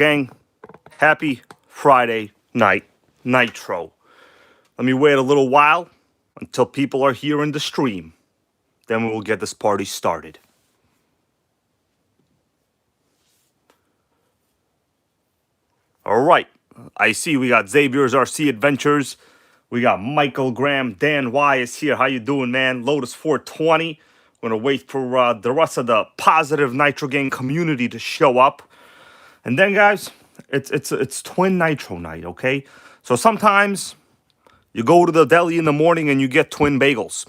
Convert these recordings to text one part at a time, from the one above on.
Gang, happy Friday night, Nitro. Let me wait a little while until people are here in the stream. Then we will get this party started. All right, I see we got Xavier's RC Adventures. We got Michael Graham. Dan Y is here. How you doing, man? Lotus 420. We're going to wait for the rest of the positive Nitro Gang community to show up. And then, guys, it's Twin Nitro night, okay? So sometimes you go to the deli in the morning and you get twin bagels.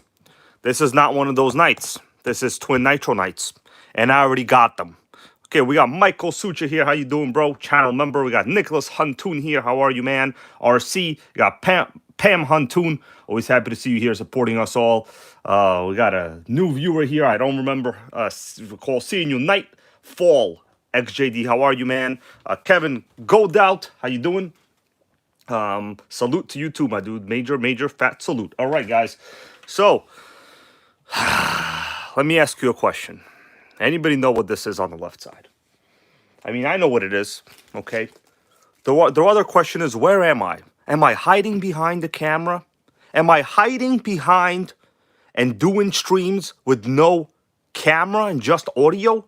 This is not one of those nights. This is Twin Nitro nights. And I already got them. Okay, we got Michael Sucha here. How you doing, bro? Channel member. We got Nicholas Huntoon here. How are you, man? RC. We got Pam Huntoon. Always happy to see you here supporting us all. We got a new viewer here. I don't recall seeing you. Nightfall. XJD, how are you, man? Kevin Goldout, how you doing? Salute to you too, my dude. Major fat salute. All right, guys. So, let me ask you a question. Anybody know what this is on the left side? I mean, I know what it is, okay? The other question is, where am I? Am I hiding behind the camera? Am I hiding behind and doing streams with no camera and just audio?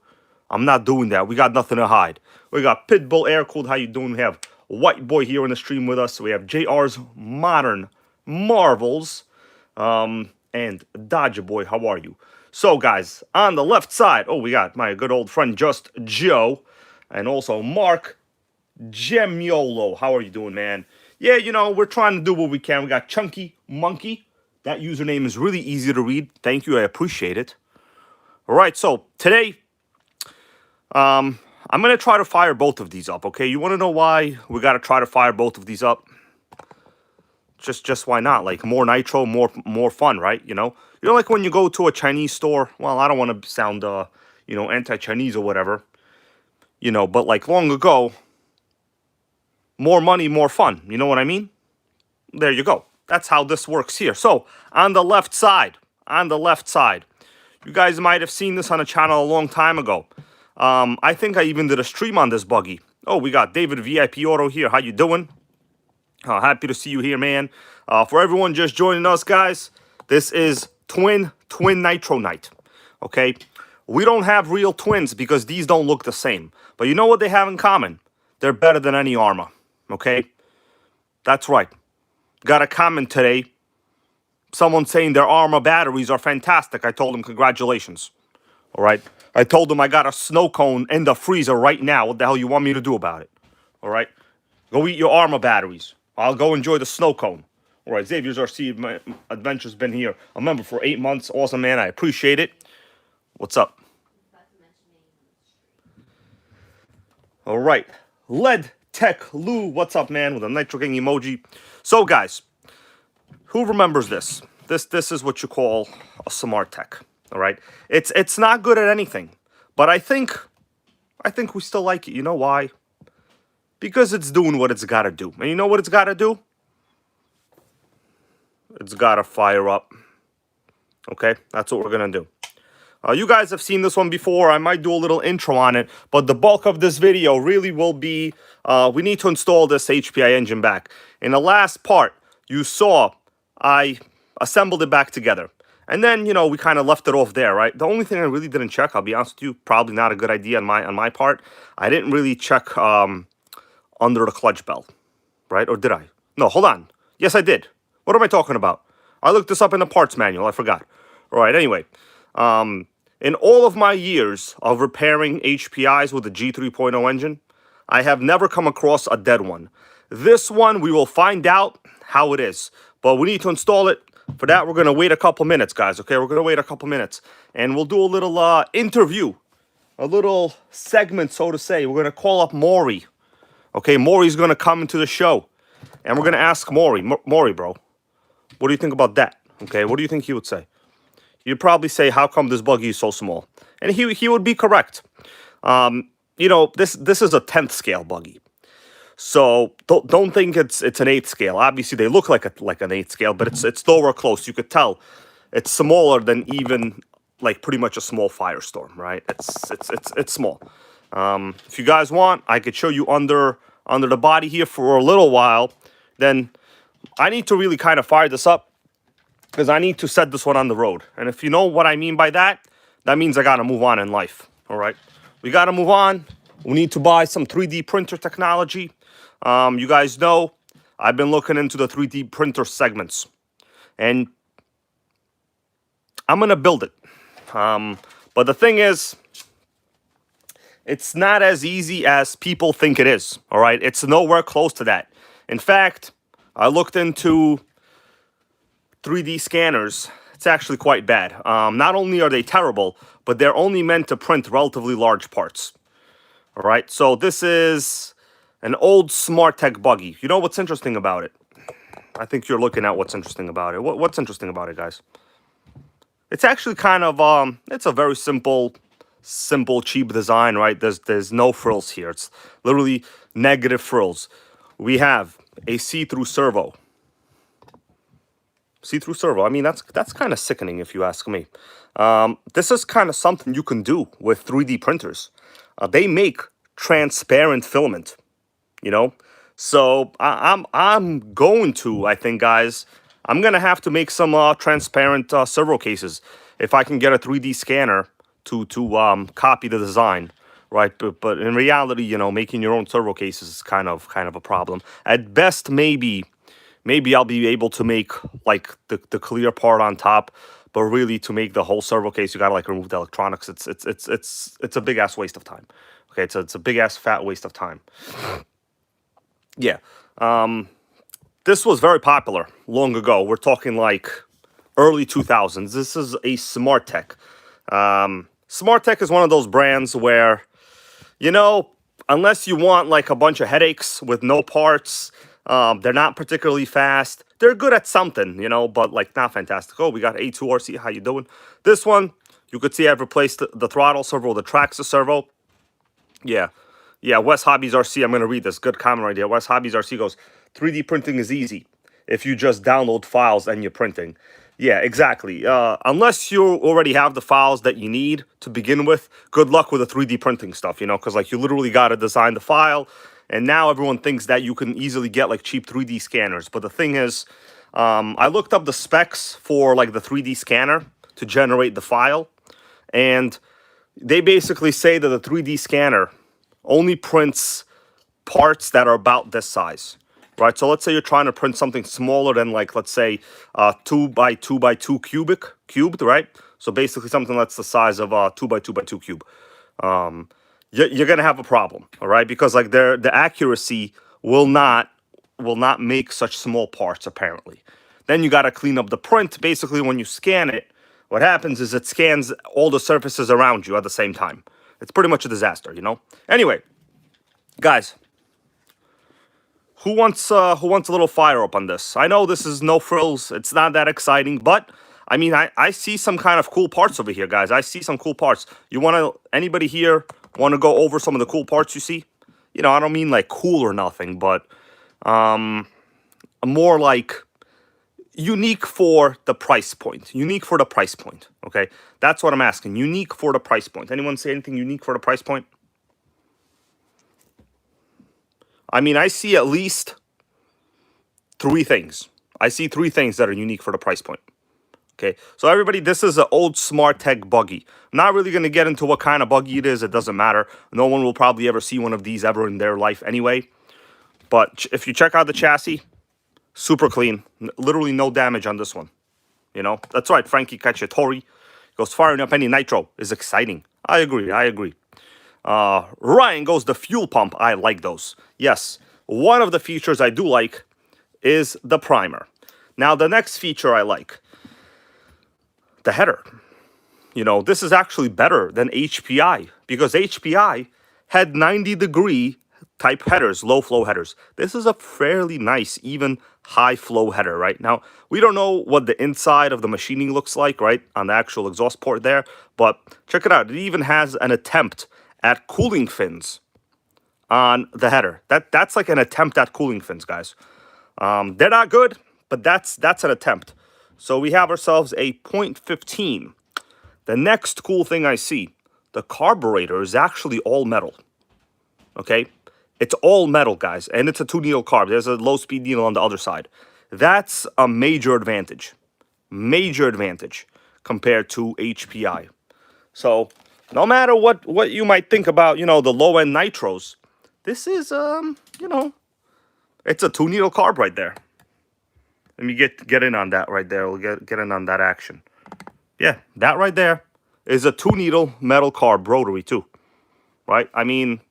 I'm not doing that. We got nothing to hide. We got Pitbull Air Cooled. How you doing? We have White Boy here in the stream with us. We have JR's Modern Marvels. And Dodger Boy, how are you? So, guys, on the left side, we got my good old friend Just Joe. And also Mark Gemiolo. How are you doing, man? Yeah, you know, we're trying to do what we can. We got Chunky Monkey. That username is really easy to read. Thank you. I appreciate it. All right, so today, I'm going to try to fire both of these up, okay? You want to know why we got to try to fire both of these up? Just why not? Like, more Nitro, more fun, right? You know, like when you go to a Chinese store. Well, I don't want to sound, anti-Chinese or whatever. You know, but like long ago, more money, more fun. You know what I mean? There you go. That's how this works here. So, on the left side, you guys might have seen this on the channel a long time ago. I think I even did a stream on this buggy. Oh, we got David VIP Auto here. How you doing? Happy to see you here, man. For everyone just joining us, guys, this is Twin Nitro night. Okay? We don't have real twins because these don't look the same. But you know what they have in common? They're better than any Arma. Okay? That's right. Got a comment today. Someone saying their Arma batteries are fantastic. I told them congratulations. All right? I told them I got a snow cone in the freezer right now. What the hell you want me to do about it? All right? Go eat your Arma batteries. I'll go enjoy the snow cone. All right, Xavier's RC Adventures been here a member for 8 months. Awesome, man. I appreciate it. What's up? All right. Lead Tech Lou. What's up, man? With a Nitro Gang emoji. So, guys, who remembers this? This is what you call a Smartech. All right. It's not good at anything, but I think we still like it. You know why? Because it's doing what it's got to do. And you know what it's got to do? It's got to fire up. Okay? That's what we're going to do. You guys have seen this one before. I might do a little intro on it. But the bulk of this video really will be, we need to install this HPI engine back. In the last part, you saw I assembled it back together. And then, you know, we kind of left it off there, right? The only thing I really didn't check, I'll be honest with you, probably not a good idea on my part. I didn't really check under the clutch belt, right? Or did I? No, hold on. Yes, I did. What am I talking about? I looked this up in the parts manual. I forgot. All right, anyway. In all of my years of repairing HPIs with the G3.0 engine, I have never come across a dead one. This one, we will find out how it is. But we need to install it. For that, we're going to wait a couple minutes, guys, okay? We're going to wait a couple minutes. And we'll do a little interview. A little segment, so to say. We're going to call up Maury. Okay, Maury's going to come into the show. And we're going to ask Maury. Maury, bro, what do you think about that? Okay, what do you think he would say? He'd probably say, how come this buggy is so small? And he would be correct. You know, this is a 10th scale buggy. So don't think it's an 8th scale. Obviously, they look like an 8th scale, but it's nowhere close. You could tell it's smaller than even like pretty much a small Firestorm, right? It's small. If you guys want, I could show you under the body here for a little while. Then I need to really kind of fire this up because I need to set this one on the road. And if you know what I mean by that, that means I got to move on in life. All right. We got to move on. We need to buy some 3D printer technology. You guys know I've been looking into the 3D printer segments. And I'm going to build it. But the thing is, it's not as easy as people think it is. All right. It's nowhere close to that. In fact, I looked into 3D scanners. It's actually quite bad. Not only are they terrible, but they're only meant to print relatively large parts. All right. So this is an old Smartech Buggy. You know what's interesting about it? I think you're looking at what's interesting about it. What's interesting about it, guys? It's actually kind of it's a very simple, cheap design, right? There's no frills here. It's literally negative frills. We have a see-through servo. See-through servo. I mean, that's kind of sickening if you ask me. This is kind of something you can do with 3D printers. They make transparent filament, you know. So I'm going to, I think, guys, I'm gonna have to make some transparent servo cases if I can get a 3D scanner to copy the design, right? But in reality, you know, making your own servo cases is kind of a problem. At best, maybe I'll be able to make like the clear part on top, but really to make the whole servo case, you gotta like remove the electronics. It's a big ass waste of time. Okay, it's a big ass fat waste of time. Yeah. This was very popular long ago. We're talking like early 2000s. This is a Smartech. Smartech is one of those brands where, you know, unless you want like a bunch of headaches with no parts, they're not particularly fast. They're good at something, you know, but like not fantastic. Oh, we got A2RC. How you doing? This one, you could see I've replaced the throttle servo, the Traxxas servo. Yeah. Yeah, West Hobbies RC, I'm going to read this. Good comment right here. West Hobbies RC goes, 3D printing is easy if you just download files and you're printing. Yeah, exactly. Unless you already have the files that you need to begin with, good luck with the 3D printing stuff, you know, because like you literally got to design the file. And now everyone thinks that you can easily get like cheap 3D scanners. But the thing is, I looked up the specs for like the 3D scanner to generate the file. And they basically say that the 3D scanner only prints parts that are about this size, right? So let's say you're trying to print something smaller than like, let's say 2 by 2 by 2 cubed, right? So basically something that's the size of a 2 by 2 by 2 cube. You're gonna have a problem, all right? Because like the accuracy will not make such small parts apparently. Then you gotta clean up the print. Basically, when you scan it, what happens is it scans all the surfaces around you at the same time. It's pretty much a disaster, you know? Anyway, guys, who wants a little fire up on this? I know this is no frills. It's not that exciting, but I mean, I see some kind of cool parts over here, guys. I see some cool parts. Anybody here want to go over some of the cool parts you see? You know, I don't mean like cool or nothing, but more like unique for the price point. Unique for the price point, okay? That's what I'm asking. Unique for the price point. Anyone say anything unique for the price point? I mean, I see at least 3 things. I see 3 things that are unique for the price point. Okay, so everybody, this is an old Smartech Buggy. I'm not really going to get into what kind of buggy it is. It doesn't matter. No one will probably ever see one of these ever in their life anyway. But if you check out the chassis, super clean. Literally no damage on this one. You know, that's right. Frankie Cacciatore goes, firing up any nitro is exciting. I agree. Ryan goes, the fuel pump. I like those. Yes, one of the features I do like is the primer. Now, the next feature I like, the header. You know, this is actually better than HPI because HPI had 90-degree type headers, low flow headers. This is a fairly nice, even high flow header, right? Now, we don't know what the inside of the machining looks like, right, on the actual exhaust port there, but check it out. It even has an attempt at cooling fins on the header. That's like an attempt at cooling fins, guys. They're not good, but that's an attempt. So we have ourselves a 0.15. The next cool thing I see, the carburetor is actually all metal. Okay, it's all metal, guys, and it's a 2-needle carb. There's a low-speed needle on the other side. That's a major advantage compared to HPI. So no matter what you might think about, you know, the low-end nitros, this is you know, it's a 2-needle carb right there. Let me get in on that right there. We'll get in on that action. Yeah, that right there is a 2-needle metal carb rotary too, right? I mean,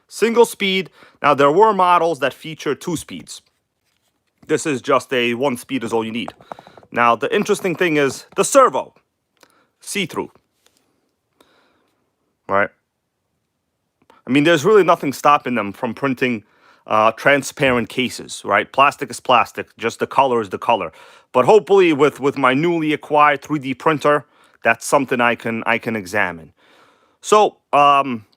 single speed. Now, there were models that feature 2 speeds. This is just a 1 speed is all you need. Now, the interesting thing is the servo, see-through, right? I mean, there's really nothing stopping them from printing transparent cases, right? Plastic is plastic, just the color is the color. But hopefully with my newly acquired 3D printer, that's something I can examine. So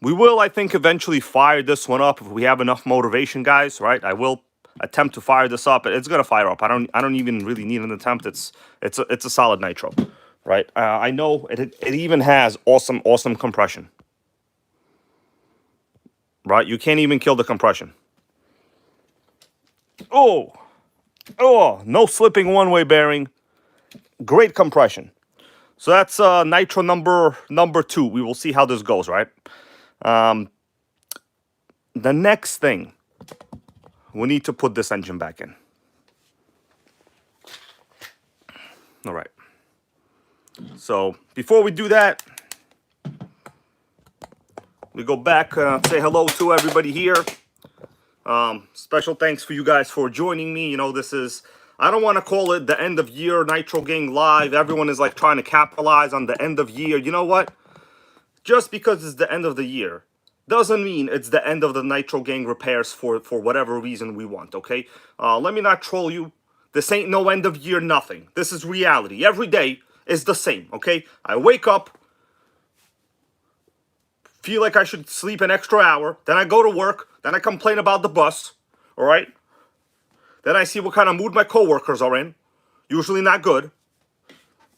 we will, I think, eventually fire this one up if we have enough motivation, guys, right? I will attempt to fire this up. It's gonna fire up. I don't even really need an attempt. It's a solid nitro, right? I know it even has awesome compression, right? You can't even kill the compression. Oh, no slipping one-way bearing. Great compression. So that's nitro number 2. We will see how this goes, right? The next thing, we need to put this engine back in. All right. So before we do that, we go back, say hello to everybody here. Special thanks for you guys for joining me. You know, this is, I don't want to call it the end of year Nitro Gang Live. Everyone is like trying to capitalize on the end of year. You know what? Just because it's the end of the year doesn't mean it's the end of the Nitro Gang repairs for whatever reason we want, okay? Let me not troll you. This ain't no end of year nothing. This is reality. Every day is the same, okay? I wake up, feel like I should sleep an extra hour, then I go to work, then I complain about the bus, all right? Then I see what kind of mood my coworkers are in, usually not good.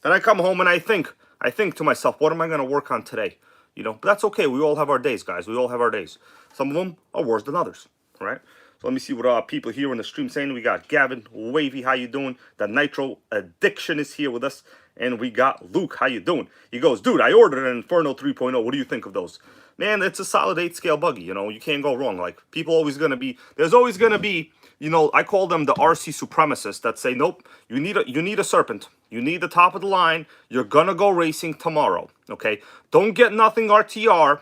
Then I come home and I think to myself, what am I going to work on today? You know, but that's okay. We all have our days, guys. We all have our days. Some of them are worse than others, all right? So let me see what people here in the stream saying. We got Gavin, Wavy, how you doing? The Nitro Addiction is here with us. And we got Luke, how you doing? He goes, dude, I ordered an Inferno 3.0. What do you think of those? Man, it's a solid 8-scale buggy, you know. You can't go wrong. Like, people always going to be, there's always going to be, you know, I call them the RC supremacists that say, nope, you need a Serpent. You need the top of the line. You're going to go racing tomorrow, okay? Don't get nothing RTR.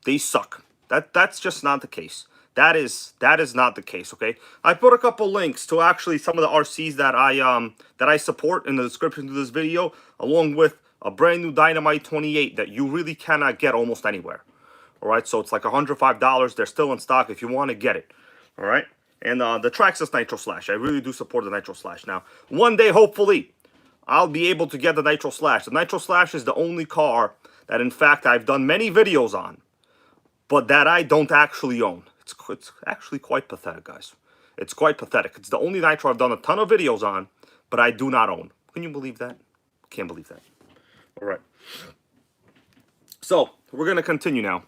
They suck. That's just not the case. That is not the case, okay? I put a couple links to actually some of the RCs that I support in the description to this video, along with a brand new Dynamite 28 that you really cannot get almost anywhere. All right, so it's like $105. They're still in stock if you want to get it. All right, and the Traxxas Nitro Slash. I really do support the Nitro Slash. Now, one day, hopefully, I'll be able to get the Nitro Slash. The Nitro Slash is the only car that, in fact, I've done many videos on, but that I don't actually own. It's actually quite pathetic, guys. It's quite pathetic. It's the only Nitro I've done a ton of videos on, but I do not own. Can you believe that? Can't believe that. All right. So, we're going to continue now.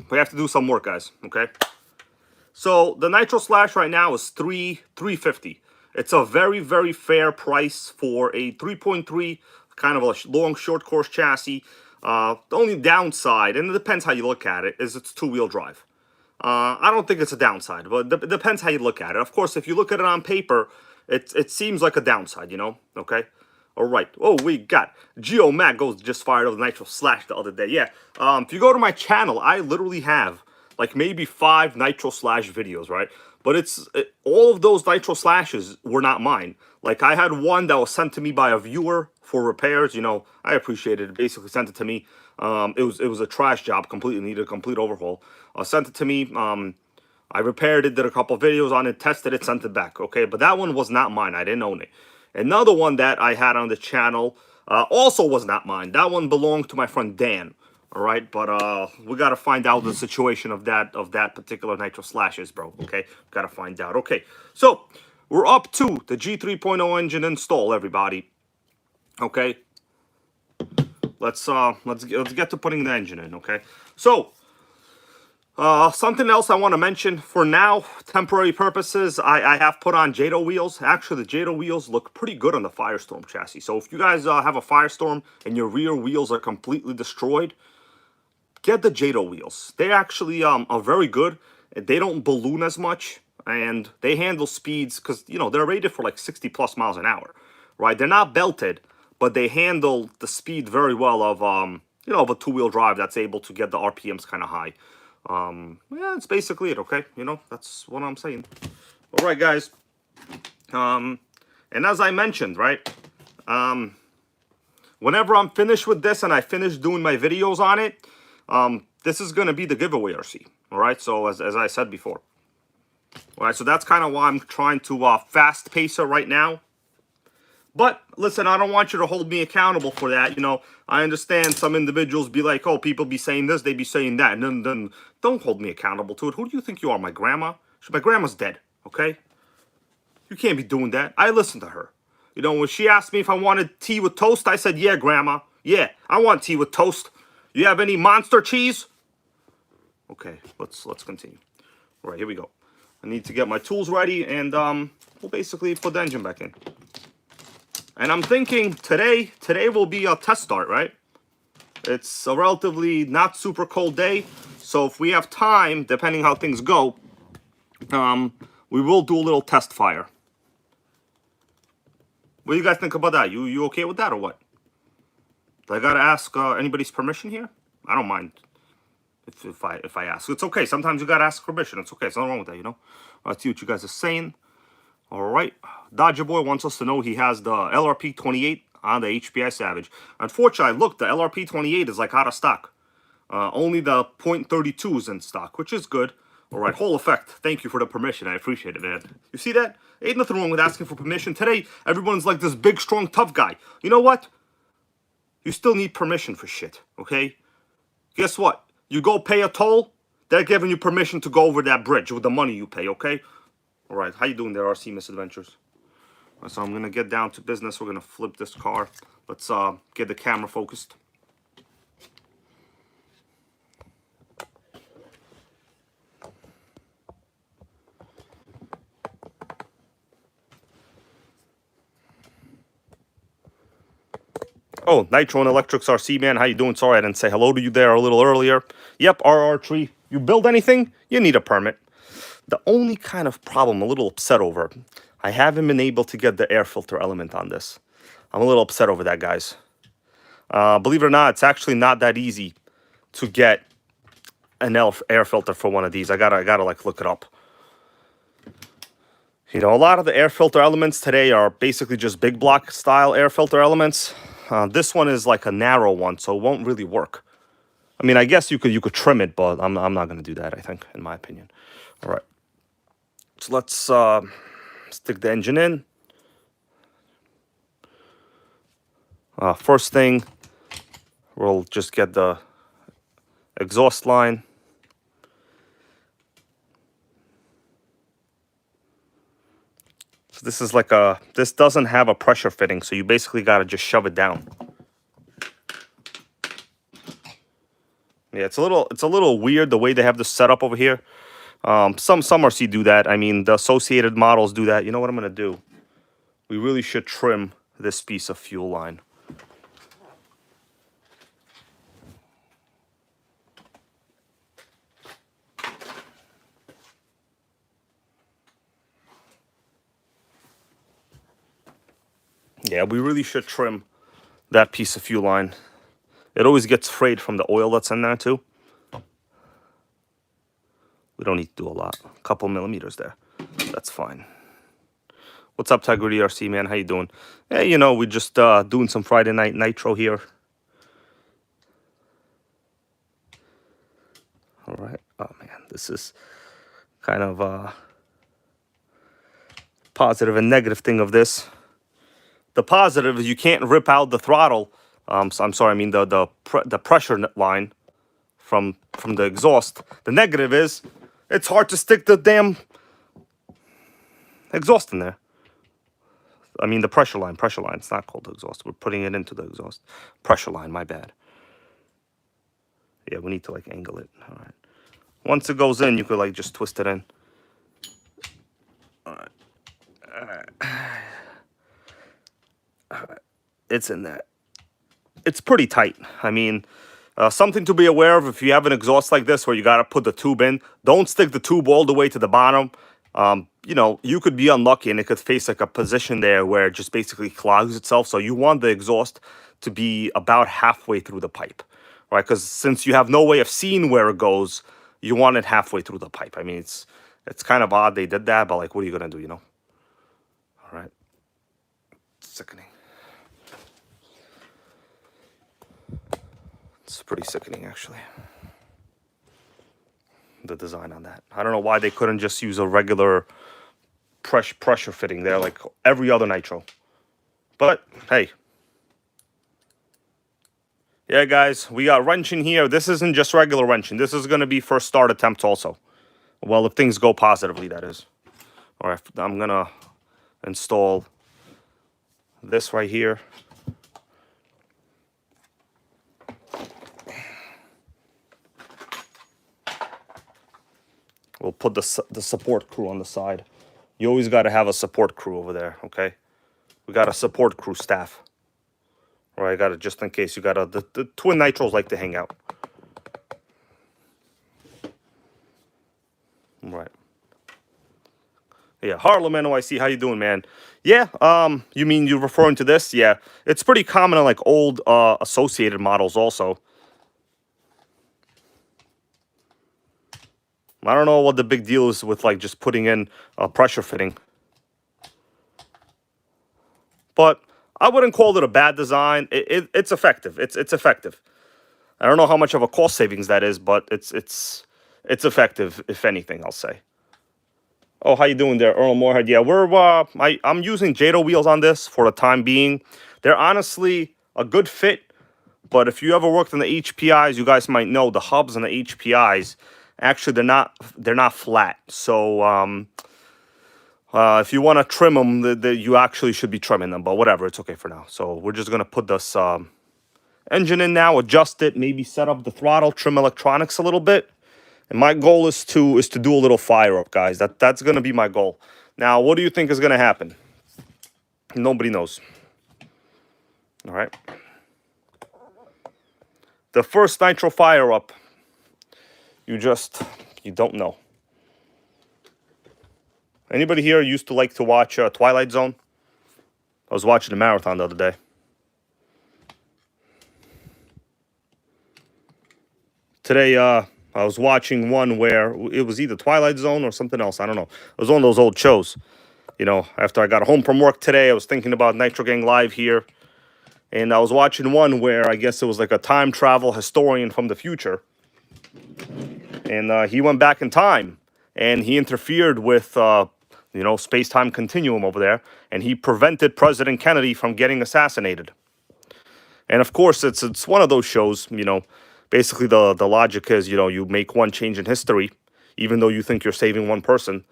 We have to do some work, guys, okay? So, the Nitro Slash right now is $350. It's a very, very fair price for a 3.3, kind of a long, short course chassis. The only downside, and it depends how you look at it, is it's 2-wheel drive. I don't think it's a downside, but it depends how you look at it. Of course, if you look at it on paper, it seems like a downside, you know? Okay? All right. Oh, we got Geo Mac goes just fired up the Nitro Slash the other day. Yeah. If you go to my channel, I literally have like maybe 5 Nitro Slash videos, right? But all of those Nitro Slashes were not mine. Like, I had one that was sent to me by a viewer for repairs. You know, I appreciated it. Basically sent it to me. It was a trash job, completely needed a complete overhaul. Sent it to me. I repaired it, did a couple videos on it, tested it, sent it back. Okay, but that one was not mine. I didn't own it. Another one that I had on the channel also was not mine. That one belonged to my friend Dan. All right, but we got to find out the situation of that particular Nitro Slashes, bro. Okay, got to find out. Okay, so we're up to the G3.0 engine install, everybody. Okay, let's get to putting the engine in, okay? So, something else I want to mention for now, temporary purposes, I have put on JATO wheels. Actually, the JATO wheels look pretty good on the Firestorm chassis. So if you guys have a Firestorm and your rear wheels are completely destroyed, get the JATO wheels. They actually are very good. They don't balloon as much, and they handle speeds because, you know, they're rated for like 60 plus miles an hour, right? They're not belted, but they handle the speed very well of, you know, of a two-wheel drive that's able to get the RPMs kind of high. Yeah, that's basically it, okay? You know, that's what I'm saying. All right, guys. And as I mentioned, right, whenever I'm finished with this and I finish doing my videos on it, this is going to be the giveaway RC, all right? So as I said before, all right, so that's kind of why I'm trying to fast pace it right now. But listen, I don't want you to hold me accountable for that. You know, I understand some individuals be like, oh, people be saying this, they be saying that. And then don't hold me accountable to it. Who do you think you are, my grandma? My grandma's dead, okay? You can't be doing that. I listened to her. You know, when she asked me if I wanted tea with toast, I said, yeah, grandma. Yeah, I want tea with toast. You have any Monster cheese? Okay, let's continue. All right, here we go. I need to get my tools ready, and we'll basically put the engine back in. And I'm thinking today will be a test start, right? It's a relatively not super cold day, so if we have time, depending how things go, we will do a little test fire. What do you guys think about that? You okay with that or what? Do I gotta ask anybody's permission here? I don't mind if I ask. It's okay. Sometimes you gotta ask permission. It's okay. There's nothing wrong with that, you know. Let's see what you guys are saying. All right, Dodger Boy wants us to know he has the LRP 28 on the HPI Savage. Unfortunately, look, the LRP 28 is like out of stock. Only the .32 is in stock, which is good. All right, Whole Effect, thank you for the permission. I appreciate it, man. You see that? Ain't nothing wrong with asking for permission. Today, everyone's like this big, strong, tough guy. You know what? You still need permission for shit, okay? Guess what? You go pay a toll, they're giving you permission to go over that bridge with the money you pay, okay? All right, how you doing there, RC Misadventures? So I'm gonna get down to business. We're gonna flip this car. Let's get the camera focused. Oh, Nitro and Electrics RC, man. How you doing? Sorry I didn't say hello to you there a little earlier. Yep, RR3. You build anything, you need a permit. The only kind of problem I'm a little upset over, I haven't been able to get the air filter element on this. I'm a little upset over that, guys. Believe it or not, it's actually not that easy to get an air filter for one of these. I gotta like look it up. You know, a lot of the air filter elements today are basically just big block style air filter elements. This one is like a narrow one, so it won't really work. I mean, I guess you could trim it, but I'm not gonna do that, I think, in my opinion. All right. So let's stick the engine in. First thing, we'll just get the exhaust line. So this is like this doesn't have a pressure fitting, so you basically got to just shove it down. Yeah, it's a little weird the way they have this set up over here. Some RC do that. I mean, the associated models do that. You know what I'm gonna do? We really should trim this piece of fuel line. Yeah, we really should trim that piece of fuel line. It always gets frayed from the oil that's in there too. We don't need to do a lot. A couple millimeters there. That's fine. What's up, Tiger DRC, man? How you doing? Hey, you know, we're just doing some Friday Night Nitro here. All right. Oh, man. This is kind of a positive and negative thing of this. The positive is you can't rip out the throttle. So I'm sorry, I mean the pressure line from the exhaust. The negative is it's hard to stick the damn exhaust in there. I mean the pressure line. Pressure line. It's not called the exhaust. We're putting it into the exhaust. Pressure line. My bad. Yeah, we need to like angle it. All right. Once it goes in, you could like just twist it in. All right. It's in there. It's pretty tight. I mean, something to be aware of if you have an exhaust like this where you got to put the tube in. Don't stick the tube all the way to the bottom. You know, you could be unlucky and it could face like a position there where it just basically clogs itself. So you want the exhaust to be about halfway through the pipe, right? Because since you have no way of seeing where it goes, you want it halfway through the pipe. I mean, it's kind of odd they did that, but like, what are you going to do, you know? All right. Sickening. It's pretty sickening, actually. The design on that. I don't know why they couldn't just use a regular pressure fitting there like every other Nitro. But, hey. Yeah, guys, we got wrenching here. This isn't just regular wrenching. This is going to be first start attempts also. Well, if things go positively, that is. All right, I'm going to install this right here. We'll put the support crew on the side. You always got to have a support crew over there, okay? We got a support crew staff. All right, got it just in case. You got the twin Nitros like to hang out. All right. Yeah, Harlem NYC, how you doing, man? Yeah, you mean you're referring to this? Yeah, it's pretty common on like old associated models also. I don't know what the big deal is with like just putting in a pressure fitting. But I wouldn't call it a bad design. It's effective. It's effective. I don't know how much of a cost savings that is, but it's effective, if anything, I'll say. Oh, how you doing there, Earl Moorhead? Yeah, I'm using Jado wheels on this for the time being. They're honestly a good fit, but if you ever worked on the HPIs, you guys might know the hubs on the HPIs. Actually, they're not flat. So if you want to trim them, you actually should be trimming them. But whatever, it's okay for now. So we're just gonna put this engine in now, adjust it, maybe set up the throttle, trim electronics a little bit. And my goal is to do a little fire up, guys. That's gonna be my goal. Now, what do you think is gonna happen? Nobody knows. All right. The first Nitro fire up. You don't know. Anybody here used to like to watch Twilight Zone? I was watching the marathon the other day. Today, I was watching one where it was either Twilight Zone or something else. I don't know. It was one of those old shows. You know, after I got home from work today, I was thinking about Nitro Gang Live here. And I was watching one where I guess it was like a time travel historian from the future. And he went back in time. And he interfered with, you know, space-time continuum over there. And he prevented President Kennedy from getting assassinated. And of course, it's one of those shows, you know. Basically, the logic is, you know, you make one change in history, even though you think you're saving one person.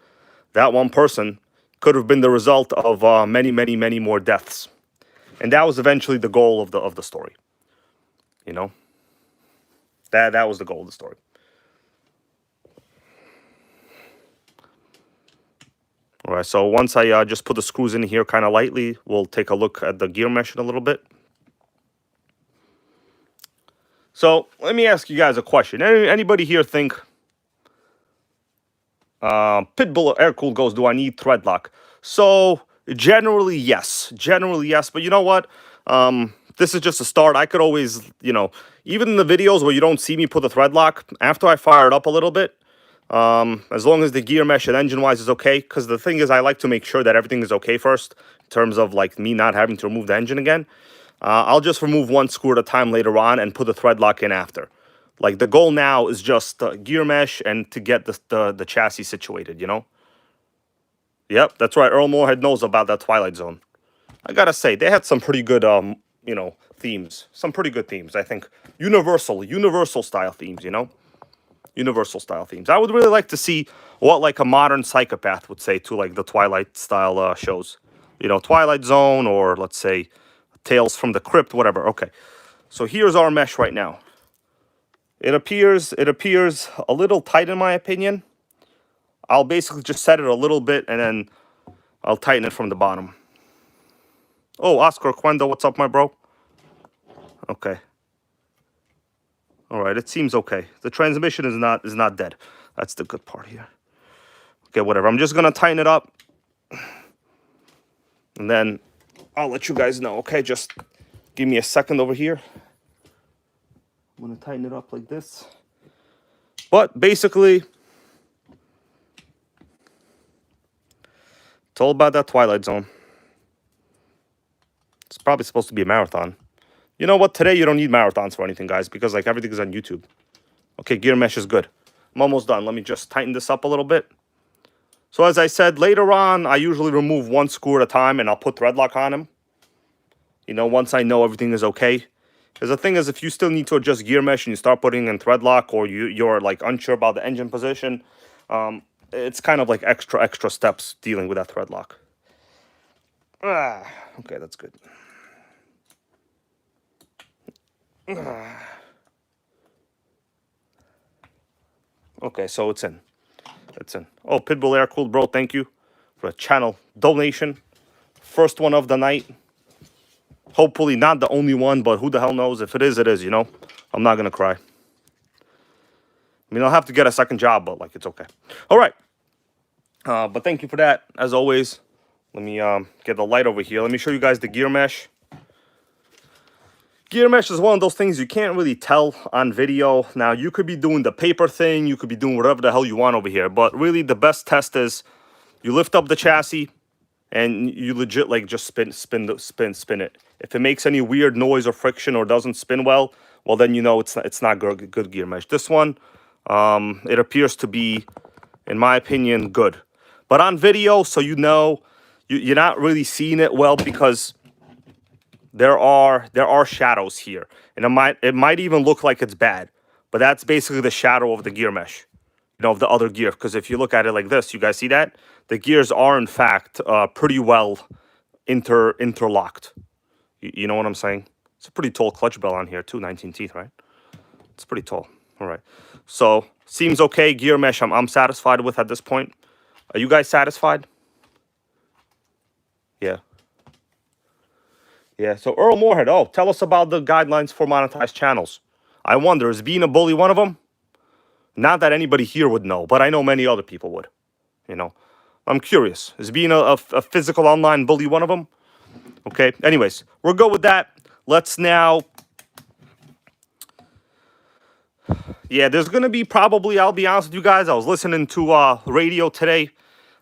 That one person could have been the result of many, many, many more deaths. And that was eventually the goal of the story. You know? That was the goal of the story. All right, so once I just put the screws in here kind of lightly, we'll take a look at the gear mesh in a little bit. So let me ask you guys a question. Anybody here think Pitbull air-cooled goes, do I need thread lock? So generally, yes. Generally, yes. But you know what? This is just a start. I could always, you know, even in the videos where you don't see me put the thread lock, after I fire it up a little bit, as long as the gear mesh and engine-wise is okay, because the thing is I like to make sure that everything is okay first, in terms of like me not having to remove the engine again. I'll just remove one screw at a time later on and put the thread lock in after. Like the goal now is just gear mesh and to get the chassis situated, you know? Yep, that's right. Earl Moorhead knows about that Twilight Zone. I gotta say, they had some pretty good, you know, themes. Some pretty good themes, I think. Universal style themes, you know? Universal style themes. I would really like to see what like a modern psychopath would say to like the Twilight style shows. you know, Twilight Zone, or let's say Tales from the Crypt, whatever. Okay, so here's our mesh right now. It appears a little tight in my opinion. I'll basically just set it a little bit and then I'll tighten it from the bottom. Oh, Oscar Quendo, what's up, my bro? Okay. All right, it seems okay. The transmission is not dead. That's the good part here. Okay, whatever. I'm just gonna tighten it up, and then I'll let you guys know. Okay, just give me a second over here. I'm gonna tighten it up like this. But basically, it's all about that Twilight Zone. It's probably supposed to be a marathon. You know what? Today you don't need marathons for anything, guys, because like everything is on YouTube. Okay, gear mesh is good. I'm almost done. Let me just tighten this up a little bit. So as I said, later on, I usually remove one screw at a time and I'll put thread lock on him. You know, once I know everything is okay. Because the thing is, if you still need to adjust gear mesh and you start putting in thread lock, or you're like unsure about the engine position, it's kind of like extra steps dealing with that thread lock. Okay, that's good. Okay, so it's in. It's in. Oh, Pitbull Air Cooled, bro, thank you for a channel donation. First one of the night. Hopefully not the only one, but who the hell knows? If it is, you know? I'm not going to cry. I mean, I'll have to get a second job, but, like, it's okay. All right. But thank you for that, as always. Let me get the light over here. Let me show you guys the gear mesh. Gear mesh is one of those things you can't really tell on video. Now, you could be doing the paper thing. You could be doing whatever the hell you want over here. But really, the best test is you lift up the chassis and you legit, like, just spin it. If it makes any weird noise or friction or doesn't spin well, then you know it's not good gear mesh. This one, it appears to be, in my opinion, good. But on video, so you know, you're not really seeing it well because there are shadows here, and it might even look like it's bad, but that's basically the shadow of the gear mesh, you know, of the other gear. Because if you look at it like this, you guys see that the gears are in fact pretty well interlocked. You know what I'm saying? It's a pretty tall clutch bell on here too, 19 teeth, right? It's pretty tall. All right, so seems okay. Gear mesh, I'm satisfied with at this point. Are you guys satisfied? Yeah. Yeah, so Earl Moorhead, oh, tell us about the guidelines for monetized channels. I wonder, is being a bully one of them? Not that anybody here would know, but I know many other people would. You know, I'm curious. Is being a physical online bully one of them? Okay, anyways, we're good with that. Let's now... Yeah, there's going to be probably, I'll be honest with you guys, I was listening to radio today.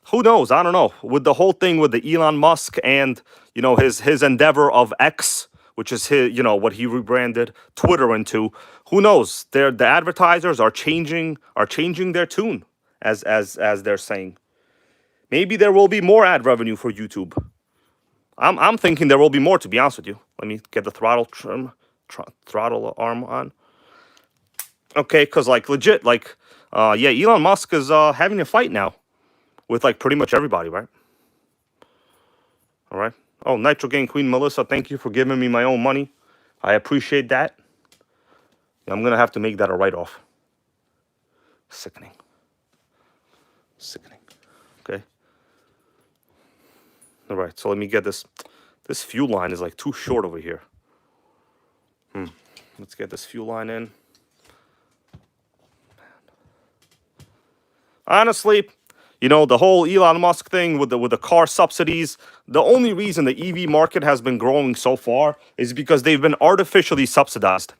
Who knows? I don't know. With the whole thing with the Elon Musk and, you know, his endeavor of X, which is his, you know, what he rebranded Twitter into. Who knows? The advertisers are changing their tune, as they're saying. Maybe there will be more ad revenue for YouTube. I'm thinking there will be more, to be honest with you. Let me get the throttle arm on. Okay, because like legit, like yeah, Elon Musk is having a fight now with like pretty much everybody, right? All right. Oh, Nitro Gang Queen Melissa, thank you for giving me my own money. I appreciate that. I'm gonna have to make that a write-off. Sickening. Sickening. Okay. All right. So let me get this. This fuel line is like too short over here. Let's get this fuel line in. Honestly, you know, the whole Elon Musk thing with the car subsidies, the only reason the EV market has been growing so far is because they've been artificially subsidized.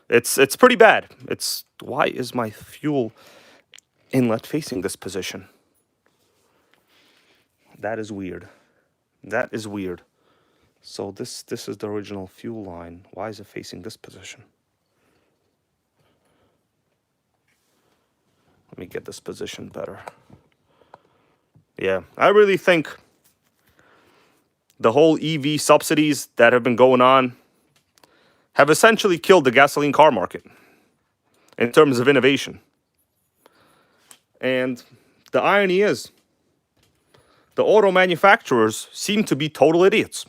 It's pretty bad. Why is my fuel inlet facing this position? That is weird. That is weird. So this is the original fuel line. Why is it facing this position? Let me get this position better. Yeah, I really think the whole EV subsidies that have been going on have essentially killed the gasoline car market in terms of innovation. And the irony is, the auto manufacturers seem to be total idiots.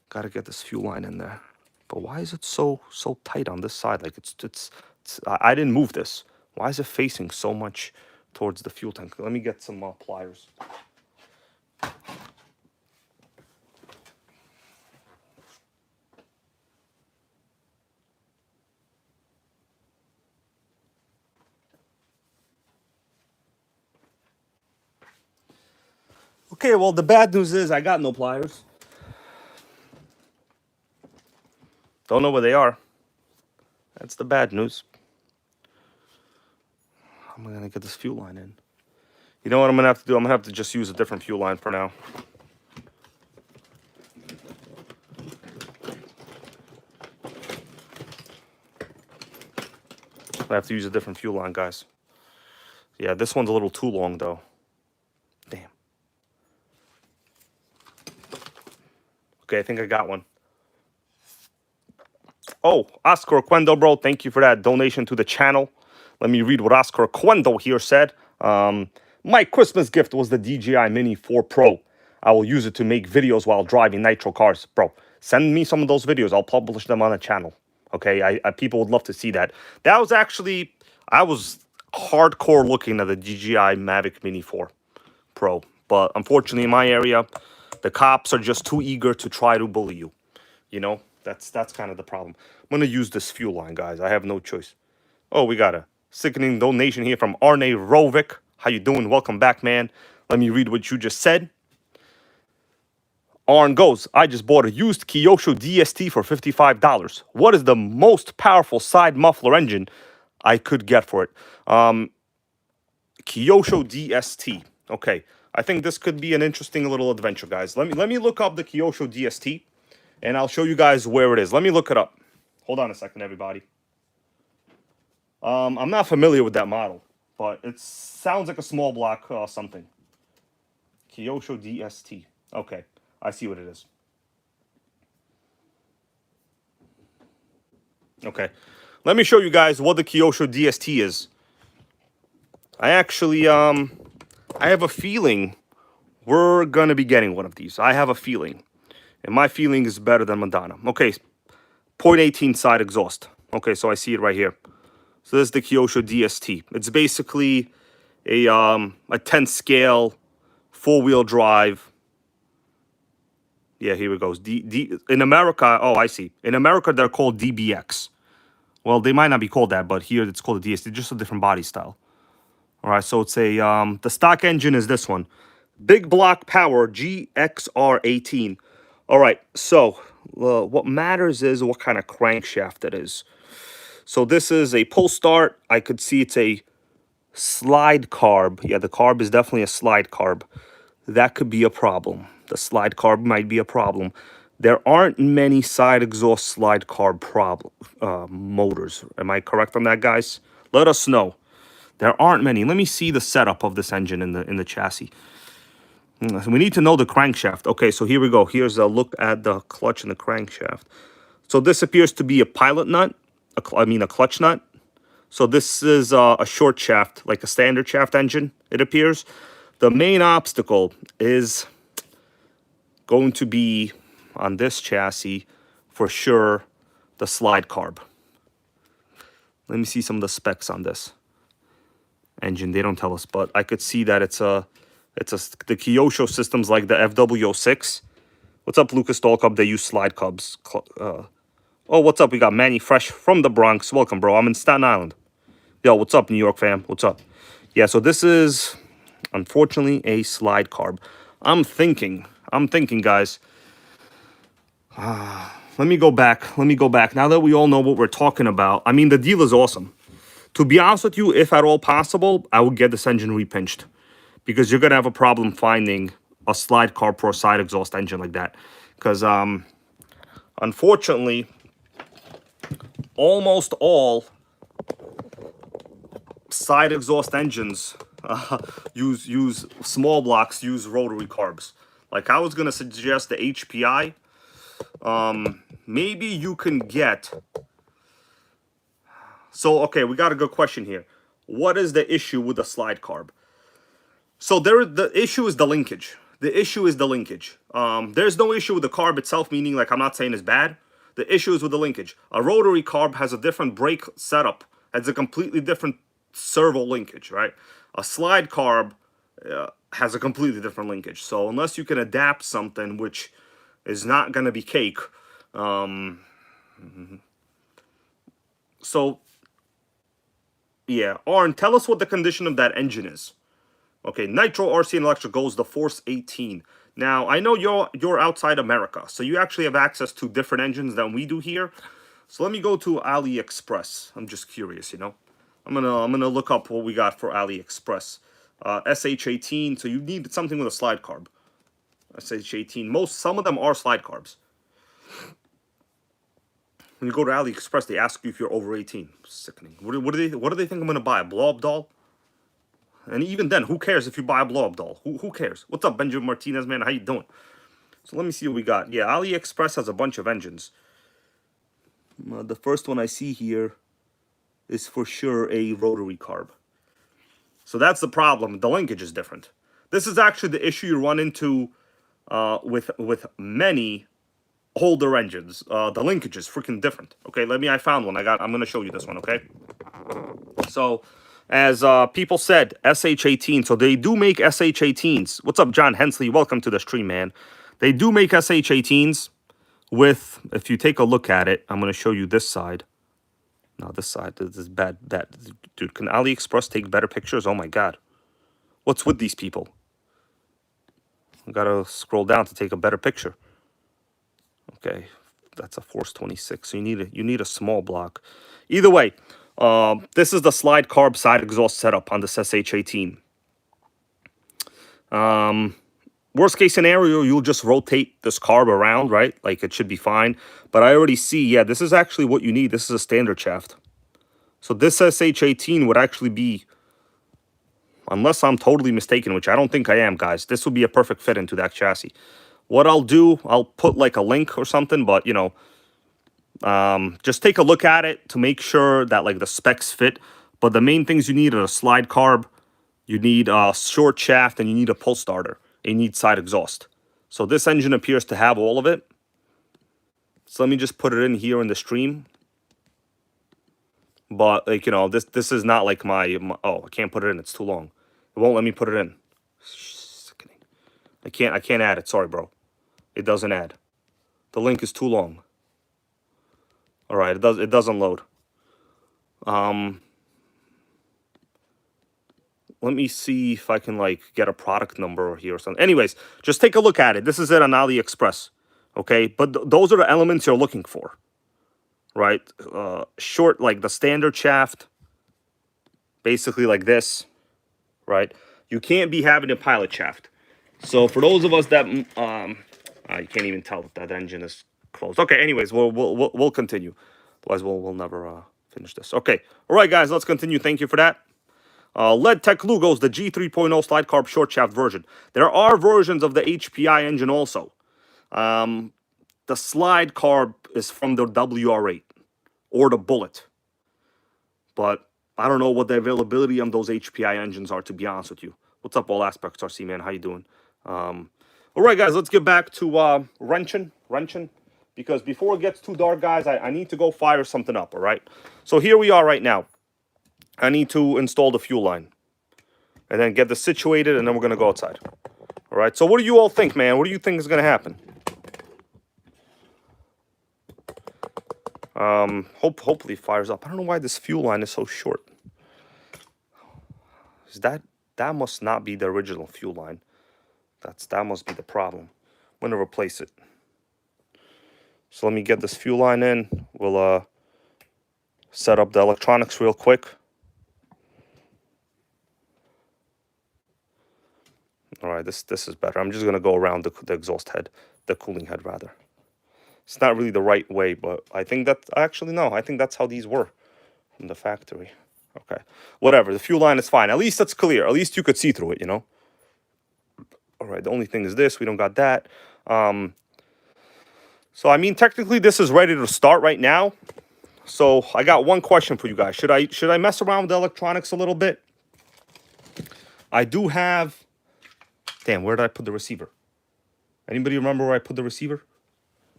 Gotta get this fuel line in there. But why is it so tight on this side? Like it's I didn't move this. Why is it facing so much towards the fuel tank? Let me get some pliers. Okay, well, the bad news is I got no pliers. Don't know where they are. That's the bad news. I'm gonna get this fuel line in. You know what I'm gonna have to do? I'm gonna have to just use a different fuel line for now. I have to use a different fuel line, guys. Yeah, this one's a little too long, though. Damn. Okay, I think I got one. Oh, Oscar Quendo, bro, thank you for that donation to the channel. Let me read what Oscar Quendo here said. My Christmas gift was the DJI Mini 4 Pro. I will use it to make videos while driving Nitro cars. Bro, send me some of those videos. I'll publish them on the channel. Okay, people would love to see that. That was actually, I was hardcore looking at the DJI Mavic Mini 4 Pro. But unfortunately, in my area, the cops are just too eager to try to bully you. You know, that's kind of the problem. I'm going to use this fuel line, guys. I have no choice. Oh, we got a sickening donation here from Arne Rovik. How you doing? Welcome back, man. Let me read what you just said. Arn goes, I just bought a used Kyosho DST for $55. What is the most powerful side muffler engine I could get for it? Kyosho DST. Okay, I think this could be an interesting little adventure, guys. Let me look up the Kyosho DST, and I'll show you guys where it is. Let me look it up. Hold on a second, everybody. I'm not familiar with that model, but it sounds like a small block something. Kyosho DST. Okay, I see what it is. Okay, let me show you guys what the Kyosho DST is. I actually, I have a feeling we're going to be getting one of these. I have a feeling. And my feeling is better than Madonna. Okay, 0.18 side exhaust. Okay, so I see it right here. So this is the Kyosho DST. It's basically a 10 scale, 4-wheel drive. Yeah, here it goes. In America, oh, I see. In America, they're called DBX. Well, they might not be called that, but here it's called a DST, just a different body style. All right, so it's a, the stock engine is this one. Big block power GXR18. All right, so what matters is what kind of crankshaft it is. So this is a pull start. I could see it's a slide carb. Yeah, the carb is definitely a slide carb. That could be a problem. The slide carb might be a problem. There aren't many side exhaust slide carb motors. Am I correct on that, guys? Let us know. There aren't many. Let me see the setup of this engine in the chassis. We need to know the crankshaft. Okay, so here we go. Here's a look at the clutch and the crankshaft. So this appears to be a pilot nut. A clutch nut. So this is a short shaft, like a standard shaft engine, it appears. The main obstacle is going to be on this chassis, for sure, the slide carb. Let me see some of the specs on this engine. They don't tell us, but I could see that the Kyosho systems like the FW06. What's up, Lucas Dolcup? They use slide cubs. Oh, what's up? We got Manny Fresh from the Bronx. Welcome, bro. I'm in Staten Island. Yo, what's up, New York fam? What's up? Yeah, so this is, unfortunately, a slide carb. I'm thinking, guys. Let me go back. Now that we all know what we're talking about, I mean, the deal is awesome. To be honest with you, if at all possible, I would get this engine repinched. Because you're going to have a problem finding a slide carb for a side exhaust engine like that. Because, unfortunately, almost all side exhaust engines use small blocks, use rotary carbs. Like I was gonna suggest the HPI. Maybe you can get. So okay, we got a good question here. What is the issue with the slide carb? So the issue is the linkage. The issue is the linkage. There's no issue with the carb itself, meaning like I'm not saying it's bad. The issue is with the linkage. A rotary carb has a different brake setup, has a completely different servo linkage, right? A slide carb has a completely different linkage. So unless you can adapt something, which is not going to be cake. So, yeah. Arn, tell us what the condition of that engine is. Okay, Nitro RC and Electric goes the Force 18. Now, I know you're outside America, so you actually have access to different engines than we do here. So let me go to AliExpress. I'm just curious, you know. I'm gonna look up what we got for AliExpress. SH18. So you need something with a slide carb. SH18. Some of them are slide carbs. When you go to AliExpress, they ask you if you're over 18. Sickening. What do they think I'm gonna buy? A blow-up doll? And even then, who cares if you buy a blow-up doll? Who cares? What's up, Benjamin Martinez, man? How you doing? So let me see what we got. Yeah, AliExpress has a bunch of engines. The first one I see here is for sure a rotary carb. So that's the problem. The linkage is different. This is actually the issue you run into with many older engines. The linkage is freaking different. Okay, I found one. I'm gonna show you this one. Okay. So, as people said, SH18. So they do make SH18s. What's up, John Hensley? Welcome to the stream, man. They do make SH18s with. If you take a look at it, I'm gonna show you this side. No, this side. This is bad. Dude, can AliExpress take better pictures? Oh my God, what's with these people? I gotta scroll down to take a better picture. Okay, that's a Force 26. So you need a small block. Either way, this is the slide carb side exhaust setup on this SH18. Worst case scenario, you'll just rotate this carb around, right? Like it should be fine. But I already see, yeah, this is actually what you need. This is a standard shaft. So this SH18 would actually be, unless I'm totally mistaken, which I don't think I am, guys, this would be a perfect fit into that chassis. What I'll do, I'll put like a link or something, but you know, just take a look at it to make sure that like the specs fit. But the main things you need are a slide carb, you need a short shaft, and you need a pull starter. And you need side exhaust. So this engine appears to have all of it. So let me just put it in here in the stream. But like, you know, this is not like my oh, I can't put it in. It's too long. It won't let me put it in. I can't add it. Sorry, bro. It doesn't add. The link is too long. All right, it doesn't load. Let me see if I can like get a product number here or something. Anyways, just take a look at it. This is it on AliExpress. Okay, but those are the elements you're looking for, right? Short, like the standard shaft, basically like this, right? You can't be having a pilot shaft. So for those of us that you can't even tell that engine is closed. Okay, anyways, we'll continue. Otherwise, we'll never finish this. Okay, all right, guys, let's continue. Thank you for that. Lead Tech Lugos, the G3.0 slide carb short shaft version. There are versions of the HPI engine also. The slide carb is from the WR8 or the Bullet. But I don't know what the availability of those HPI engines are, to be honest with you. What's up, All Aspects RC, man? How you doing? All right, guys, let's get back to wrenching. Because before it gets too dark, guys, I need to go fire something up, all right? So here we are right now. I need to install the fuel line. And then get this situated, and then we're going to go outside. All right, so what do you all think, man? What do you think is going to happen? Hopefully it fires up. I don't know why this fuel line is so short. Is that must not be the original fuel line. That must be the problem. I'm going to replace it. So let me get this fuel line in. We'll set up the electronics real quick. All right, this is better. I'm just going to go around the exhaust head, the cooling head, rather. It's not really the right way, but I think that, actually, no, I think that's how these were from the factory. Okay, whatever. The fuel line is fine. At least that's clear. At least you could see through it, you know? All right, the only thing is this. We don't got that. So, I mean, technically, this is ready to start right now. So, I got one question for you guys. Should I mess around with the electronics a little bit? I do have Damn, where did I put the receiver? Anybody remember where I put the receiver?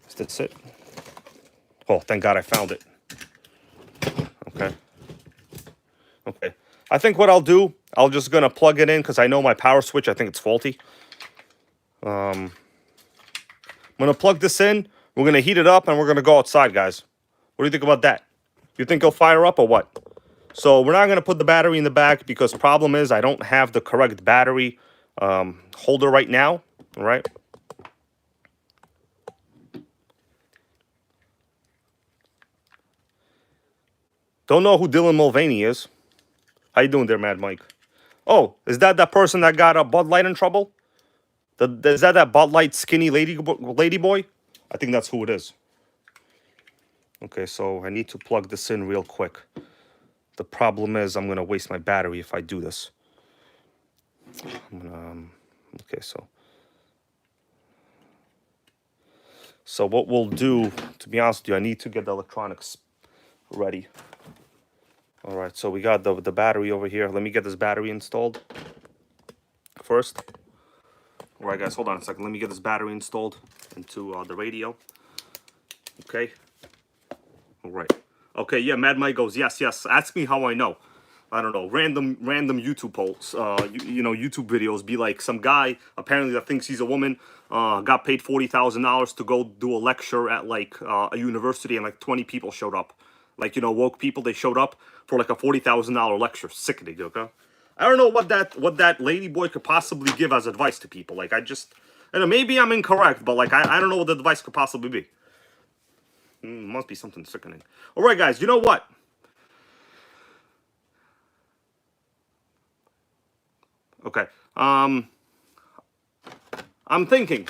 Is this it? Oh, thank God I found it. Okay. Okay. I think what I'll do, I'm just going to plug it in because I know my power switch, I think it's faulty. I'm going to plug this in. We're going to heat it up and we're going to go outside, guys. What do you think about that? You think it'll fire up or what? So we're not going to put the battery in the back because problem is I don't have the correct battery holder right now. All right. Don't know who Dylan Mulvaney is. How you doing there, Mad Mike? Oh, is that person that got a Bud Light in trouble? Is that Bud Light skinny lady boy? I think that's who it is. Okay, so I need to plug this in real quick. The problem is I'm going to waste my battery if I do this. I'm gonna, okay, so what we'll do, to be honest with you, I need to get the electronics ready. All right, so we got the battery over here. Let me get this battery installed first. All right, guys, hold on a second. Let me get this battery installed into the radio. Okay. All right. Okay, yeah, Mad Mike goes, yes. Ask me how I know. I don't know, random YouTube polls, you know, YouTube videos be like some guy apparently that thinks he's a woman, got paid $40,000 to go do a lecture at like a university and like 20 people showed up. Like, you know, woke people, they showed up for like a $40,000 lecture. Sickening, okay? I don't know what that lady boy could possibly give as advice to people. Like, I don't know, maybe I'm incorrect, but like, I don't know what the advice could possibly be. Must be something sickening. All right, guys, you know what? Okay, I'm thinking,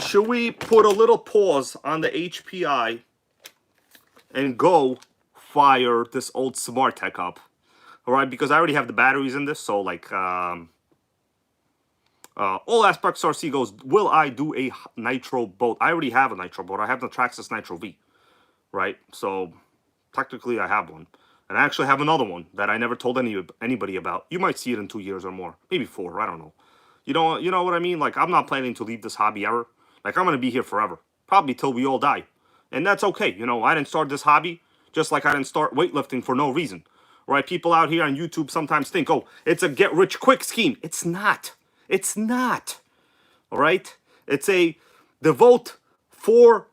should we put a little pause on the HPI and go fire this old Smartech up? All right, because I already have the batteries in this, so like, All Aspects RC goes, will I do a Nitro boat? I already have a Nitro boat. I have the Traxxas Nitro V, right? So technically I have one. And I actually have another one that I never told anybody about. You might see it in 2 years or more. Maybe 4, I don't know. You know what I mean? Like, I'm not planning to leave this hobby ever. Like, I'm going to be here forever. Probably till we all die. And that's okay. You know, I didn't start this hobby just like I didn't start weightlifting for no reason. Right? People out here on YouTube sometimes think, oh, it's a get-rich-quick scheme. It's not. It's not. All right? It's a devote 4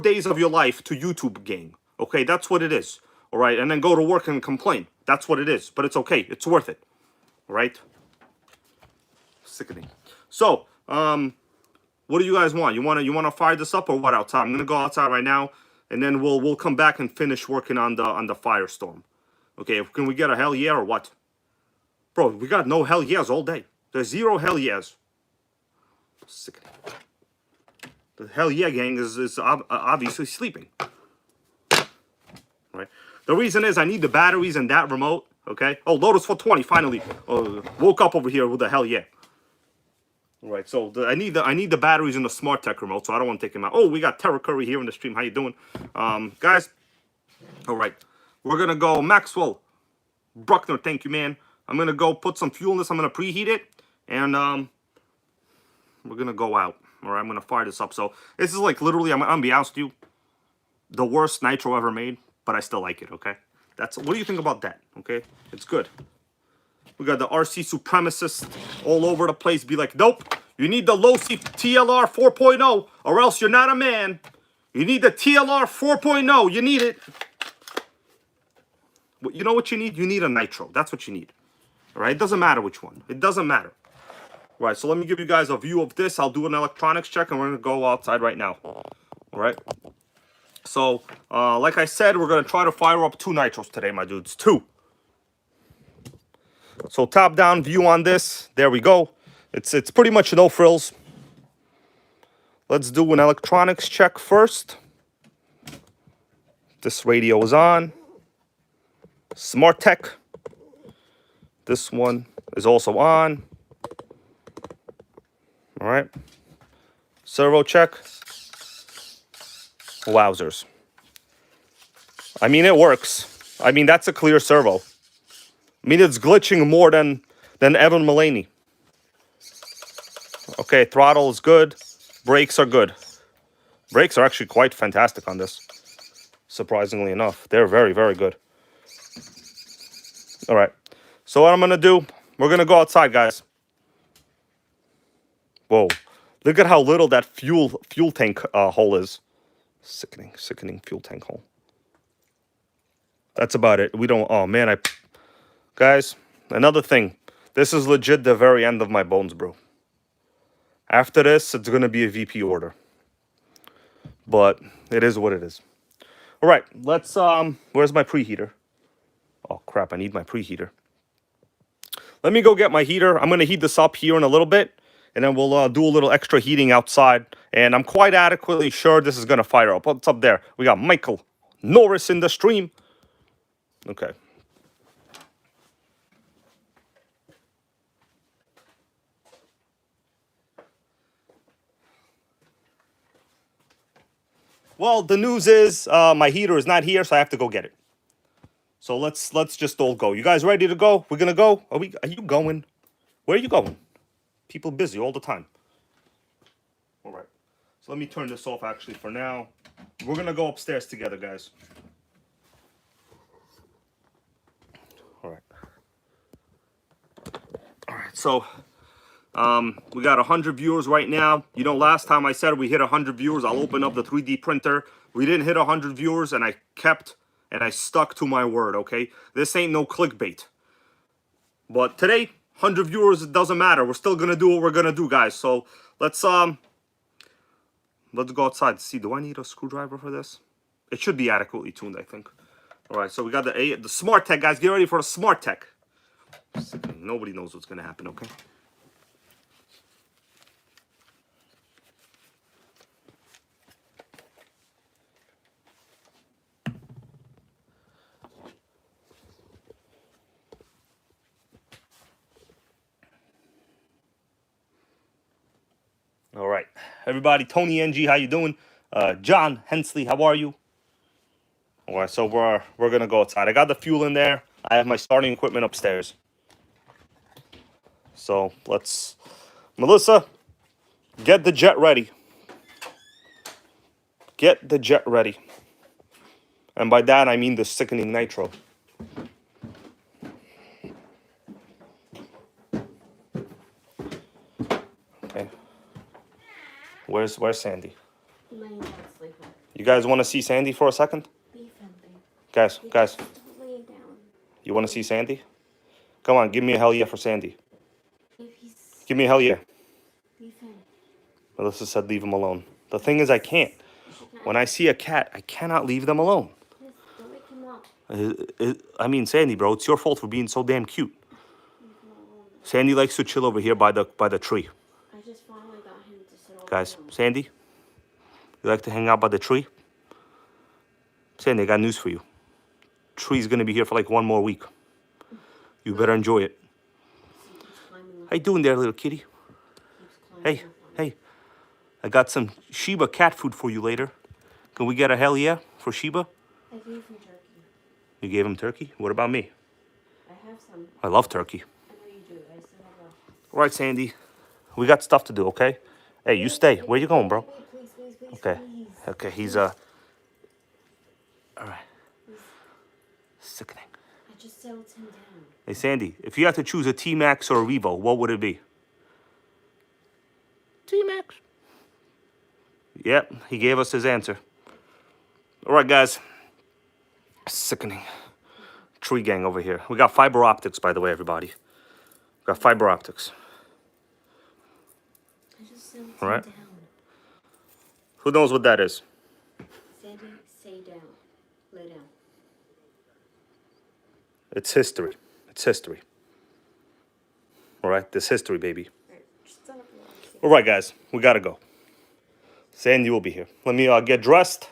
days of your life to YouTube gang. Okay? That's what it is. All right? And then go to work and complain. That's what it is. But it's okay. It's worth it. All right? Sickening. So, what do you guys want? You want to fire this up or what outside? I'm going to go outside right now and then we'll come back and finish working on the Firestorm. Okay, can we get a hell yeah or what? Bro, we got no hell yes all day. There's 0 hell yes. Sickening. The hell yeah gang is obviously sleeping. Right? The reason is I need the batteries and that remote. Okay. Oh, Lotus 420 finally woke up over here with the hell yeah. All right. So I need the batteries and the Smartech remote. So I don't want to take him out. Oh, we got Terra Curry here in the stream. How you doing, guys? All right. We're gonna go Maxwell Bruckner. Thank you, man. I'm gonna go put some fuel in this. I'm gonna preheat it, and we're gonna go out. All right. I'm gonna fire this up. So this is like literally. I'm gonna be honest with you, the worst nitro ever made, but I still like it. Okay. What do you think about that? Okay, it's good. We got the RC supremacists all over the place. Be like, nope, you need the low C TLR 4.0 or else you're not a man. You need the TLR 4.0. You need it. You know what you need? You need a nitro. That's what you need. All right, it doesn't matter which one. It doesn't matter. All right, so let me give you guys a view of this. I'll do an electronics check and we're gonna go outside right now. All right. So, like I said, we're going to try to fire up 2 nitros today, my dudes. 2. So, top-down view on this. There we go. It's pretty much no frills. Let's do an electronics check first. This radio is on. Smartech. This one is also on. All right. Servo check. Wowzers. I mean, it works. I mean, that's a clear servo. I mean, it's glitching more than Then Evan Mullaney. Okay, throttle is good. Brakes are good. Brakes are actually quite fantastic on this. Surprisingly enough, they're very, very good. All right. So what I'm gonna do? We're gonna go outside, guys. Whoa! Look at how little that fuel tank hole is. Sickening fuel tank hole. That's about it. We don't. Oh man, guys. Another thing. This is legit the very end of my bones, bro. After this, it's gonna be a VP order. But it is what it is. All right, let's where's my preheater? Oh crap, I need my preheater. Let me go get my heater. I'm gonna heat this up here in a little bit, and then we'll do a little extra heating outside. And I'm quite adequately sure this is gonna fire up. What's up there? We got Michael Norris in the stream. Okay. Well, the news is my heater is not here, so I have to go get it. So let's just all go. You guys ready to go? We're gonna go. Are you going? Where are you going? People busy all the time. All right. So let me turn this off actually for now. We're gonna go upstairs together, guys. All right. All right. So we got 100 viewers right now. You know, last time I said we hit 100 viewers, I'll open up the 3D printer. We didn't hit 100 viewers, and I stuck to my word, okay? This ain't no clickbait. But today, 100 viewers, it doesn't matter. We're still going to do what we're going to do, guys. So let's go outside to see. Do I need a screwdriver for this? It should be adequately tuned, I think. All right, so we got the Smartech, guys. Get ready for a Smartech. Nobody knows what's going to happen, okay? All right, everybody. Tony NG, how you doing? John Hensley, how are you? All right, so we're gonna go outside. I got the fuel in there. I have my starting equipment upstairs. So let's, Melissa, get the jet ready. Get the jet ready. And by that I mean the sickening nitro. Okay. Where's Sandy? You guys want to see Sandy for a second? Guys. You want to see Sandy? Come on, give me a hell yeah for Sandy. Give me a hell yeah. Melissa said leave him alone. The thing is I can't. When I see a cat, I cannot leave them alone. I mean, Sandy, bro, it's your fault for being so damn cute. Sandy likes to chill over here by the tree. I just finally got him to sit over Guys, there. Sandy, you like to hang out by the tree? Sandy, I got news for you. Tree's gonna be here for like 1 more week. You better enjoy it. How you doing there, little kitty? Hey. I got some Sheba cat food for you later. Can we get a hell yeah for Sheba? I gave him turkey. You gave him turkey? What about me? I have some. I love turkey. I know you do. I still have a... All right, Sandy. We got stuff to do, okay? Hey, you stay. Where you going, bro? Please, Okay. please. Okay, he's all right. Sickening. I just settled him down. Hey, Sandy, if you had to choose a T-Max or a Revo, what would it be? T-Max. Yep, he gave us his answer. All right, guys. Sickening. Tree gang over here. We got fiber optics, by the way, everybody. We got fiber optics. I just settled All right. him down. Who knows what that is? Sandy, stay down. Lay down. It's history. It's history. All right, this history, baby. Alright, just stand up and walk. All right, guys, we gotta go. Sandy will be here. Let me get dressed.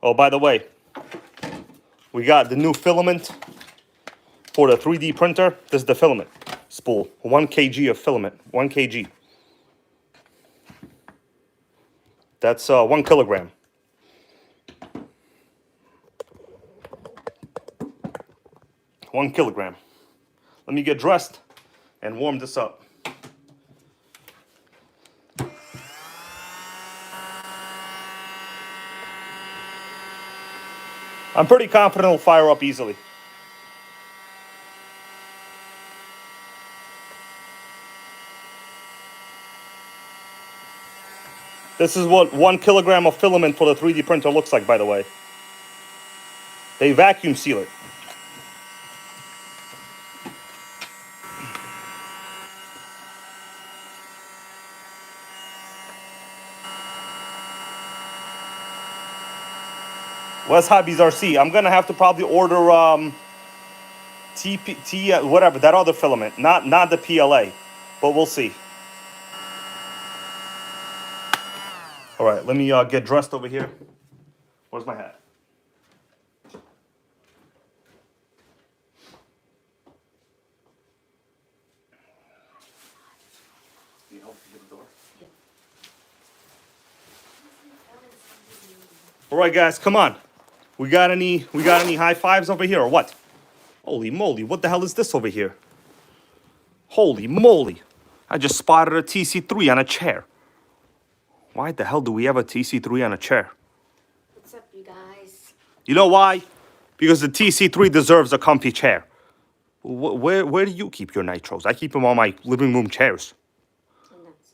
Oh, by the way, we got the new filament for the 3D printer. This is the filament spool. 1 kg of filament. 1 kg. That's 1 kilogram. 1 kilogram. Let me get dressed and warm this up. I'm pretty confident it'll fire up easily. This is what 1 kilogram of filament for the 3D printer looks like, by the way. They vacuum seal it. West Hobbies RC. I'm gonna have to probably order whatever, that other filament, not the PLA, but we'll see. All right, let me get dressed over here. Where's my hat? Can you help me get the door? All right, guys, come on. We got any high fives over here or what? Holy moly, what the hell is this over here? Holy moly. I just spotted a TC3 on a chair. Why the hell do we have a TC3 on a chair? What's up, you guys? You know why? Because the TC3 deserves a comfy chair. Where do you keep your nitros? I keep them on my living room chairs.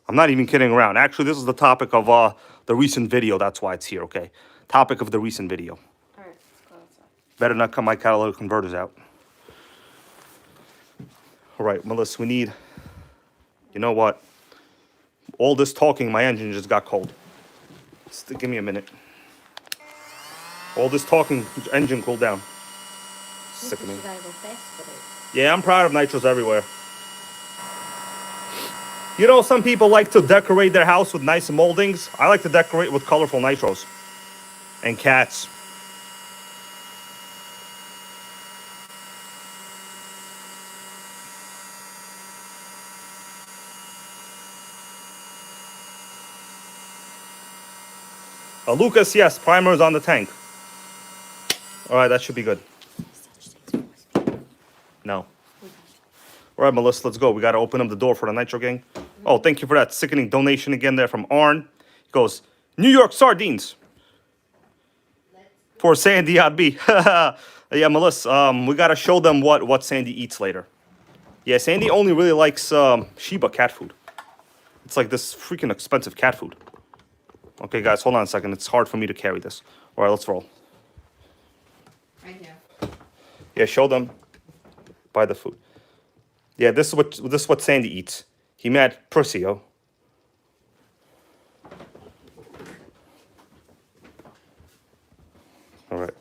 I'm not even kidding around. Actually, this is the topic of the recent video. That's why it's here, okay? Topic of the recent video. All right, let's go outside. Better not cut my catalytic converters out. All right, Melissa, we need... You know what? All this talking, my engine just got cold. Just give me a minute. All this talking, engine cooled down. Sickening. You gotta go fast with it. Yeah, I'm proud of nitros everywhere. You know, some people like to decorate their house with nice moldings. I like to decorate with colorful nitros. And cats. Lucas, yes, primer is on the tank. All right, that should be good. No. All right, Melissa, let's go. We got to open up the door for the Nitro Gang. Oh, thank you for that sickening donation again there from Arn. He goes, New York sardines for Sandy RB. Yeah, Melissa, we got to show them what Sandy eats later. Yeah, Sandy only really likes Shiba cat food. It's like this freaking expensive cat food. Okay, guys, hold on a second. It's hard for me to carry this. All right, let's roll. Right here. Yeah, show them. Buy the food. Yeah, this is what Sandy eats. He mad pussy, yo. All right.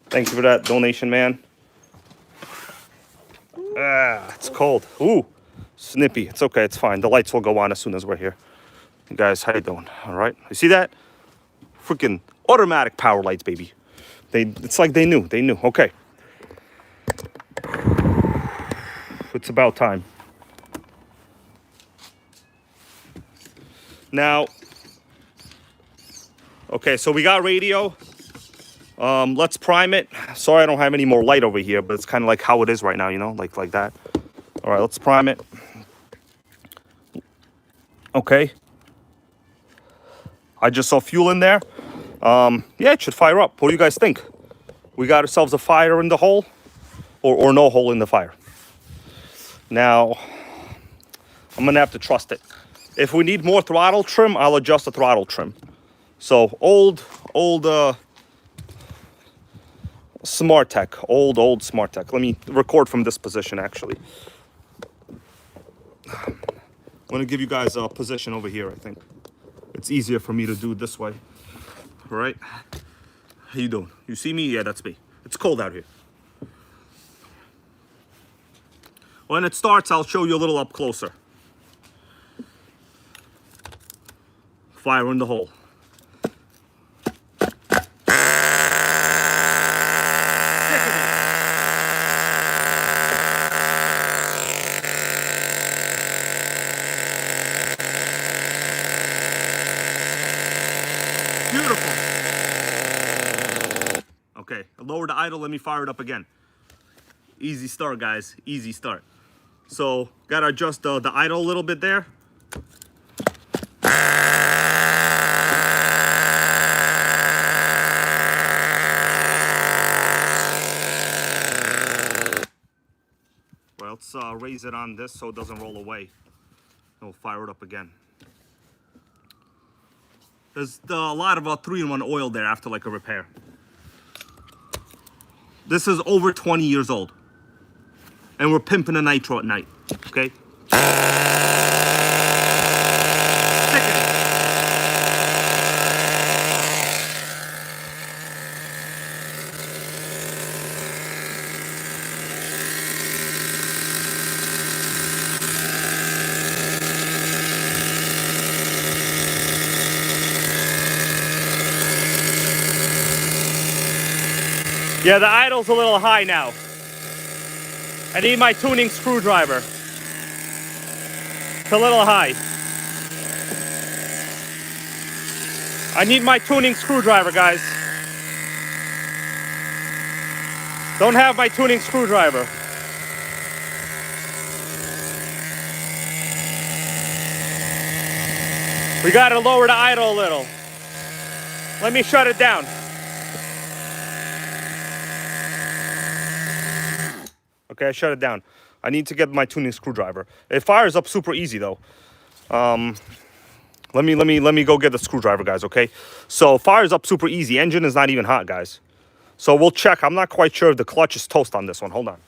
Thank you for that donation, man. Ah, it's cold. Ooh, snippy. It's okay. It's fine. The lights will go on as soon as we're here. You guys, how you doing? All right. You see that? Freaking automatic power lights, baby. It's like they knew. They knew. Okay. It's about time. Now, okay, so we got radio. Let's prime it. Sorry I don't have any more light over here, but it's kind of like how it is right now, you know, like that. All right, let's prime it. Okay. I just saw fuel in there. Yeah, it should fire up. What do you guys think? We got ourselves a fire in the hole or no hole in the fire? Now, I'm going to have to trust it. If we need more throttle trim, I'll adjust the throttle trim. So, old Smartech. Old Smartech. Let me record from this position, actually. I'm going to give you guys a position over here, I think. It's easier for me to do it this way. All right? How you doing? You see me? Yeah, that's me. It's cold out here. When it starts, I'll show you a little up closer. Fire in the hole. Okay, lower the idle, let me fire it up again. Easy start, guys, easy start. So, gotta adjust the idle a little bit there. Well, let's raise it on this so it doesn't roll away. And we'll fire it up again. There's a lot of 3-in-1 oil there after like a repair. This is over 20 years old. And we're pimping a nitro at night, okay? Sickening. Yeah, the idle's a little high now. I need my tuning screwdriver. It's a little high. I need my tuning screwdriver, guys. Don't have my tuning screwdriver. We gotta lower the idle a little. Let me shut it down. Okay, I shut it down. I need to get my tuning screwdriver. It fires up super easy though. Let me go get the screwdriver, guys, okay? So fires up super easy. Engine is not even hot, guys. So we'll check. I'm not quite sure if the clutch is toast on this one. Hold on.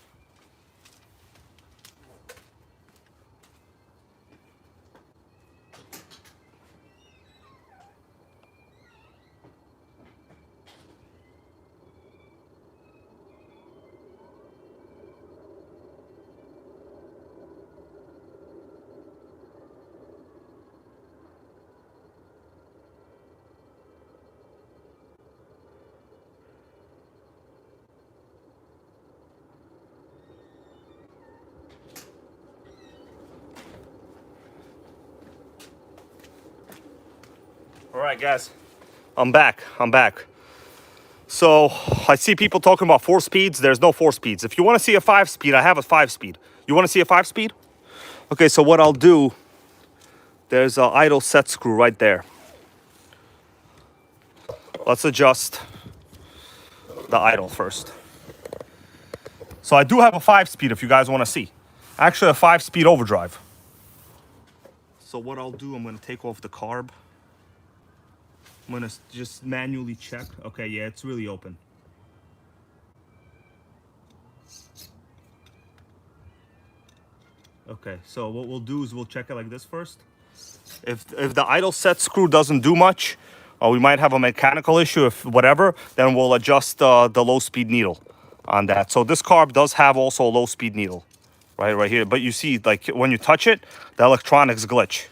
All right, guys, I'm back. So I see people talking about 4 speeds. There's no 4 speeds. If you want to see a 5-speed, I have a 5-speed. You want to see a 5-speed? Okay, so what I'll do, there's an idle set screw right there. Let's adjust the idle first. So I do have a 5-speed if you guys want to see. Actually, a 5-speed overdrive. So what I'll do, I'm going to take off the carb. I'm gonna just manually check. Okay, yeah, it's really open. Okay, so what we'll do is we'll check it like this first. If the idle set screw doesn't do much, or we might have a mechanical issue, if whatever, then we'll adjust the low speed needle on that. So this carb does have also a low speed needle, right here. But you see, like when you touch it, the electronics glitch.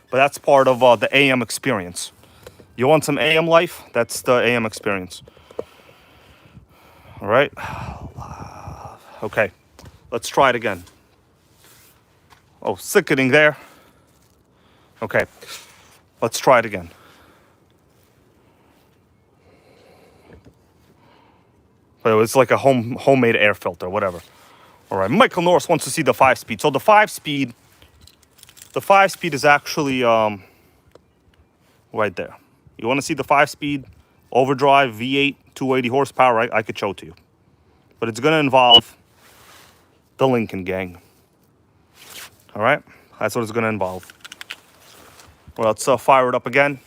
But that's part of the AM experience. You want some AM life? That's the AM experience. All right. Okay, let's try it again. Oh, sickening there. Okay, let's try it again. But it's like a homemade air filter, whatever. All right, Michael Norris wants to see the 5-speed. So the 5-speed is actually right there. You want to see the 5-speed overdrive V8 280 horsepower? I could show it to you, but it's going to involve the Lincoln gang. All right, that's what it's going to involve. Well, let's fire it up again.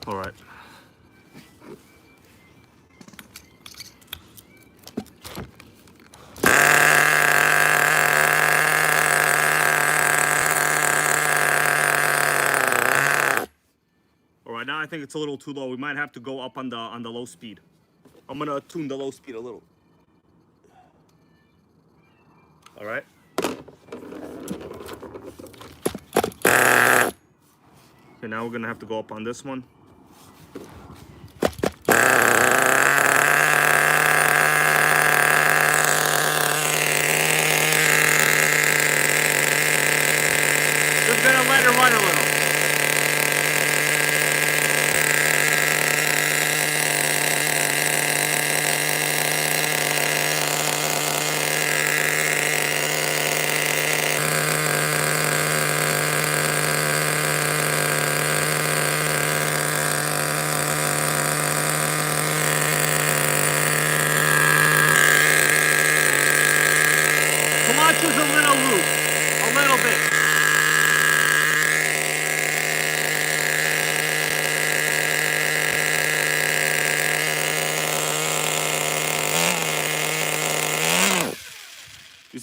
All right. All right, now I think it's a little too low. We might have to go up on the low speed. I'm gonna tune the low speed a little. All right. Okay, now we're gonna have to go up on this one.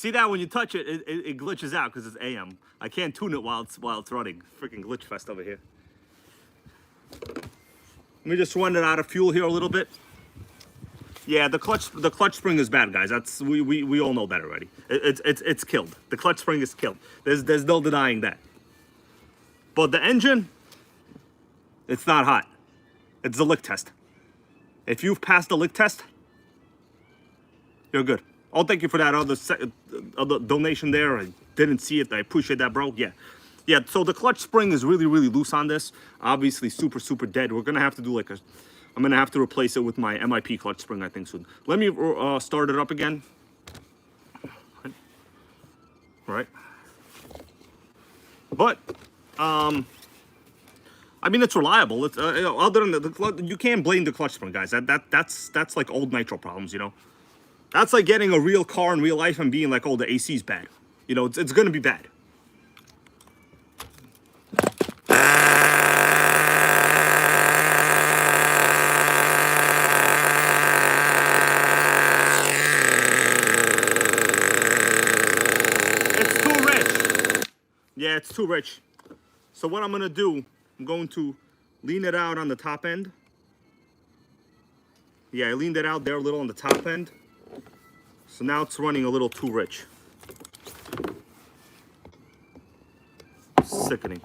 See that when you touch it, it glitches out because it's AM. I can't tune it while it's running. Freaking glitch fest over here. Let me just run it out of fuel here a little bit. Yeah, the clutch spring is bad, guys. That's we all know that already. It's killed. The clutch spring is killed. There's no denying that. But the engine, it's not hot. It's the lick test. If you've passed the lick test, you're good. Oh, thank you for that other donation there. I didn't see it. I appreciate that, bro. Yeah. So the clutch spring is really loose on this. Obviously, super dead. We're gonna have to do I'm gonna have to replace it with my MIP clutch spring, I think, soon. Let me start it up again. Right. But I mean, it's reliable. It's other than the you can't blame the clutch spring, guys. That's like old nitro problems, you know. That's like getting a real car in real life and being like, oh, the AC's bad. You know, it's gonna be bad. It's too rich. Yeah, it's too rich. So what I'm gonna do, I'm going to lean it out on the top end. Yeah, I leaned it out there a little on the top end. So now it's running a little too rich. Sickening.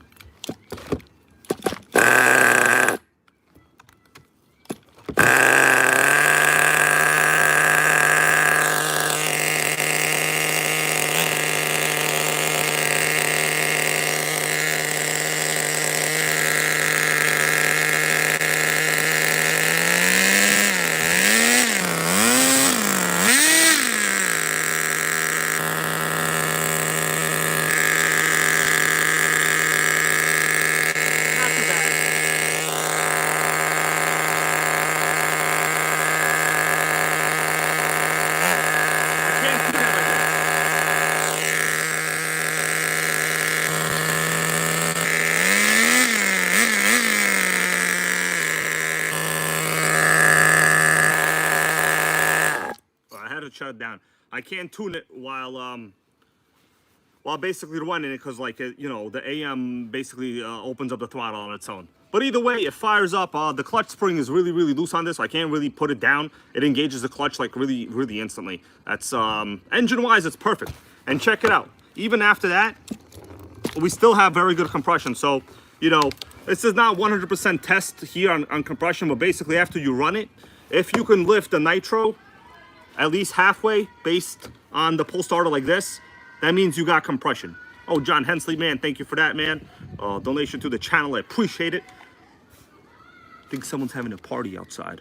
Shut it down. I can't tune it while basically running it because you know, the AM basically opens up the throttle on its own. But either way, it fires up. The clutch spring is really loose on this, so I can't really put it down. It engages the clutch like really instantly. That's engine wise, it's perfect. And check it out. Even after that, we still have very good compression. So, you know, this is not 100% test here on compression, but basically after you run it, if you can lift the nitro at least halfway based on the pull starter like this, that means you got compression. Oh, John Hensley, man, thank you for that, man. Donation to the channel, I appreciate it. I think someone's having a party outside.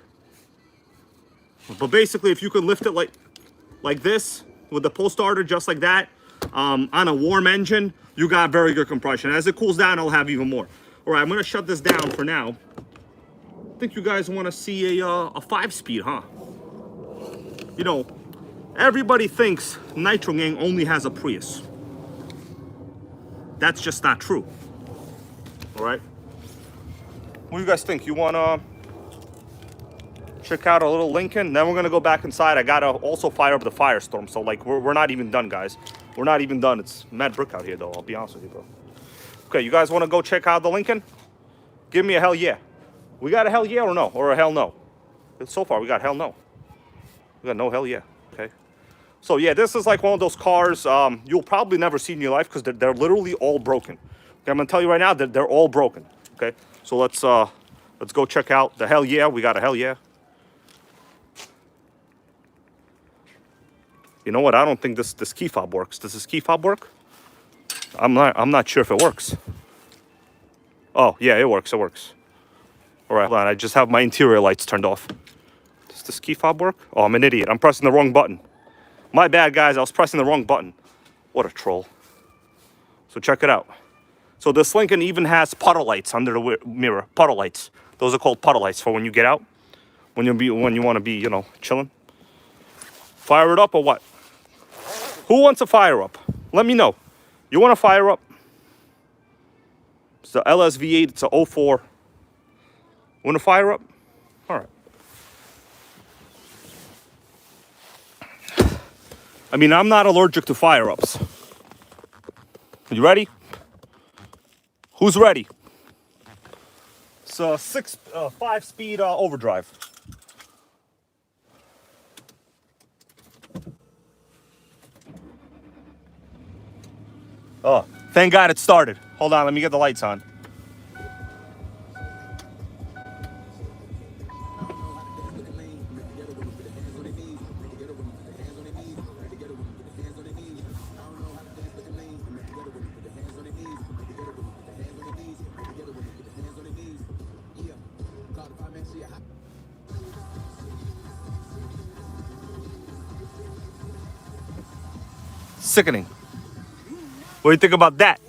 But basically, if you can lift it like this with the pull starter, just like that, on a warm engine, you got very good compression. As it cools down, I'll have even more. All right, I'm gonna shut this down for now. I think you guys wanna see a 5-speed, huh? You know, everybody thinks Nitro Gang only has a Prius. That's just not true. All right? What do you guys think? You want to check out a little Lincoln? Then we're going to go back inside. I got to also fire up the Firestorm. So, like, we're not even done, guys. We're not even done. It's mad brick out here, though. I'll be honest with you, bro. Okay, you guys want to go check out the Lincoln? Give me a hell yeah. We got a hell yeah or no? Or a hell no? So far, we got hell no. We got no hell yeah, okay? So yeah, this is like one of those cars you'll probably never see in your life because they're literally all broken. Okay, I'm gonna tell you right now that they're all broken, okay? So let's go check out the hell yeah. We got a hell yeah. You know what? I don't think this key fob works. Does this key fob work? I'm not sure if it works. Oh yeah, it works. It works. All right, hold on. I just have my interior lights turned off. Does this key fob work? Oh, I'm an idiot. I'm pressing the wrong button. My bad, guys. I was pressing the wrong button. What a troll. So check it out. So this Lincoln even has puddle lights under the mirror. Puddle lights. Those are called puddle lights for when you get out. When you want to be, you know, chilling. Fire it up or what? Who wants a fire up? Let me know. You want to fire up? It's the LSV8. It's a 04. Want to fire up? All right. I mean, I'm not allergic to fire-ups. You ready? Who's ready? It's a 5-speed overdrive. Oh, thank God it started. Hold on, let me get the lights on. Sickening. What do you think about that?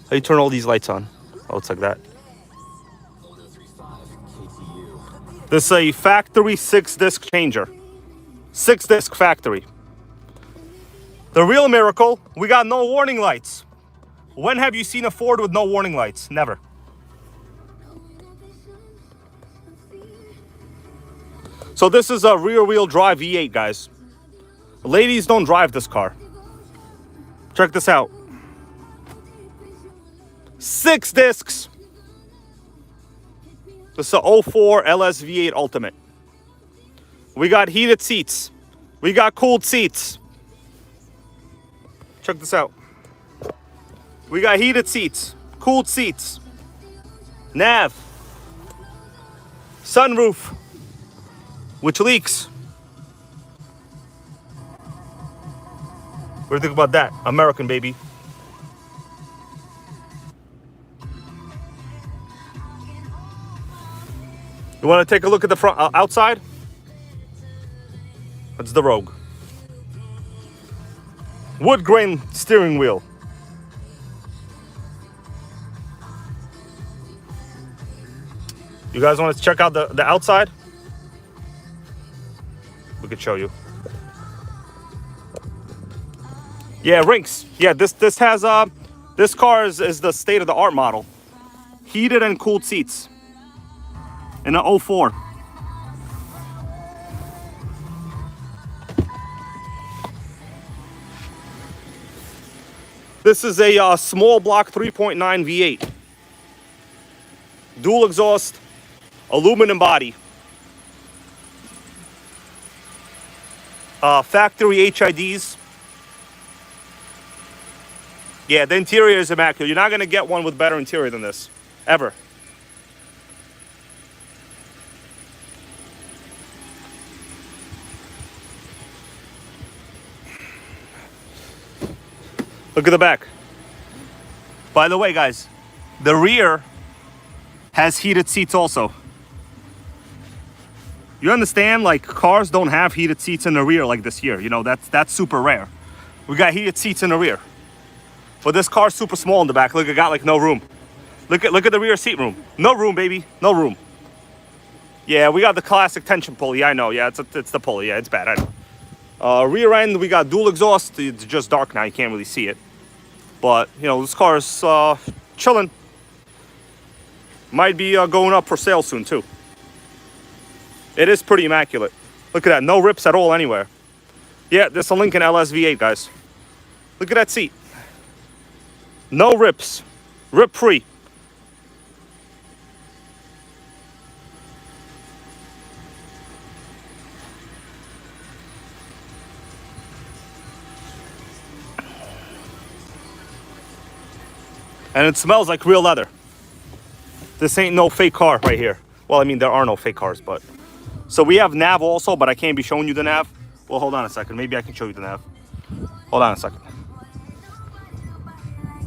How you turn all these lights on? Oh, it's like that. This is a factory 6-disc changer. 6-disc factory. The real miracle, we got no warning lights. When have you seen a Ford with no warning lights? Never. So this is a rear-wheel drive V8, guys. Ladies don't drive this car. Check this out. 6 discs. This is a 04 LS V8 Ultimate. We got heated seats. We got cooled seats. Check this out. We got heated seats, cooled seats, nav, sunroof, which leaks. What do you think about that? American, baby. You want to take a look at the front outside? That's the Rogue. Wood grain steering wheel. You guys want to check out the outside? We could show you. Yeah, rinks. Yeah, this has this car is the state of the art model. Heated and cooled seats. In an 04. This is a small block 3.9 V8. Dual exhaust, aluminum body. Factory HIDs. Yeah, the interior is immaculate. You're not going to get one with better interior than this. Ever. Look at the back. By the way, guys, the rear has heated seats also. You understand? Like, cars don't have heated seats in the rear like this here. You know, that's super rare. We got heated seats in the rear. But this car's super small in the back. Look, it got like no room. Look at the rear seat room. No room, baby. No room. Yeah, we got the classic tension pulley. I know. Yeah, it's the pulley. Yeah, it's bad. I know. Rear end, we got dual exhaust. It's just dark now. You can't really see it. But, you know, this car is chilling. Might be going up for sale soon, too. It is pretty immaculate. Look at that. No rips at all anywhere. Yeah, this is a Lincoln LS V8, guys. Look at that seat. No rips. Rip-free. And it smells like real leather. This ain't no fake car right here. Well, I mean, there are no fake cars, but... So we have nav also, but I can't be showing you the nav. Well, hold on a second. Maybe I can show you the nav. Hold on a second.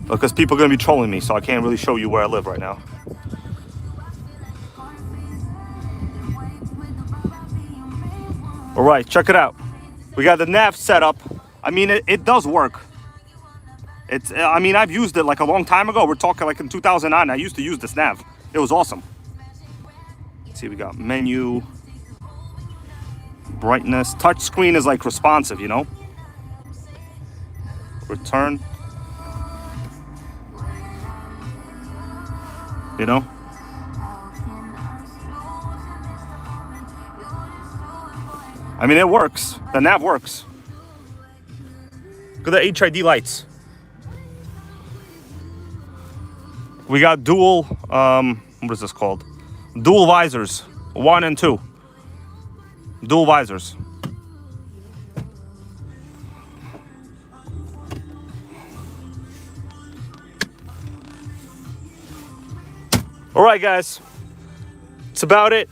Because people are going to be trolling me, so I can't really show you where I live right now. All right, check it out. We got the nav set up. I mean, it does work. I mean, I've used it like a long time ago. We're talking like in 2009. I used to use this nav. It was awesome. Let's see, we got menu, brightness. Touch screen is like responsive, you know? Return. You know? I mean, it works. The nav works. Look at the HID lights. We got dual, what is this called? Dual visors, 1 and 2. Dual visors. All right, guys. That's about it.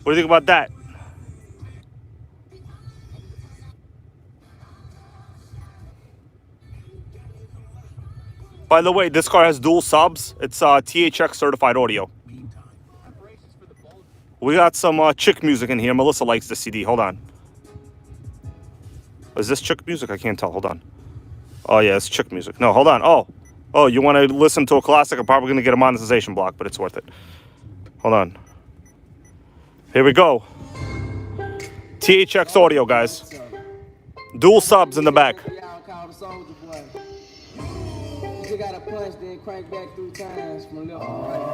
What do you think about that? By the way, this car has dual subs. It's THX certified audio. We got some chick music in here. Melissa likes the CD. Hold on. Is this chick music? I can't tell. Hold on. Oh, yeah, it's chick music. No, hold on. Oh, you want to listen to a classic? I'm probably going to get a monetization block, but it's worth it. Hold on. Here we go. THX audio, guys. Dual subs in the back. You gotta punch, then crank back 3 times from left to right.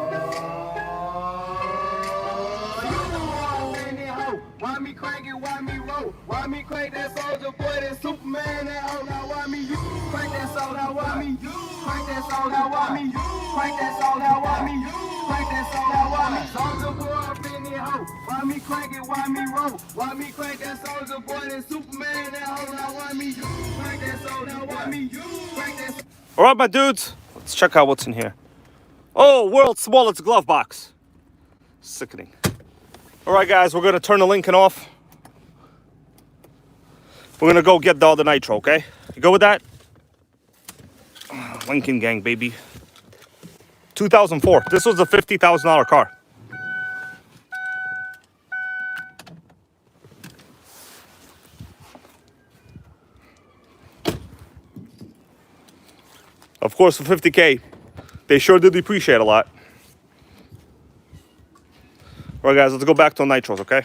Why me crank it, why me roll? Why me crank that soldier boy, that Superman, that hoe? Now why me you? Crank that soul, now why me you? Crank that soul, now why me you? Crank that soul, now why me you? Crank that soul, now why me? Soldier boy up in the hoe. Why me crank it, why me roll? Why me crank that soldier boy, that Superman, that hoe? Now why me you? Crank that soul, now why me you? Crank that. All right, my dudes. Let's check out what's in here. Oh, world's smallest glove box. Sickening. All right, guys, we're going to turn the Lincoln off. We're going to go get the other nitro, okay? You go with that? Lincoln gang, baby. 2004. This was a $50,000 car. Of course, for 50K, they sure did depreciate a lot. All right, guys, let's go back to the nitros, okay?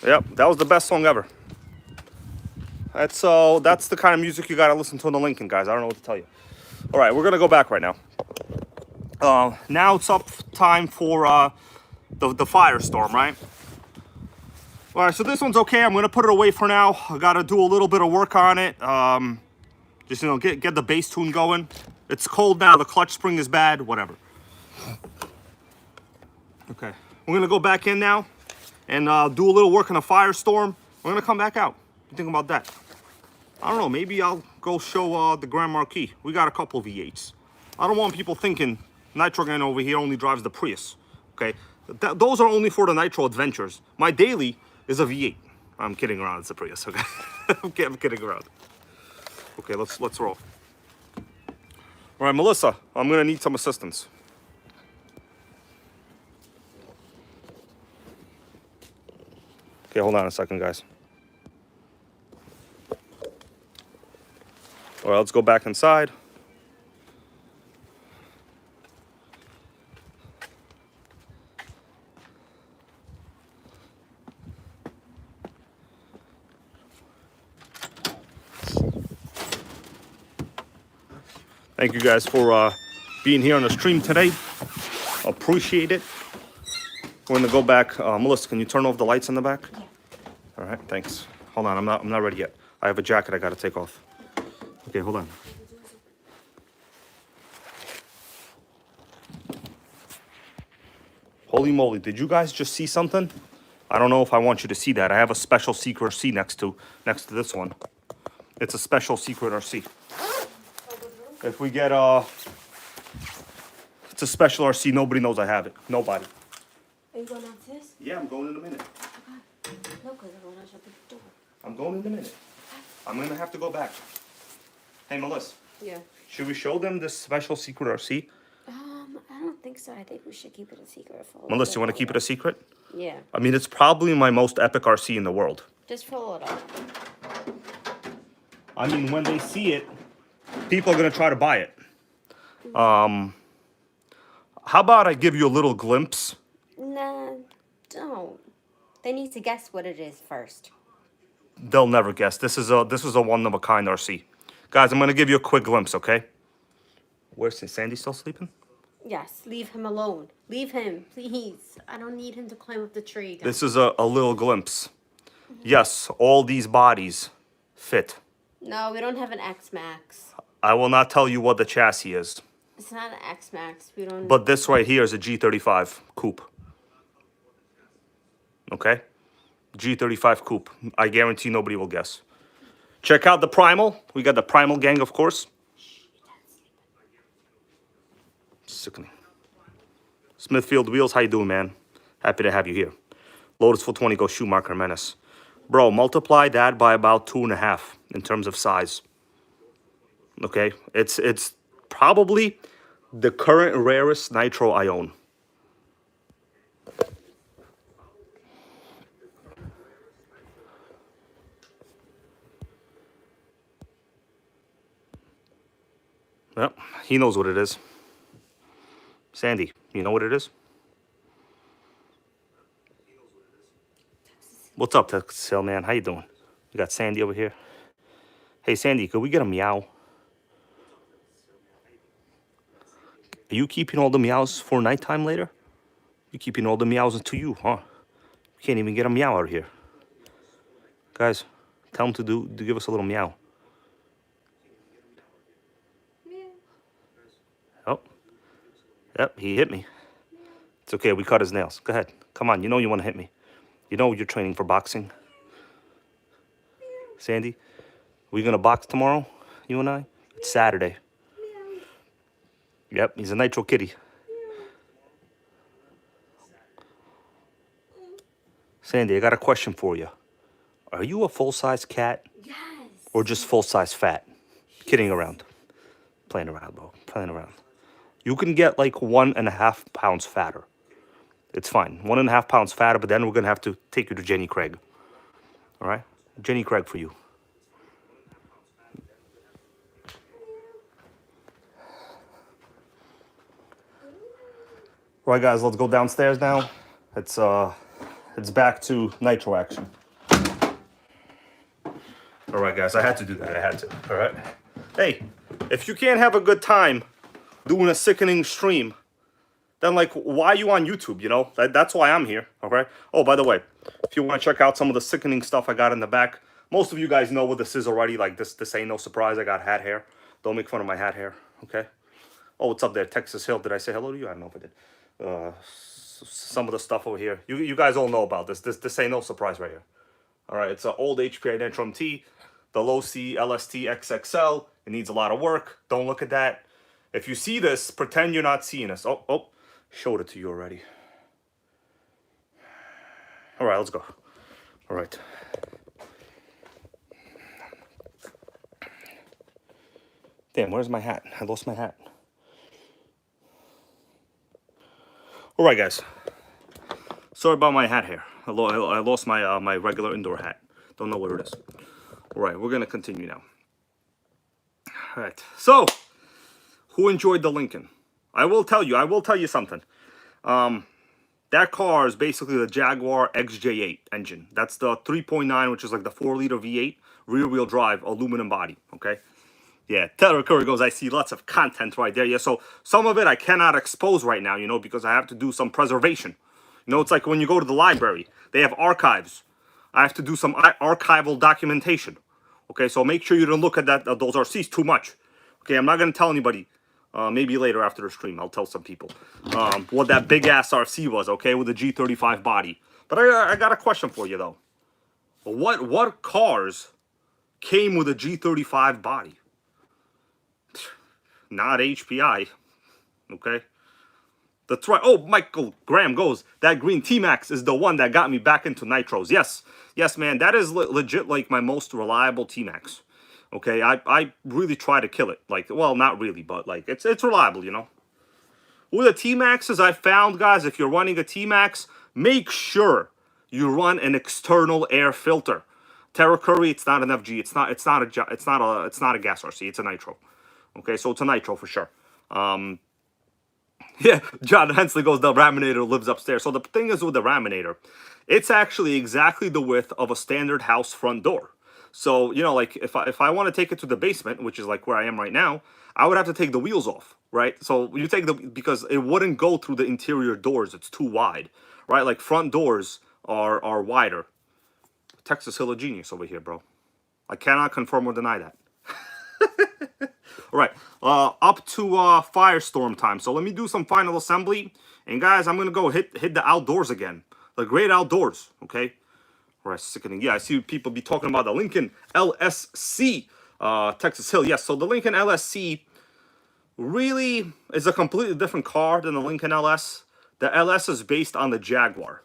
Yep, that was the best song ever. That's the kind of music you gotta listen to in the Lincoln, guys. I don't know what to tell you. All right, we're gonna go back right now. Now it's up time for the Firestorm, right? All right, so this one's okay. I'm gonna put it away for now. I gotta do a little bit of work on it. Just, you know, get the bass tune going. It's cold now, the clutch spring is bad, whatever. Okay, we're gonna go back in now and do a little work on a Firestorm. We're gonna come back out. What do you think about that? I don't know, maybe I'll go show the Grand Marquis. We got a couple V8s. I don't want people thinking Nitro Gang over here only drives the Prius, okay? Those are only for the Nitro adventures. My daily is a V8. I'm kidding around, it's a Prius, okay? I'm kidding around. Okay, let's roll. All right, Melissa, I'm gonna need some assistance. Okay, hold on a second, guys. All right, let's go back inside. Thank you guys for being here on the stream today. Appreciate it. We're gonna go back. Melissa, can you turn off the lights in the back? Yeah. All right, thanks. Hold on, I'm not ready yet. I have a jacket I gotta take off. Okay, hold on. Holy moly, did you guys just see something? I don't know if I want you to see that. I have a special secret RC next to this one. It's a special secret RC. If we get it's a special RC, nobody knows I have it. Nobody. Are you going downstairs? Yeah, I'm going in a minute. Okay. No, because I want to shut the door. I'm going in a minute. I'm gonna have to go back. Hey, Melissa. Yeah. Should we show them this special secret RC? I don't think so. I think we should keep it a secret for a little Melissa, you want to bit keep it a secret? Yeah. I mean, it's probably my most epic RC in the world. Just for a little. I mean, when they see it, people are gonna try to buy it. How about I give you a little glimpse? Nah, don't. They need to guess what it is first. They'll never guess. This is a one of a kind RC. Guys, I'm gonna give you a quick glimpse, okay? Where's Sandy still sleeping? Yes, leave him alone. Leave him, please. I don't need him to climb up the tree again. This is a little glimpse. Yes, all these bodies fit. No, we don't have an X-Max. I will not tell you what the chassis is, It's not an X-Max. We don't... but this right here is a G35 coupe. Okay? G35 coupe. I guarantee nobody will guess. Check out the Primal. We got the Primal gang, of course. Sickening. Smithfield Wheels, how you doing, man? Happy to have you here. Lotus 420, go Schumacher Menace. Bro, multiply that by about 2.5 in terms of size. Okay? It's probably the current rarest Nitro I own. Yep, he knows what it is. Sandy, you know what it is? What's up, Texas Hill, man? How you doing? We got Sandy over here. Hey, Sandy, could we get a meow? Are you keeping all the meows for nighttime later? You keeping all the meows until you, huh? You can't even get a meow out here. Guys, tell him to give us a little meow. Oh. Yep, he hit me. It's okay, we cut his nails. Go ahead. Come on, you know you want to hit me. You know you're training for boxing. Sandy, we gonna box tomorrow, you and I? It's Saturday. Yep, he's a Nitro kitty. Sandy, I got a question for you. Are you a full-size cat? Yes. Or just full-size fat? Kidding around. Playing around, bro. Playing around. You can get like 1.5 pounds fatter. It's fine. 1.5 pounds fatter, but then we're going to have to take you to Jenny Craig. All right? Jenny Craig for you. All right, guys, let's go downstairs now. It's back to Nitro action. All right, guys, I had to do that. I had to. All right? Hey, if you can't have a good time doing a sickening stream, then, like, why are you on YouTube, you know? That's why I'm here, okay? Oh, by the way, if you want to check out some of the sickening stuff I got in the back, most of you guys know what this is already. Like, this ain't no surprise. I got hat hair. Don't make fun of my hat hair, okay? Oh, what's up there? Texas Hill. Did I say hello to you? I don't know if I did. Some of the stuff over here. You guys all know about this. This ain't no surprise right here. All right, it's an old HPI Nitro MT, the low C LST XXL. It needs a lot of work. Don't look at that. If you see this, pretend you're not seeing us. Oh. Showed it to you already. All right, let's go. All right. Damn, where's my hat? I lost my hat. All right, guys. Sorry about my hat here. I lost my my regular indoor hat. Don't know what it is. All right, we're gonna continue now. All right. So, who enjoyed the Lincoln? I will tell you something. That car is basically the Jaguar XJ8 engine. That's the 3.9, which is like the 4-liter V8, rear-wheel drive, aluminum body, okay? Yeah, Taylor Curry goes, I see lots of content right there. Yeah, so some of it I cannot expose right now, you know, because I have to do some preservation. You know, it's like when you go to the library, they have archives. I have to do some archival documentation. Okay, so make sure you don't look at those RCs too much. Okay, I'm not going to tell anybody. Maybe later after the stream, I'll tell some people what that big-ass RC was, okay, with the G35 body. But I got a question for you, though. What cars came with a G35 body? Not HPI, okay? That's right. Oh, Michael Graham goes, that green T-Max is the one that got me back into Nitros. Yes, man, that is legit like my most reliable T-Max. Okay, I really try to kill it. Like, well, not really, but like it's reliable, you know. With the T-Maxes, I found, guys, if you're running a T-Max, make sure you run an external air filter. Terra Curry, it's not an FG. It's not a gas RC. It's a Nitro. Okay, so it's a Nitro for sure. Yeah, John Hensley goes, the Raminator lives upstairs. So the thing is with the Raminator, it's actually exactly the width of a standard house front door. So, you know, like if I want to take it to the basement, which is like where I am right now, I would have to take the wheels off, right? So you take because it wouldn't go through the interior doors. It's too wide, right? Like front doors are wider. Texas Hill a genius over here, bro. I cannot confirm or deny that. All right, up to Firestorm time. So let me do some final assembly. And guys, I'm going to go hit the outdoors again. The great outdoors, okay? All right, sickening. Yeah, I see people be talking about the Lincoln LSC, Texas Hill. Yes, so the Lincoln LSC really is a completely different car than the Lincoln LS. The LS is based on the Jaguar,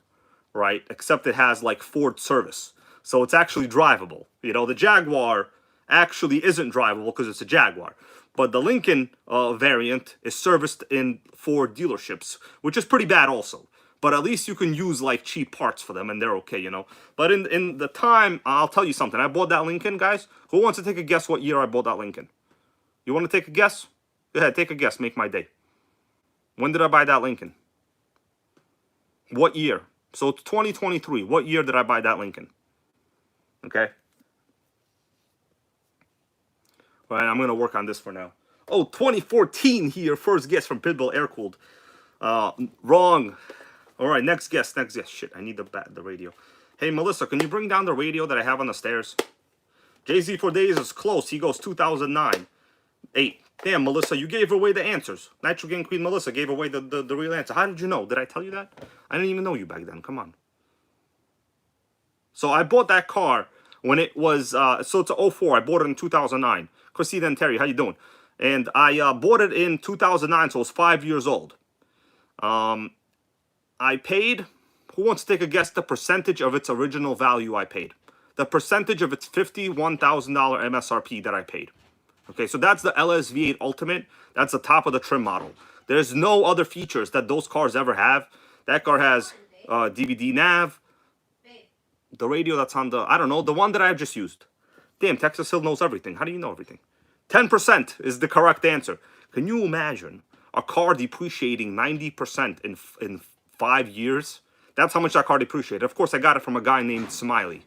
right? Except it has like Ford service. So it's actually drivable. You know, the Jaguar actually isn't drivable because it's a Jaguar. But the Lincoln variant is serviced in Ford dealerships, which is pretty bad also. But at least you can use like cheap parts for them and they're okay, you know. But in the time, I'll tell you something. I bought that Lincoln, guys. Who wants to take a guess what year I bought that Lincoln? You want to take a guess? Go ahead, take a guess. Make my day. When did I buy that Lincoln? What year? So it's 2023. What year did I buy that Lincoln? Okay. All right, I'm going to work on this for now. Oh, 2014 here. First guess from Pitbull Air Cooled. Wrong. All right, next guess. Shit, I need the radio. Hey, Melissa, can you bring down the radio that I have on the stairs? Jay-Z for Days is close. He goes 2009. 8. Damn, Melissa, you gave away the answers. Nitro Gang Queen Melissa gave away the real answer. How did you know? Did I tell you that? I didn't even know you back then. Come on. So I bought that car when it was, so it's a 04. I bought it in 2009. Christina and Terry, how you doing? And I bought it in 2009, so it was 5 years old. I paid, who wants to take a guess the percentage of its original value I paid? The percentage of its $51,000 MSRP that I paid. Okay, so that's the LSV8 Ultimate. That's the top of the trim model. There's no other features that those cars ever have. That car has DVD nav. The radio that's on the, I don't know, the one that I just used. Damn, Texas Hill knows everything. How do you know everything? 10% is the correct answer. Can you imagine a car depreciating 90% in 5 years? That's how much that car depreciated. Of course, I got it from a guy named Smiley.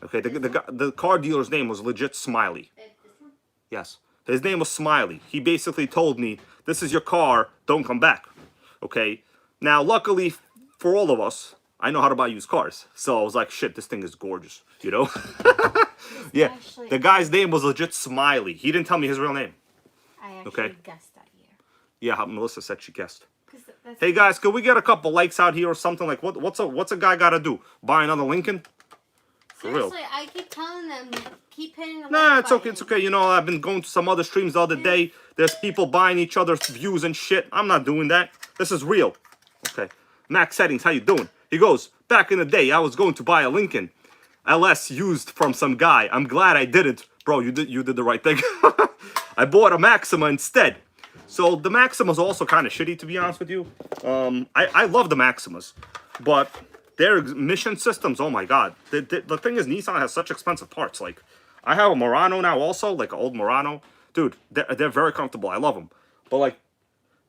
Okay, the car dealer's name was legit Smiley. Yes, his name was Smiley. He basically told me, this is your car, don't come back. Okay, now luckily for all of us, I know how to buy used cars. So I was like, shit, this thing is gorgeous, you know? Yeah, the guy's name was legit Smiley. He didn't tell me his real name. I actually guessed that year. Yeah, Melissa said she guessed. Hey guys, can we get a couple likes out here or something? Like, what's a guy got to do? Buy another Lincoln? For Seriously, real. I keep telling them, keep hitting the Nah, like it's okay, button. it's okay. You know, I've been going to some other streams the other day. There's people buying each other's views and shit. I'm not doing that. This is real. Okay. Max Settings, how you doing? He goes, back in the day, I was going to buy a Lincoln LS used from some guy. I'm glad I didn't. Bro, you did the right thing. I bought a Maxima instead. So the Maxima's also kind of shitty, to be honest with you. I love the Maximas, but their mission systems, oh my god. The thing is, Nissan has such expensive parts. Like, I have a Murano now also, like an old Murano. Dude, they're very comfortable. I love them. But like,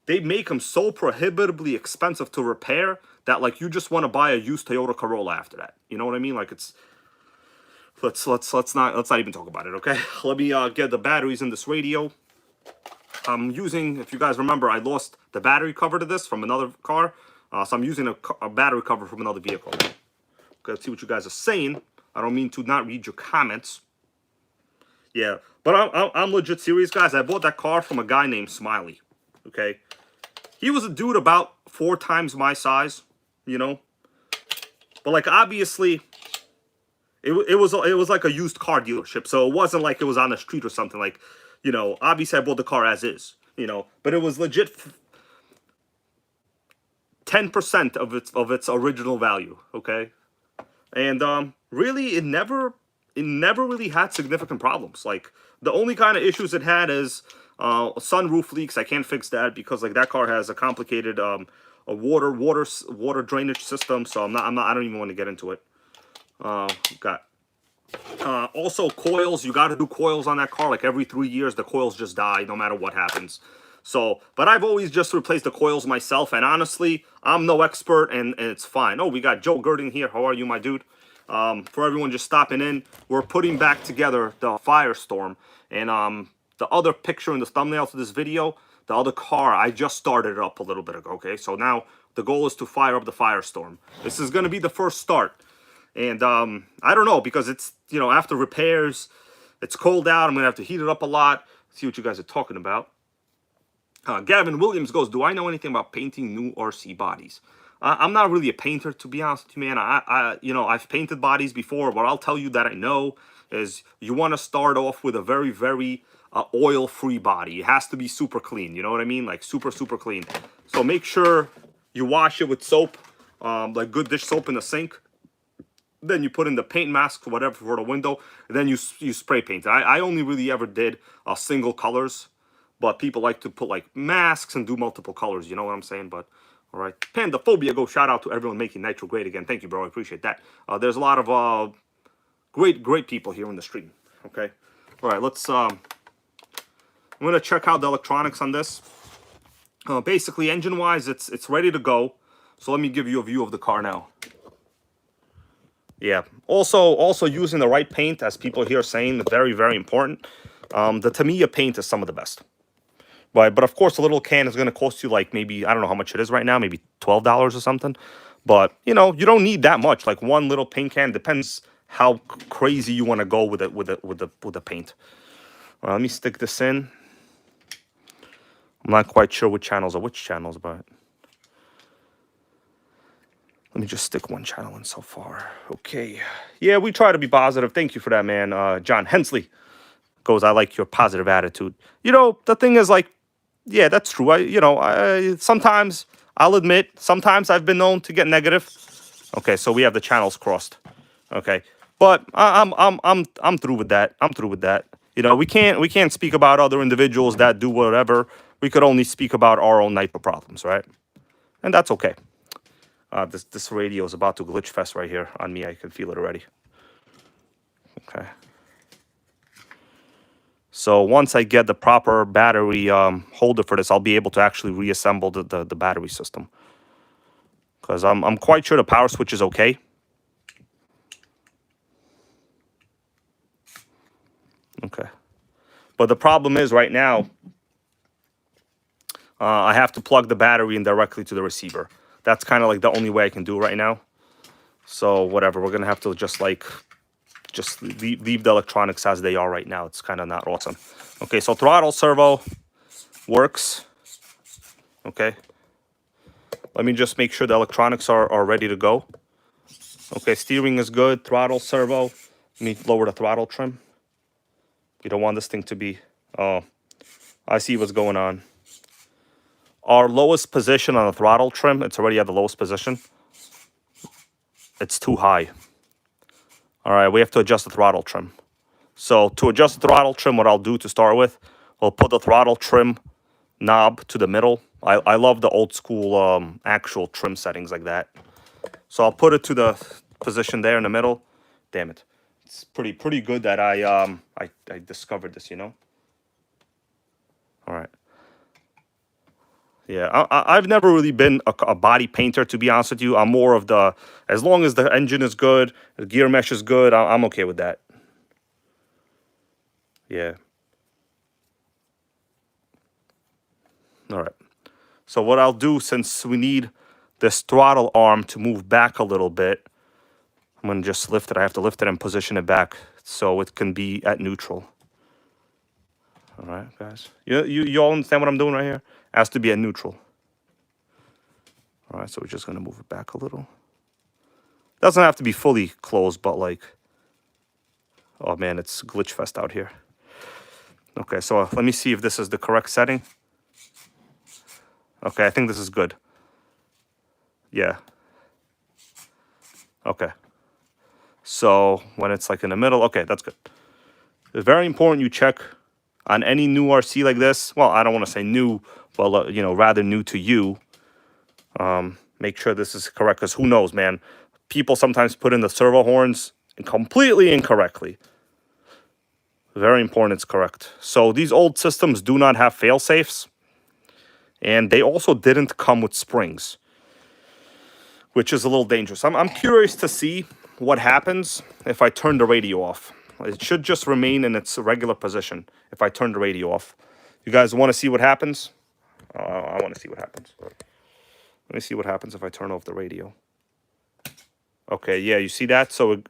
they make them so prohibitively expensive to repair that like you just want to buy a used Toyota Corolla after that. You know what I mean? Like, it's let's not even talk about it, okay? Let me get the batteries in this radio. I'm using, if you guys remember, I lost the battery cover to this from another car. So I'm using a battery cover from another vehicle. Okay, let's see what you guys are saying. I don't mean to not read your comments. Yeah, but I'm legit serious, guys. I bought that car from a guy named Smiley. Okay, he was a dude about 4 times my size, you know. But like, obviously, it was like a used car dealership, so it wasn't like it was on the street or something. Like, you know, obviously I bought the car as is, you know, but it was legit 10% of its original value, okay? And really, it never really had significant problems. Like, the only kind of issues it had is sunroof leaks. I can't fix that because like that car has a complicated a water drainage system. So I don't even want to get into it. Also coils. You got to do coils on that car. Like every 3 years, the coils just die no matter what happens. So, but I've always just replaced the coils myself, and honestly, I'm no expert, and it's fine. Oh, we got Joe Girding here. How are you, my dude? For everyone just stopping in, we're putting back together the Firestorm. And the other picture in the thumbnail to this video, the other car, I just started it up a little bit ago, okay? So now the goal is to fire up the Firestorm. This is going to be the first start. And I don't know, because it's, you know, after repairs, it's cold out. I'm going to have to heat it up a lot. See what you guys are talking about. Gavin Williams goes, do I know anything about painting new RC bodies? I'm not really a painter, to be honest with you, man. You know, I've painted bodies before. What I'll tell you that I know is you want to start off with a very, very oil-free body. It has to be super clean. You know what I mean? Like super, super clean. So make sure you wash it with soap, like good dish soap in the sink. Then you put in the paint mask, whatever, for the window. And then you spray paint. I only really ever did single colors. But people like to put like masks and do multiple colors. You know what I'm saying? But all right. Pandaphobia, go shout out to everyone making Nitro great again. Thank you, bro. I appreciate that. There's a lot of great people here in the stream. Okay. All right. Let's. I'm gonna check out the electronics on this. Basically, engine-wise, it's ready to go. So let me give you a view of the car now. Yeah. Also using the right paint, as people here are saying, very, very important. The Tamiya paint is some of the best. Right, but of course, a little can is going to cost you like maybe, I don't know how much it is right now, maybe $12 or something. But, you know, you don't need that much. Like one little paint can, depends how crazy you want to go with it with the paint. Let me stick this in. I'm not quite sure which channels are which channels, but let me just stick one channel in so far. Okay. Yeah, we try to be positive. Thank you for that, man. John Hensley goes, I like your positive attitude. You know, the thing is, like, yeah, that's true. Sometimes I'll admit, sometimes I've been known to get negative. Okay, so we have the channels crossed. Okay, but I'm through with that. I'm through with that. You know, we can't speak about other individuals that do whatever. We could only speak about our own Nitro problems, right? And that's okay. This radio is about to glitch fest right here on me. I can feel it already. Okay. So once I get the proper battery holder for this, I'll be able to actually reassemble the battery system. Because I'm quite sure the power switch is okay. Okay. But the problem is right now, I have to plug the battery in directly to the receiver. That's kind of like the only way I can do it right now. So whatever, we're going to have to just leave the electronics as they are right now. It's kind of not awesome. Okay, so throttle servo works. Okay. Let me just make sure the electronics are ready to go. Okay, steering is good. Throttle servo. Let me lower the throttle trim. You don't want this thing to be... Oh, I see what's going on. Our lowest position on the throttle trim, it's already at the lowest position. It's too high. All right, we have to adjust the throttle trim. So to adjust the throttle trim, what I'll do to start with, we'll put the throttle trim knob to the middle. I love the old school actual trim settings like that. So I'll put it to the position there in the middle. Damn it. It's pretty good that I discovered this, you know? All right. Yeah, I've never really been a body painter, to be honest with you. I'm more of the, as long as the engine is good, the gear mesh is good, I'm okay with that. Yeah. All right. So what I'll do, since we need this throttle arm to move back a little bit, I'm going to just lift it. I have to lift it and position it back so it can be at neutral. All right, guys. You all understand what I'm doing right here? It has to be at neutral. All right, so we're just going to move it back a little. Doesn't have to be fully closed, but like... Oh, man, it's glitch fest out here. Okay, so let me see if this is the correct setting. Okay, I think this is good. Yeah. Okay. So when it's like in the middle, okay, that's good. It's very important you check on any new RC like this. Well, I don't want to say new, but you know, rather new to you. Make sure this is correct, because who knows, man. People sometimes put in the servo horns completely incorrectly. Very important it's correct. So these old systems do not have fail safes. And they also didn't come with springs, which is a little dangerous. I'm curious to see what happens if I turn the radio off. It should just remain in its regular position if I turn the radio off. You guys want to see what happens? I want to see what happens. Let me see what happens if I turn off the radio. Okay, yeah, you see that? So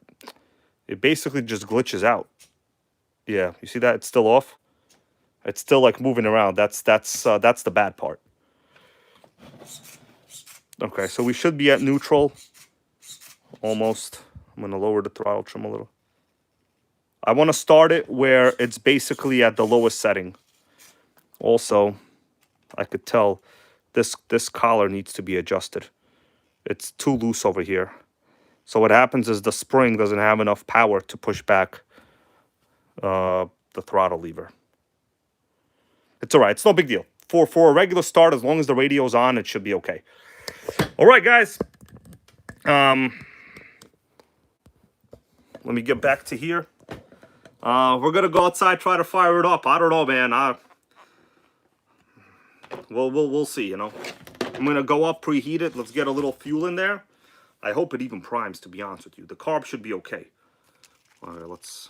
it basically just glitches out. Yeah, you see that? It's still off. It's still like moving around. That's the bad part. Okay, so we should be at neutral. Almost. I'm gonna lower the throttle trim a little. I want to start it where it's basically at the lowest setting. Also, I could tell this collar needs to be adjusted. It's too loose over here. So what happens is the spring doesn't have enough power to push back the throttle lever. It's all right. It's no big deal. For a regular start, as long as the radio's on, it should be okay. All right, guys. Let me get back to here. We're gonna go outside, try to fire it up. I don't know, man. We'll see. You know, I'm gonna go up, preheat it. Let's get a little fuel in there. I hope it even primes. To be honest with you, the carb should be okay. All right, let's.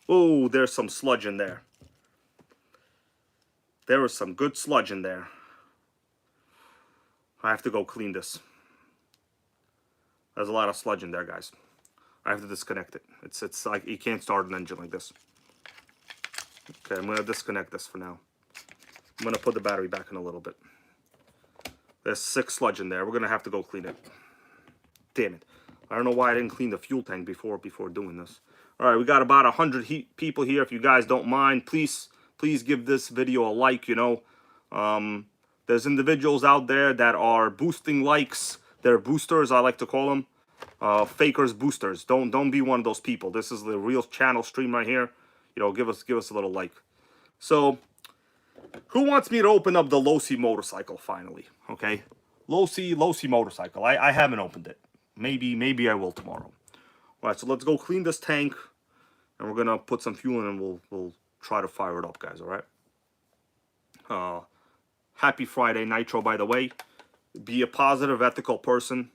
Oh, there's some sludge in there. There is some good sludge in there. I have to go clean this. There's a lot of sludge in there, guys. I have to disconnect it. It's like you can't start an engine like this. Okay, I'm gonna disconnect this for now. I'm gonna put the battery back in a little bit. There's 6 sludge in there. We're gonna have to go clean it. Damn it! I don't know why I didn't clean the fuel tank before doing this. All right, we got about 100 people here. If you guys don't mind, please give this video a like. You know, there's individuals out there that are boosting likes. They're boosters, I like to call them. Fakers, boosters. Don't be one of those people. This is the real channel stream right here. You know, give us a little like. So, who wants me to open up the Losi motorcycle finally? Okay, Losi motorcycle. I haven't opened it. Maybe I will tomorrow. All right, so let's go clean this tank, and we're gonna put some fuel in, and we'll try to fire it up, guys. All right. Happy Friday, Nitro. By the way, be a positive, ethical person.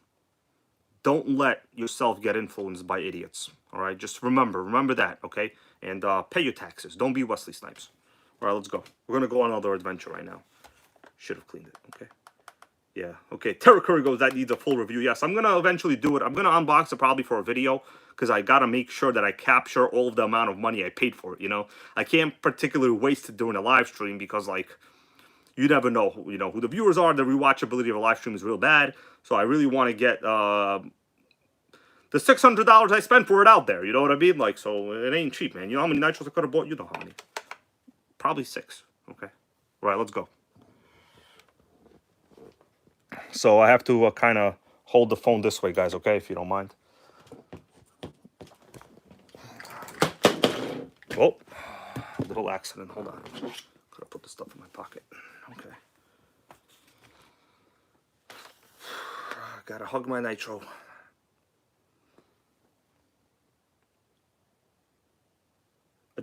Don't let yourself get influenced by idiots. All right, just remember that. Okay, and pay your taxes. Don't be Wesley Snipes. All right, let's go. We're gonna go on another adventure right now. Should have cleaned it. Okay. Yeah. Okay. Terra Curry goes, that needs a full review. Yes, I'm gonna eventually do it. I'm gonna unbox it probably for a video because I gotta make sure that I capture all of the amount of money I paid for it. You know, I can't particularly waste it during a live stream because like you never know. You know who the viewers are. The rewatchability of a live stream is real bad. So I really want to get the $600 I spent for it out there. You know what I mean? Like, so it ain't cheap, man. You know how many nitros I could have bought? You know how many? Probably 6. Okay. All right, let's go. So I have to kind of hold the phone this way, guys, okay, if you don't mind. Oh, little accident. Hold on. Could have put the stuff in my pocket. Okay. Gotta hug my nitro.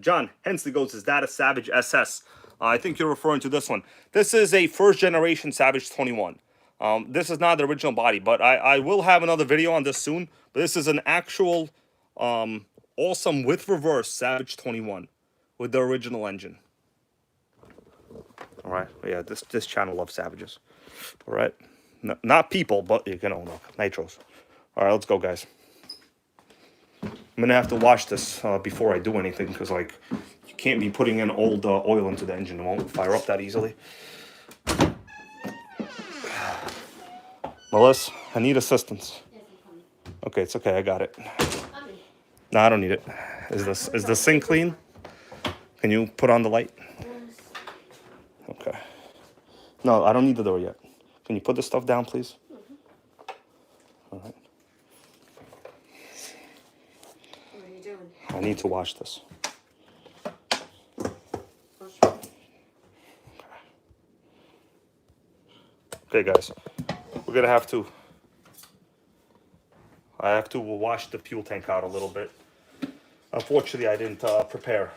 John Hensley goes, is that a Savage SS? I think you're referring to this one. This is a first generation Savage 21. This is not the original body, but I will have another video on this soon. But this is an actual awesome with reverse Savage 21 with the original engine. All right, yeah, this channel loves Savages. All right, not people, but you know, nitros. All right, let's go, guys. I'm gonna have to wash this before I do anything because like you can't be putting in old oil into the engine. It won't fire up that easily. Melissa, I need assistance. Okay, it's okay. I got it. No, I don't need it. Is the sink clean? Can you put on the light? Okay. No, I don't need the door yet. Can you put this stuff down, please? All right. What are you doing? I need to wash this. Okay, guys. We're gonna have to. I have to wash the fuel tank out a little bit. Unfortunately, I didn't prepare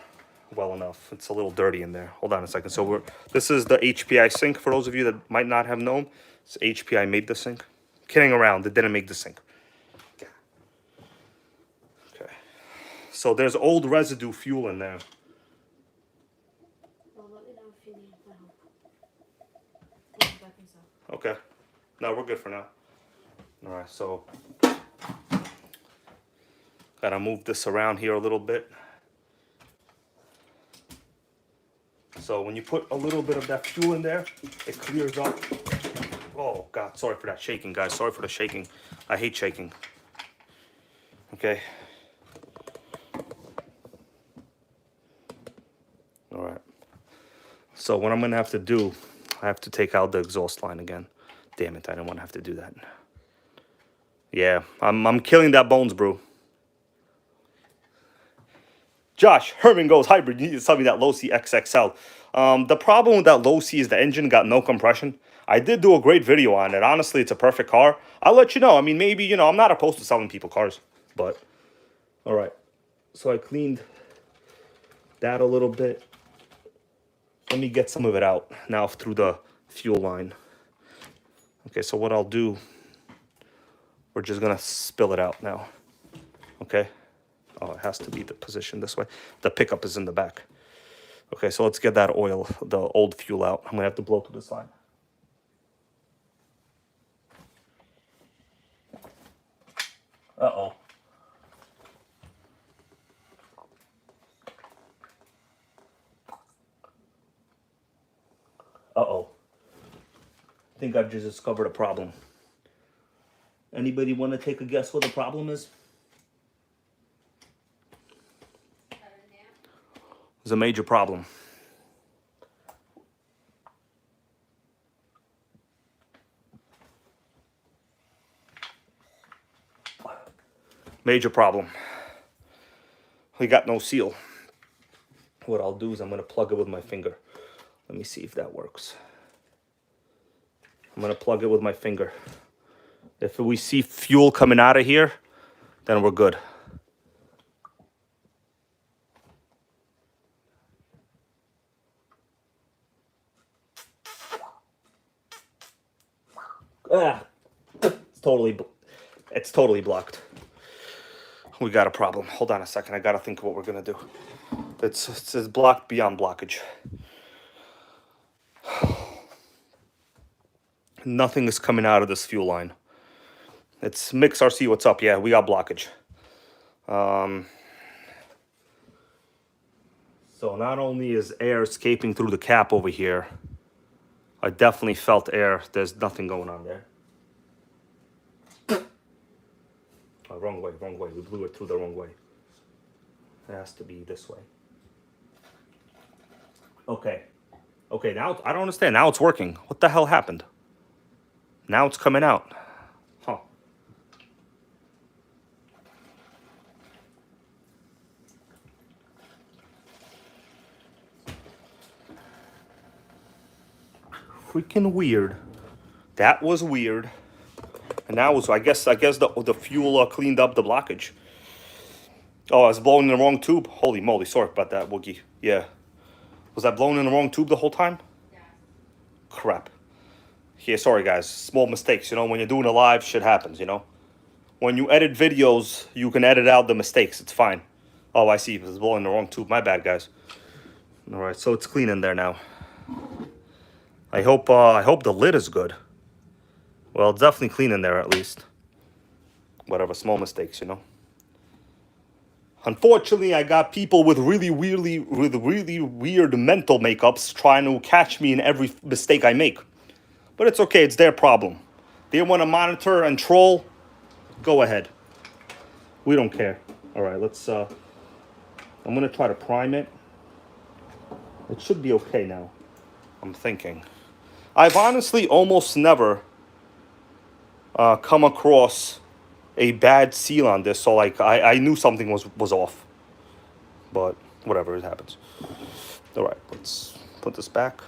well enough. It's a little dirty in there. Hold on a second. So this is the HPI sink. For those of you that might not have known, it's HPI made the sink. Kidding around. They didn't make the sink. God So there's old residue fuel in there. Well, let me know if you need help. Okay. No, we're good for now. All right, so gotta move this around here a little bit. So when you put a little bit of that fuel in there, it clears up. Oh God, sorry for that shaking, guys. Sorry for the shaking. I hate shaking. Okay. All right. So what I'm gonna have to do, I have to take out the exhaust line again. Damn it, I didn't want to have to do that. Yeah, I'm killing that Bones brew. Josh, Herman goes, hybrid, you need to tell me that low C XXL. The problem with that low C is the engine got no compression. I did do a great video on it. Honestly, it's a perfect car. I'll let you know. I mean, maybe, I'm not opposed to selling people cars. But, all right. So I cleaned that a little bit. Let me get some of it out now through the fuel line. Okay, so what I'll do, we're just going to spill it out now. Okay. Oh, it has to be the position this way. The pickup is in the back. Okay, so let's get that oil, the old fuel out. I'm gonna have to blow through this line. Uh-oh. Uh-oh. I think I've just discovered a problem. Anybody want to take a guess what the problem is? It's a major problem. Major problem. We got no seal. What I'll do is I'm going to plug it with my finger. Let me see if that works. I'm going to plug it with my finger. If we see fuel coming out of here, then we're good. It's totally blocked. We got a problem. Hold on a second. I got to think of what we're going to do. It's blocked beyond blockage. Nothing is coming out of this fuel line. It's Mix RC, what's up? Yeah, we got blockage. So not only is air escaping through the cap over here, I definitely felt air. There's nothing going on there. Oh, wrong way. We blew it through the wrong way. It has to be this way. Okay, now I don't understand. Now it's working. What the hell happened? Now it's coming out. Huh. Freaking weird. That was weird. And now was I guess the fuel cleaned up the blockage. Oh, I was blowing in the wrong tube. Holy moly! Sorry about that, Woogie. Yeah. Was I blowing in the wrong tube the whole time? Yeah. Crap. Yeah, sorry guys. Small mistakes. When you're doing a live, shit happens. When you edit videos, you can edit out the mistakes. It's fine. Oh, I see. It was blowing in the wrong tube. My bad, guys. All right, so it's clean in there now. I hope the lid is good. Well, it's definitely clean in there at least. Whatever, small mistakes, Unfortunately, I got people with really weird mental makeups trying to catch me in every mistake I make. But it's okay, it's their problem. They want to monitor and troll, go ahead. We don't care. All right, let's, I'm going to try to prime it. It should be okay now, I'm thinking. I've honestly almost never come across a bad seal on this, so like I knew something was off. But whatever, it happens. All right, let's put this back.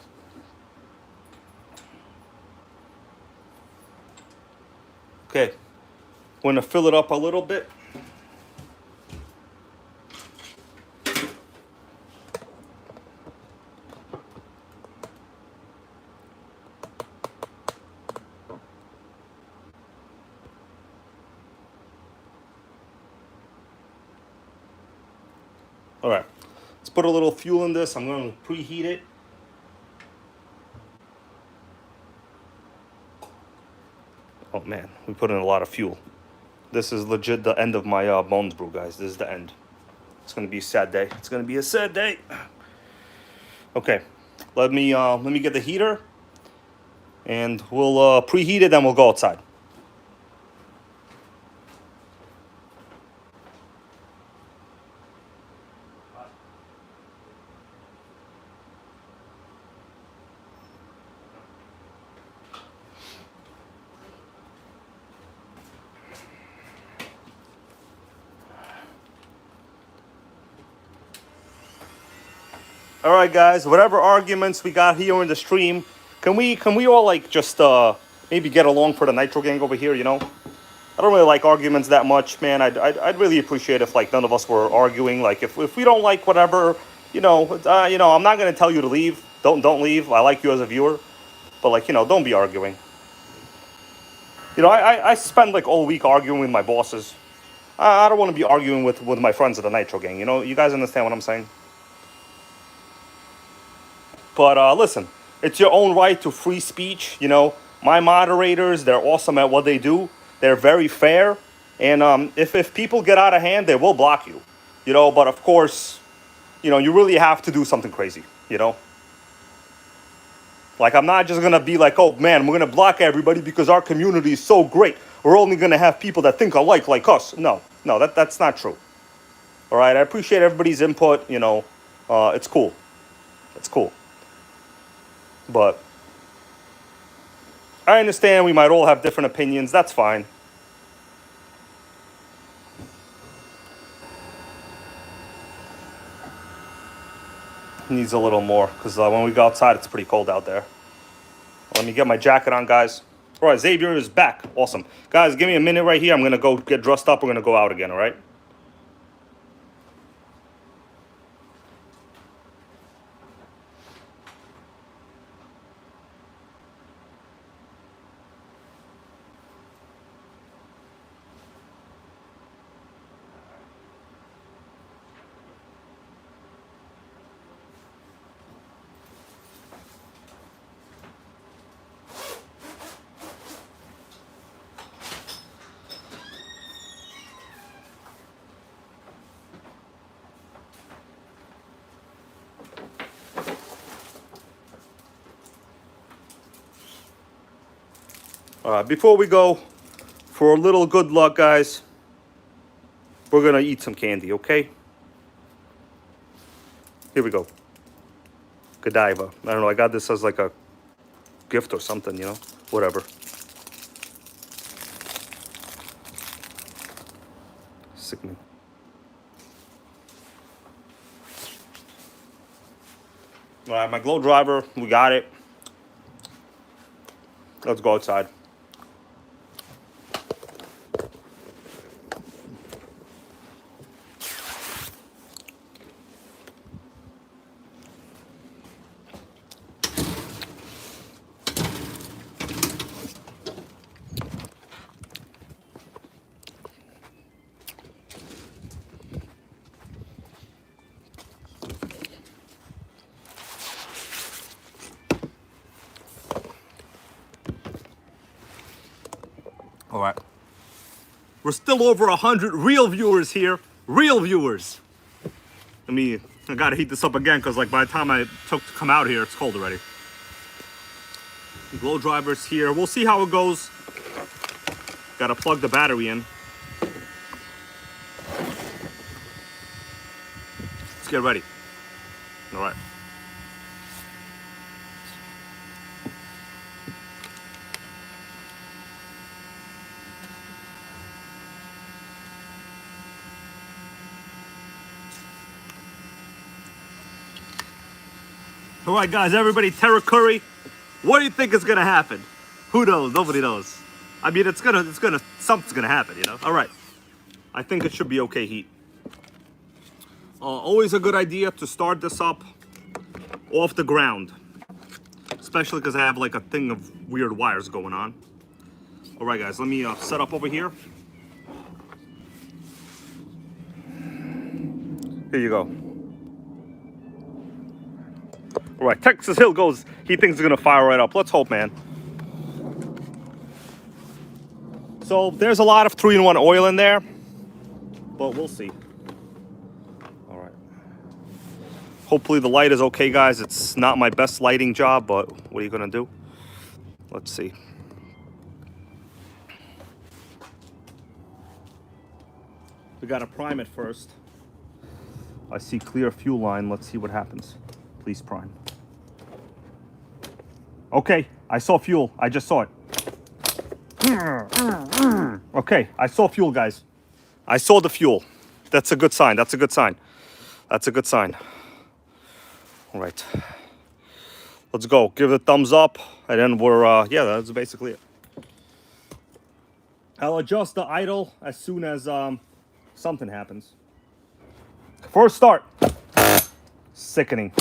Okay, we're gonna fill it up a little bit. All right, let's put a little fuel in this. I'm going to preheat it. Oh man, we put in a lot of fuel. This is legit the end of my Bones Brew, guys. This is the end. It's gonna be a sad day. It's gonna be a sad day. Okay, let me get the heater, and we'll preheat it, then we'll go outside. All right, guys. Whatever arguments we got here in the stream, can we all like just maybe get along for the Nitro gang over here? You know, I don't really like arguments that much, man. I'd really appreciate if like none of us were arguing. Like if we don't like whatever, you know, I'm not gonna tell you to leave. Don't leave. I like you as a viewer, but like don't be arguing. You know, I spend like all week arguing with my bosses. I don't want to be arguing with my friends of the Nitro gang. You know, you guys understand what I'm saying? But listen, it's your own right to free speech. You know, my moderators, they're awesome at what they do. They're very fair. And if people get out of hand, they will block you. You know, but of course, you really have to do something crazy, you know? Like, I'm not just going to be like, oh, man, we're going to block everybody because our community is so great. We're only going to have people that think alike like us. No, that's not true. All right, I appreciate everybody's input. It's cool. It's cool. But I understand we might all have different opinions. That's fine. Needs a little more because when we go outside, it's pretty cold out there. Let me get my jacket on, guys. All right, Xavier is back. Awesome. Guys, give me a minute right here. I'm going to go get dressed up. We're going to go out again, all right? Before we go, for a little good luck, guys, we're going to eat some candy, okay? Here we go. Godiva. I don't know, I got this as like a gift or something, whatever. Sickening. All right, my glow driver, we got it. Let's go outside. All right. We're still over 100 real viewers here. Real viewers. I gotta heat this up again because like by the time I took to come out here, it's cold already. Glow driver's here. We'll see how it goes. Gotta plug the battery in. Let's get ready. All right. All right, guys, everybody, Terra Curry, what do you think is gonna happen? Who knows? Nobody knows. I mean, something's gonna happen, All right, I think it should be okay heat. Always a good idea to start this up off the ground, especially because I have like a thing of weird wires going on. All right, guys, let me set up over here. Here you go. All right, Texas Hill goes, he thinks it's gonna fire right up. Let's hope, man. So there's a lot of 3-in-1 oil in there, but we'll see. All right. Hopefully the light is okay, guys. It's not my best lighting job, but what are you gonna do? Let's see. We gotta prime it first. I see clear fuel line. Let's see what happens. Please prime. Okay, I saw fuel. I just saw it. Okay, I saw fuel, guys. I saw the fuel. That's a good sign. That's a good sign. That's a good sign. All right. Let's go. Give it a thumbs up. And then we're, yeah, that's basically it. I'll adjust the idle as soon as something happens. First start. Sickening.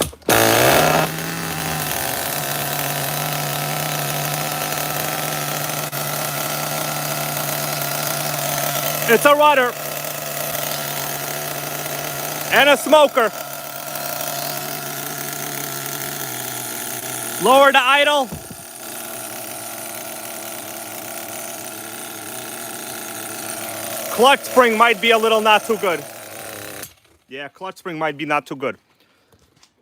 It's a rudder. And a smoker. Lower the idle. Clutch spring might be a little not too good. Yeah, clutch spring might be not too good.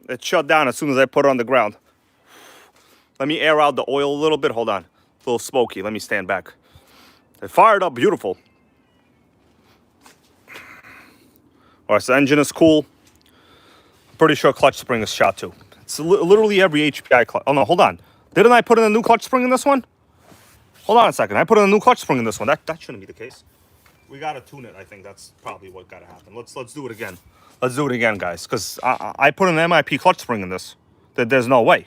It shut down as soon as I put it on the ground. Let me air out the oil a little bit. Hold on. A little smoky. Let me stand back. It fired up beautiful. All right, so the engine is cool. I'm pretty sure clutch spring is shot too. It's literally every HPI clutch. Oh no, hold on. Didn't I put in a new clutch spring in this one? Hold on a second. I put in a new clutch spring in this one. That shouldn't be the case. We gotta tune it. I think that's probably what gotta happen. Let's do it again. Let's do it again, guys. Because I put an MIP clutch spring in this. There's no way.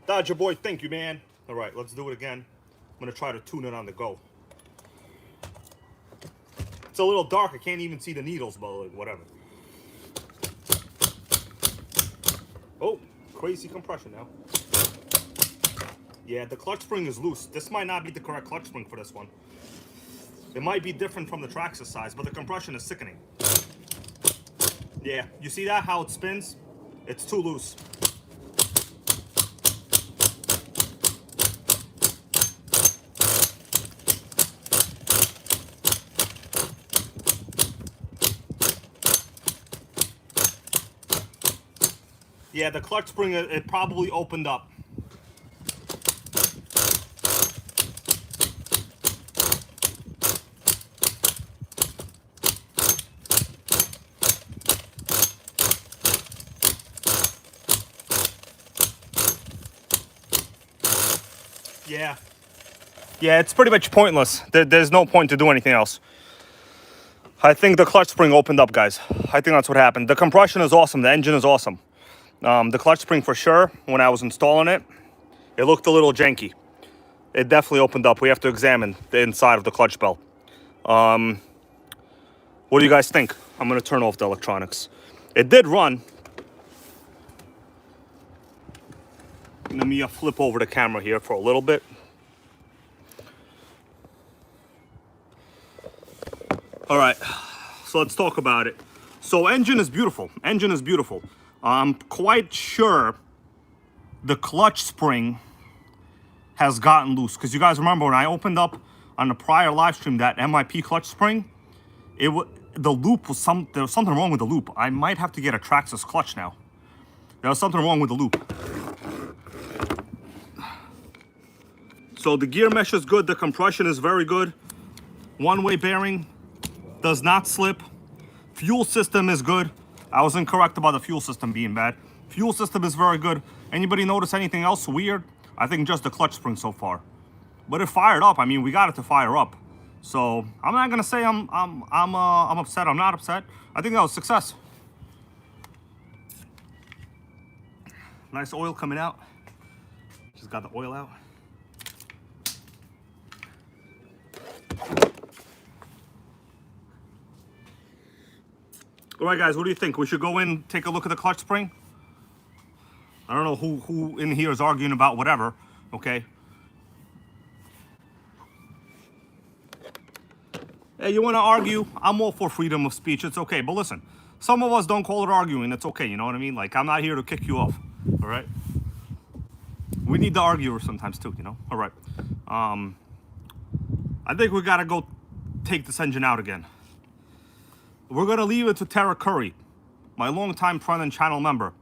Dodger boy, thank you, man. All right, let's do it again. I'm gonna try to tune it on the go. It's a little dark. I can't even see the needles, but like, whatever. Oh, crazy compression now. Yeah, the clutch spring is loose. This might not be the correct clutch spring for this one. It might be different from the Traxxas size, but the compression is sickening. Yeah, you see that, how it spins? It's too loose. Yeah, the clutch spring, it probably opened up. Yeah. Yeah, it's pretty much pointless. There's no point to do anything else. I think the clutch spring opened up, guys. I think that's what happened. The compression is awesome. The engine is awesome. The clutch spring for sure, when I was installing it, it looked a little janky. It definitely opened up. We have to examine the inside of the clutch bell. What do you guys think? I'm going to turn off the electronics. It did run. Let me flip over the camera here for a little bit. All right, so let's talk about it. So engine is beautiful. Engine is beautiful. I'm quite sure the clutch spring has gotten loose. Because you guys remember when I opened up on the prior live stream that MIP clutch spring, the loop was there was something wrong with the loop. I might have to get a Traxxas clutch now. There was something wrong with the loop. So the gear mesh is good. The compression is very good. One-way bearing does not slip. Fuel system is good. I was incorrect about the fuel system being bad. Fuel system is very good. Anybody notice anything else weird? I think just the clutch spring so far. But it fired up. I mean, we got it to fire up. So I'm not gonna say I'm upset. I'm not upset. I think that was success. Nice oil coming out. Just got the oil out. All right, guys, what do you think? We should go in, take a look at the clutch spring? I don't know who in here is arguing about whatever, okay? Hey, you want to argue? I'm all for freedom of speech. It's okay. But listen, some of us don't call it arguing. It's okay. You know what I mean? Like, I'm not here to kick you off. All right. We need to argue sometimes too, you know. All right. I think we gotta go take this engine out again. We're gonna leave it to Tara Curry, my longtime friend and channel member.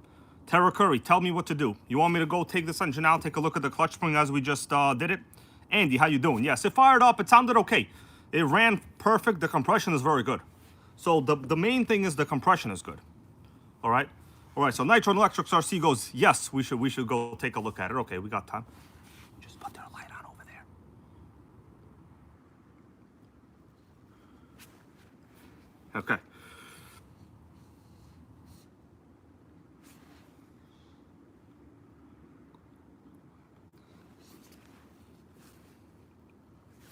Tara Curry, tell me what to do. You want me to go take this engine out, take a look at the clutch spring as we just did it? Andy, how you doing? Yes, it fired up. It sounded okay. It ran perfect. The compression is very good. So the main thing is the compression is good. All right. All right. So Nitro Electrics RC goes, yes, we should go take a look at it. Okay, we got time. Just put their light on over there. Okay.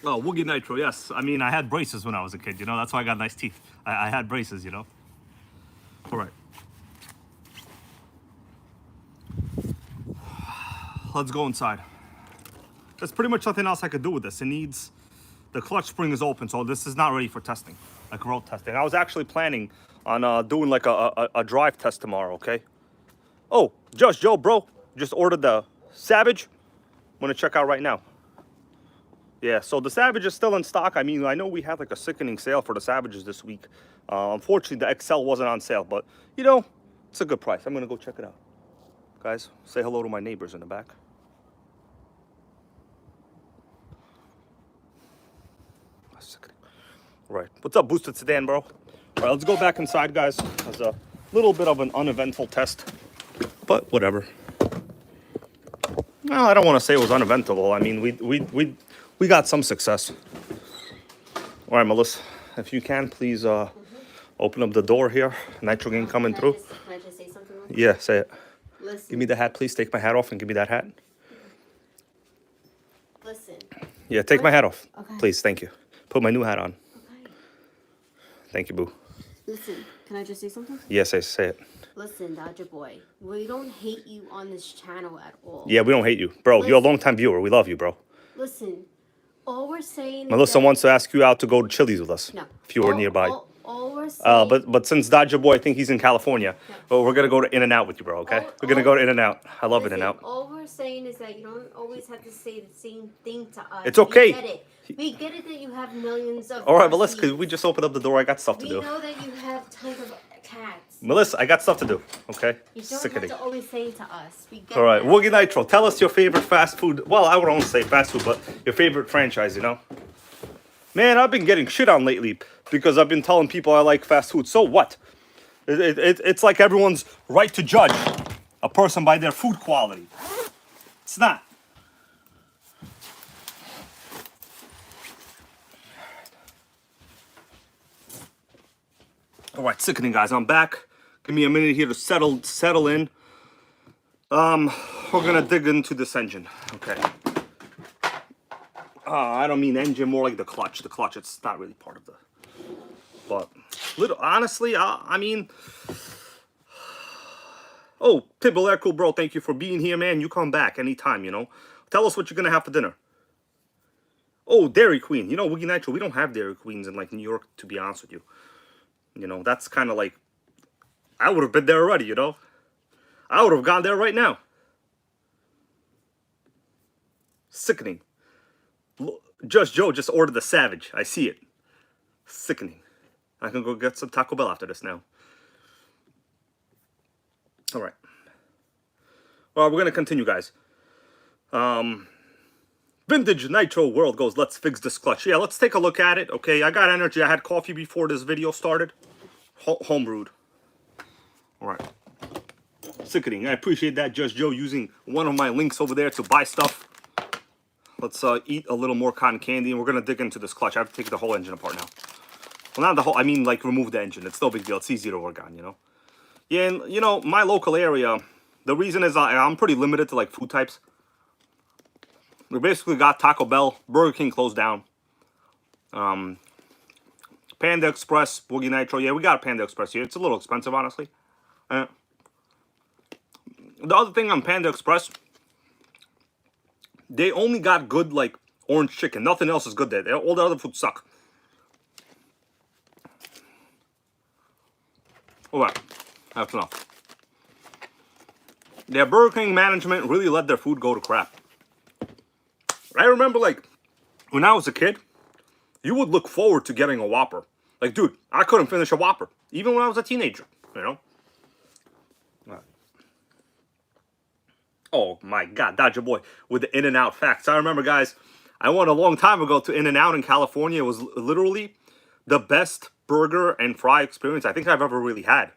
Oh, Woogie Nitro, yes. I mean, I had braces when I was a kid, you know? That's why I got nice teeth. I had braces, you know? All right. Let's go inside. There's pretty much nothing else I could do with this. It needs... The clutch spring is open, so this is not ready for testing. Like road testing. I was actually planning on doing like a drive test tomorrow, okay? Oh, Just Joe, bro. Just ordered the Savage. I'm gonna check out right now. Yeah, so the Savage is still in stock. I mean, I know we had like a sickening sale for the Savages this week. Unfortunately, the XL wasn't on sale, but you know, it's a good price. I'm gonna go check it out. Guys, say hello to my neighbors in the back. Sickening. Right, what's up, Boosted Sedan, bro? All right, let's go back inside, guys. It was a little bit of an uneventful test, but whatever. Well, I don't want to say it was uneventful. I mean, we got some success. All right, Melissa, if you can, please open up the door here. Nitro Gang coming through. Can I just say something? Yeah, say it. Listen. Give me the hat, please. Take my hat off and give me that hat. Listen. Yeah, take my hat off. Okay. Please, thank you. Put my new hat on. Okay. Thank you, boo. Listen, can I just say something? Yeah, say it. Listen, Dodger boy, we don't hate you on this channel at all. Yeah, we don't hate you. Bro, you're a long-time viewer. We love you, bro. Listen, all we're saying Melissa is that... wants to ask you out to go to Chili's with us. No. If you were nearby. All we're saying... But since Dodger Boy, I think he's in California. No. Well, we're going to go to In-N-Out with you, bro, okay? We're going to go to In-N-Out. I love Listen, In-N-Out. all we're saying is that you don't always have to say the same thing to us. It's okay. We get it. We get it that you have millions of... All right, Melissa, because we just opened up the door. I got stuff to We do. know that you have tons of cats. Melissa, I got stuff to do, okay? You don't Sickening. have to always say to us. We get All right, that. Woogie Nitro, tell us your favorite fast food. Well, I won't say fast food, but your favorite franchise, you know? Man, I've been getting shit on lately because I've been telling people I like fast food. So what? It's like everyone's right to judge a person by their food quality. It's not. All right, sickening, guys. I'm back. Give me a minute here to settle in. We're gonna dig into this engine. Okay. I don't mean engine, more like the clutch. The clutch, it's not really part of the. But honestly, I mean. Oh, Pitbull Air Cool, bro. Thank you for being here, man. You come back anytime, you know. Tell us what you're gonna have for dinner. Oh, Dairy Queen. You know, Woogie Nitro, we don't have Dairy Queens in like New York, to be honest with you. You know, that's kind of like, I would have been there already, you know? I would have gone there right now. Sickening. Just Joe just ordered the Savage. I see it. Sickening. I can go get some Taco Bell after this now. All right. Well, we're going to continue, guys. Vintage Nitro World goes, let's fix this clutch. Yeah, let's take a look at it. Okay, I got energy. I had coffee before this video started. Home brewed. All right. Sickening. I appreciate that, Just Joe, using one of my links over there to buy stuff. Let's eat a little more cotton candy, and we're going to dig into this clutch. I have to take the whole engine apart now. Well, not the whole, I mean, like, remove the engine. It's no big deal. It's easy to work on, you know? Yeah, and, you know, my local area, the reason is I'm pretty limited to, like, food types. We basically got Taco Bell, Burger King closed down. Panda Express, Woogie Nitro. Yeah, we got a Panda Express here. It's a little expensive, honestly. The other thing on Panda Express, they only got good, like, orange chicken. Nothing else is good there. All the other food suck. All right. That's enough. their Burger King management really let their food go to crap. I remember, like, when I was a kid, you would look forward to getting a Whopper. Like, dude, I couldn't finish a Whopper, even when I was a teenager, you know? Oh, my God, Dodger Boy with the In-N-Out facts. I remember, guys, I went a long time ago to In-N-Out in California. It was literally the best burger and fry experience I think I've ever really had.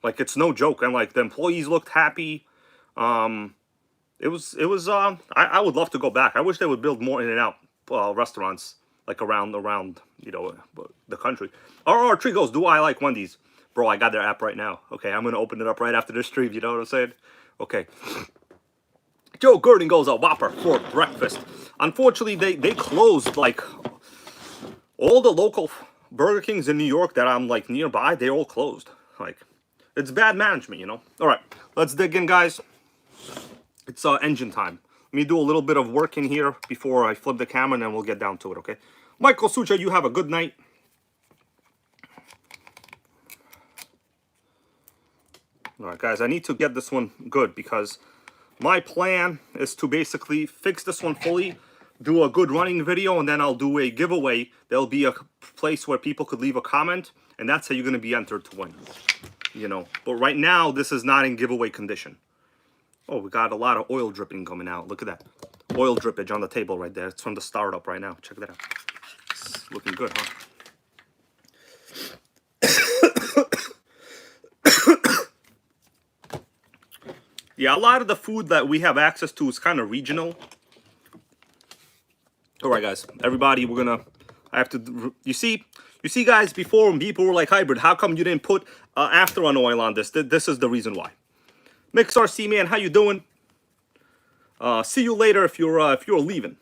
Like, it's no joke. And, like, the employees looked happy. I would love to go back. I wish they would build more In-N-Out restaurants, like, around, you know, the country. Or Tree goes, do I like Wendy's? Bro, I got their app right now. Okay, I'm going to open it up right after this stream. You know what I'm saying? Okay. Joe Gurdon goes, a Whopper for breakfast. Unfortunately, they closed, like, all the local Burger Kings in New York that I'm, like, nearby, they all closed. Like, it's bad management, you know? All right, let's dig in, guys. It's engine time. Let me do a little bit of work in here before I flip the camera, and then we'll get down to it, okay? Michael Sucha, you have a good night. All right, guys, I need to get this one good because my plan is to basically fix this one fully, do a good running video, and then I'll do a giveaway. There'll be a place where people could leave a comment, and that's how you're going to be entered to win, you know. But right now, this is not in giveaway condition. Oh, we got a lot of oil dripping coming out. Look at that. Oil drippage on the table right there. It's from the startup right now. Check that out. It's looking good, huh? Yeah, a lot of the food that we have access to is kind of regional. All right, guys. Everybody, I have to, you see, guys, before when people were like, Hybrid, how come you didn't put after-run oil on this? This is the reason why. Mix RC, man, how you doing? See you later if you're leaving.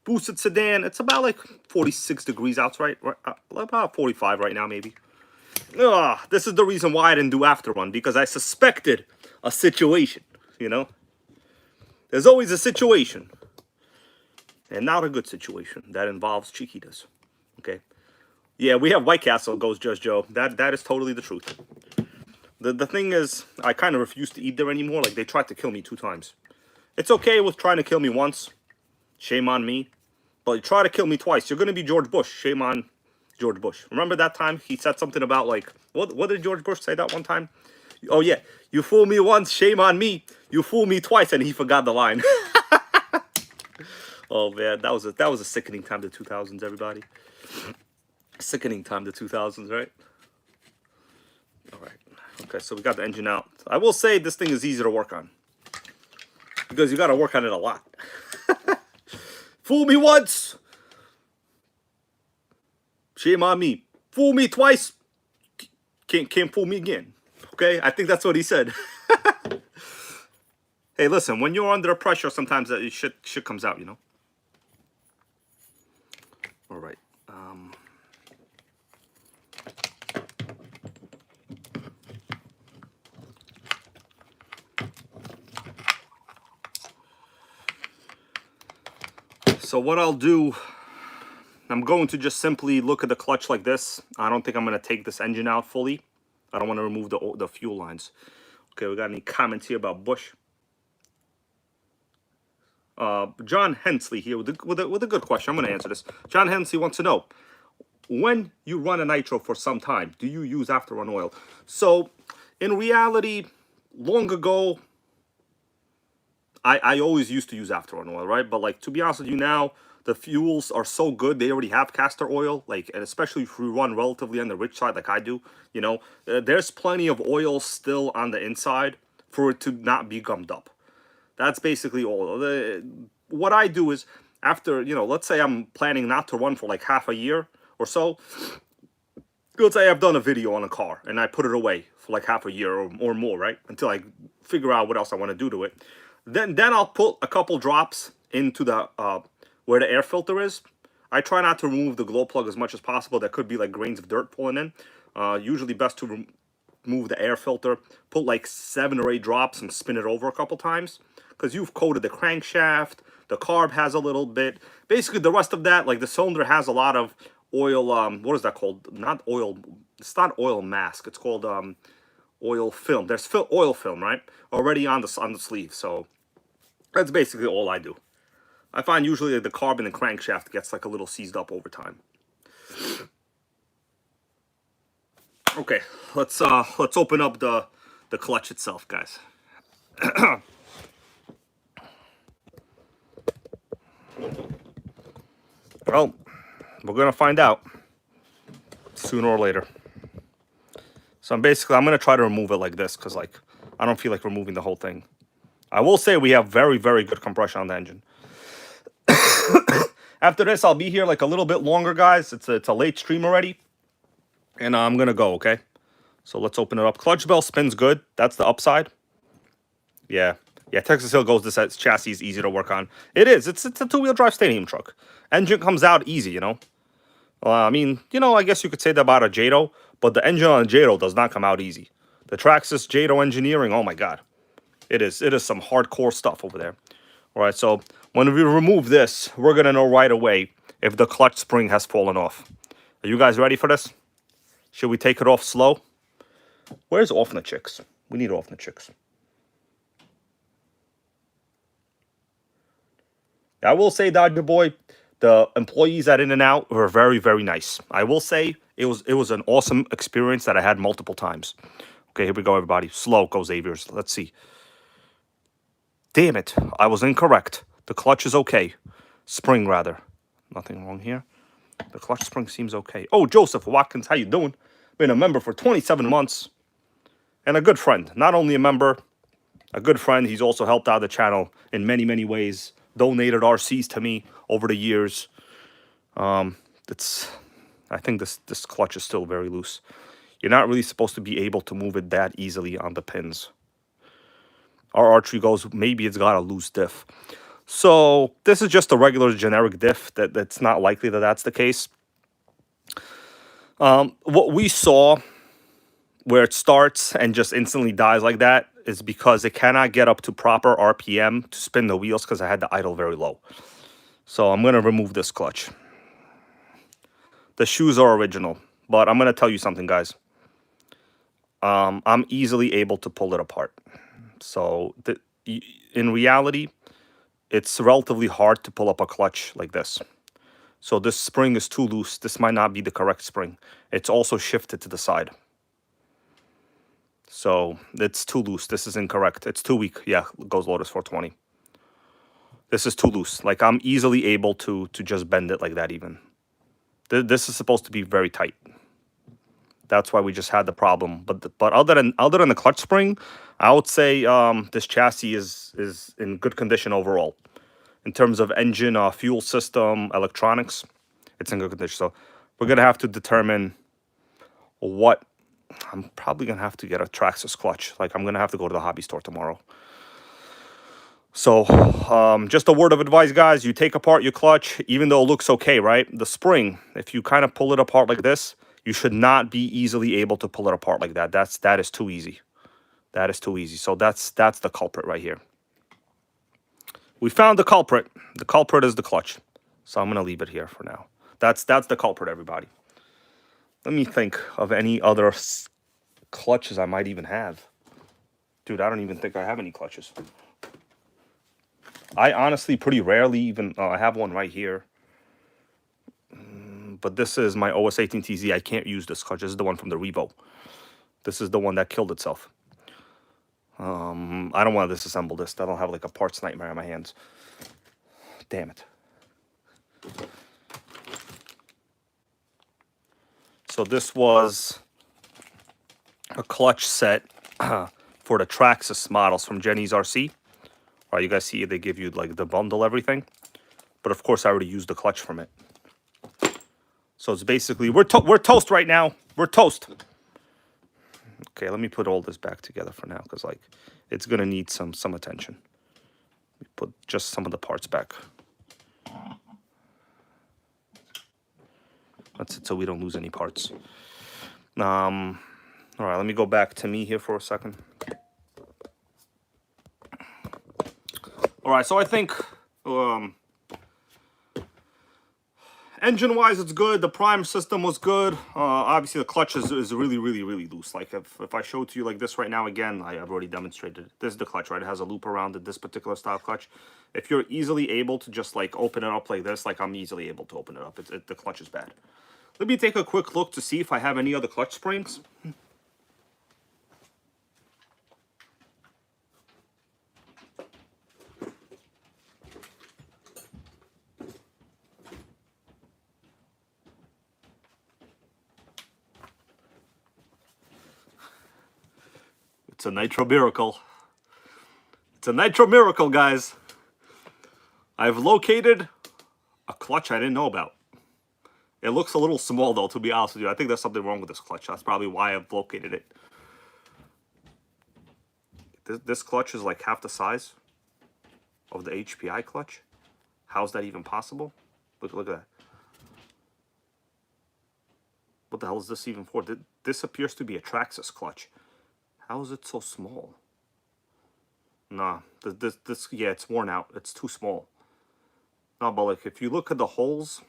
Boosted sedan, it's about like 46 degrees outside, right? About 45 right now, maybe. This is the reason why I didn't do after-run, because I suspected a situation, you know? There's always a situation. And not a good situation that involves Chiquitas, okay? Yeah, we have White Castle, goes Just Joe. That is totally the truth. The thing is, I kind of refuse to eat there anymore. Like, they tried to kill me 2 times. It's okay with trying to kill me once. Shame on me. But you try to kill me twice, you're going to be George Bush. Shame on George Bush. Remember that time he said something about, like, what did George Bush say that one time? Oh yeah, you fool me once, shame on me. You fool me twice, and he forgot the line. Oh man, that was a sickening time, the 2000s, everybody. Sickening time, the 2000s, right? All right. Okay, so we got the engine out. I will say this thing is easy to work on because you got to work on it a lot. Fool me once. Shame on me. Fool me twice. Can't fool me again. Okay? I think that's what he said. Hey, listen, when you're under pressure, sometimes that shit comes out, you know? All right. So what I'll do, I'm going to just simply look at the clutch like this. I don't think I'm going to take this engine out fully. I don't want to remove the fuel lines. Okay, we got any comments here about Bush? John Hensley here with a good question. I'm going to answer this. John Hensley wants to know, when you run a nitro for some time, do you use after-run oil? So, in reality, long ago, I always used to use after-run oil, right? But, like, to be honest with you now, the fuels are so good, they already have castor oil, like, and especially if you run relatively on the rich side like I do, you know, there's plenty of oil still on the inside for it to not be gummed up. That's basically all. What I do is, after, you know, let's say I'm planning not to run for like half a year or so. Let's say I've done a video on a car and I put it away for like half a year or more, right? Until I figure out what else I want to do to it. Then I'll put a couple drops into the where the air filter is. I try not to remove the glow plug as much as possible. There could be like grains of dirt pulling in. Usually best to remove the air filter. Put like 7 or 8 drops and spin it over a couple times. Because you've coated the crankshaft, the carb has a little bit. Basically, the rest of that, like the cylinder has a lot of oil, what is that called? Not oil, it's not oil mask. It's called oil film. There's oil film, right? Already on the sleeve. So that's basically all I do. I find usually the carbon and crankshaft gets like a little seized up over time. Okay, let's open up the clutch itself, guys. Well, we're gonna find out sooner or later. So I'm gonna try to remove it like this because like I don't feel like removing the whole thing. I will say we have very, very good compression on the engine. After this, I'll be here like a little bit longer, guys. It's a late stream already, and I'm gonna go. Okay, so let's open it up. Clutch bell spins good. That's the upside. Yeah. Texas Hill goes. This chassis is easy to work on. It is. It's a 2-wheel drive stadium truck. Engine comes out easy, you know. I mean, you know, I guess you could say that about a Jado, but the engine on a Jado does not come out easy. The Traxxas Jado engineering, oh my god, it is some hardcore stuff over there. All right, so when we remove this, we're gonna know right away if the clutch spring has fallen off. Are you guys ready for this? Should we take it off slow? Where's off the chicks? We need off the chicks. I will say, Dodger Boy, the employees at In-N-Out were very, very nice. I will say it was an awesome experience that I had multiple times. Okay, here we go, everybody. Slow, go Xavier's. Let's see. Damn it, I was incorrect. The clutch is okay. Spring, rather. Nothing wrong here. The clutch spring seems okay. Oh, Joseph Watkins, how you doing? Been a member for 27 months. And a good friend. Not only a member, a good friend. He's also helped out the channel in many, many ways. Donated RCs to me over the years. I think this clutch is still very loose. You're not really supposed to be able to move it that easily on the pins. Our archery goes, maybe it's got a loose diff. So this is just a regular generic diff. That's not likely that that's the case. What we saw where it starts and just instantly dies like that is because it cannot get up to proper RPM to spin the wheels because I had the idle very low. So I'm going to remove this clutch. The shoes are original, but I'm going to tell you something, guys. I'm easily able to pull it apart. So in reality, it's relatively hard to pull up a clutch like this. So this spring is too loose. This might not be the correct spring. It's also shifted to the side. So it's too loose. This is incorrect. It's too weak. Yeah, goes Lotus 420. This is too loose. Like I'm easily able to just bend it like that even. This is supposed to be very tight. That's why we just had the problem. But other than the clutch spring, I would say this chassis is in good condition overall. In terms of engine, fuel system, electronics, it's in good condition. So we're gonna have to determine what. I'm probably gonna have to get a Traxxas clutch. Like I'm gonna have to go to the hobby store tomorrow. So just a word of advice, guys. You take apart your clutch, even though it looks okay, right? The spring, if you kind of pull it apart like this, you should not be easily able to pull it apart like that. That is too easy. That is too easy. So that's the culprit right here. We found the culprit. The culprit is the clutch. So I'm gonna leave it here for now. That's the culprit, everybody. Let me think of any other clutches I might even have. Dude, I don't even think I have any clutches. I honestly pretty rarely even... I have one right here. But this is my OS18TZ. I can't use this clutch. This is the one from the Revo. This is the one that killed itself. I don't want to disassemble this. I don't have like a parts nightmare on my hands. Damn it. So this was a clutch set for the Traxxas models from Jenny's RC. All right, you guys see they give you like the bundle, everything. But of course, I already used the clutch from it. So it's basically, we're toast right now. We're toast. Okay, let me put all this back together for now because like it's gonna need some attention. Let me put just some of the parts back. That's it, so we don't lose any parts. All right, let me go back to me here for a second. All right, so I think Engine-wise, it's good. The prime system was good. Obviously, the clutch is really, really, really loose. Like, if I show it to you like this right now, again, I've already demonstrated it. This is the clutch, right? It has a loop around it, this particular style clutch. If you're easily able to just, like, open it up like this, like I'm easily able to open it up, the clutch is bad. Let me take a quick look to see if I have any other clutch springs. It's a Nitro miracle. It's a Nitro miracle, guys. I've located a clutch I didn't know about. It looks a little small, though, to be honest with you. I think there's something wrong with this clutch. That's probably why I've located it. This clutch is like half the size of the HPI clutch. How's that even possible? Look at that. What the hell is this even for? This appears to be a Traxxas clutch. How is it so small? Nah, yeah, it's worn out. It's too small. No, but like, if you look at the holes,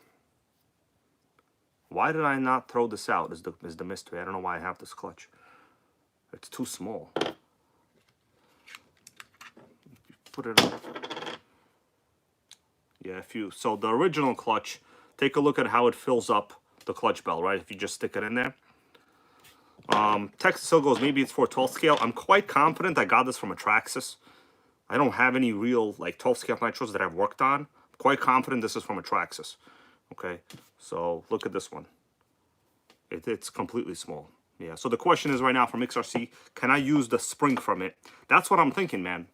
why did I not throw this out is the mystery. I don't know why I have this clutch. It's too small. Put it up. Yeah, so the original clutch, take a look at how it fills up the clutch bell, right? If you just stick it in there. Text still goes, maybe it's for 12 scale. I'm quite confident I got this from a Traxxas. I don't have any real like 12 scale nitros that I've worked on. I'm quite confident this is from a Traxxas. Okay, so look at this one. It's completely small. Yeah, so the question is right now from XRC, can I use the spring from it? That's what I'm thinking, man.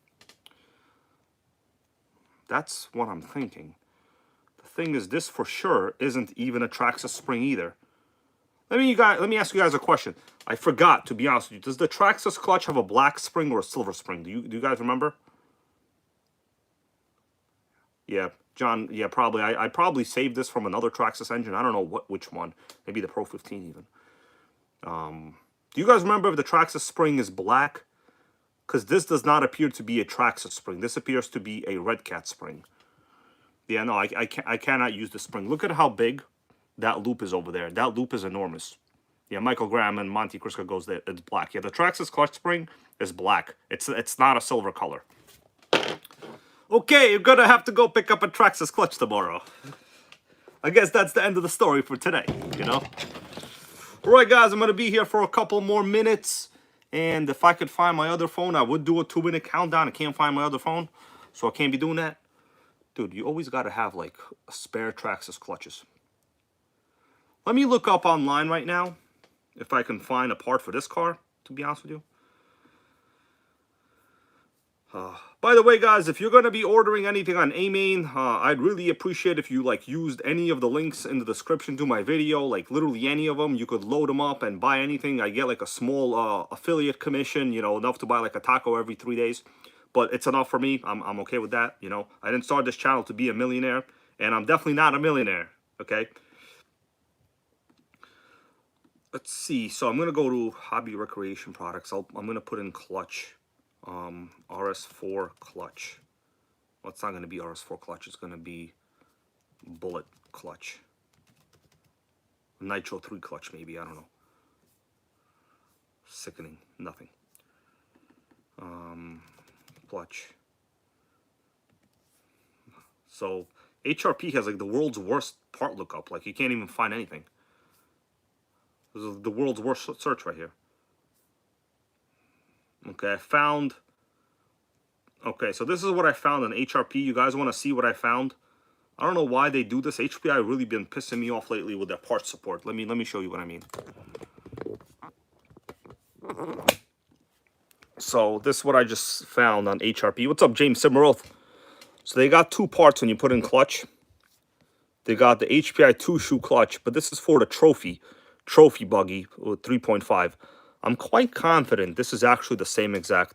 That's what I'm thinking. The thing is, this for sure isn't even a Traxxas spring either. Let me ask you guys a question. I forgot, to be honest with you. Does the Traxxas clutch have a black spring or a silver spring? Do you guys remember? Yeah, John. Yeah, probably. I probably saved this from another Traxxas engine. I don't know which one. Maybe the Pro 15 even. Do you guys remember if the Traxxas spring is black? Because this does not appear to be a Traxxas spring. This appears to be a Red Cat spring. Yeah, no, I cannot use the spring. Look at how big that loop is over there. That loop is enormous. Yeah, Michael Graham and Monty Kriska goes there. It's black. Yeah, the Traxxas clutch spring is black. It's not a silver color. Okay, you're gonna have to go pick up a Traxxas clutch tomorrow. I guess that's the end of the story for today, you know? Alright, guys, I'm gonna be here for a couple more minutes. And if I could find my other phone, I would do a 2-minute countdown. I can't find my other phone, so I can't be doing that. Dude, you always gotta have, like, a spare Traxxas clutches. Let me look up online right now if I can find a part for this car, to be honest with you. By the way, guys, if you're going to be ordering anything on AMain, I'd really appreciate if you, like, used any of the links in the description to my video, like, literally any of them. You could load them up and buy anything. I get, like, a small affiliate commission, you know, enough to buy, like, a taco every 3 days. But it's enough for me. I'm okay with that, you know. I didn't start this channel to be a millionaire, and I'm definitely not a millionaire, okay? Let's see. So I'm going to go to Hobby Recreation Products. I'm going to put in clutch. RS4 clutch. Well, it's not going to be RS4 clutch. It's going to be Bullet clutch. Nitro 3 clutch, maybe. I don't know. Sickening. Nothing. Clutch. So HRP has like the world's worst part lookup. Like you can't even find anything. This is the world's worst search right here. Okay, I found... Okay, so this is what I found on HRP. You guys want to see what I found? I don't know why they do this. HPI really been pissing me off lately with their parts support. Let me show you what I mean. So this is what I just found on HRP. What's up, James Simmeroth? So they got two parts when you put in clutch. They got the HPI 2-shoe clutch, but this is for the trophy buggy with 3.5. I'm quite confident this is actually the same exact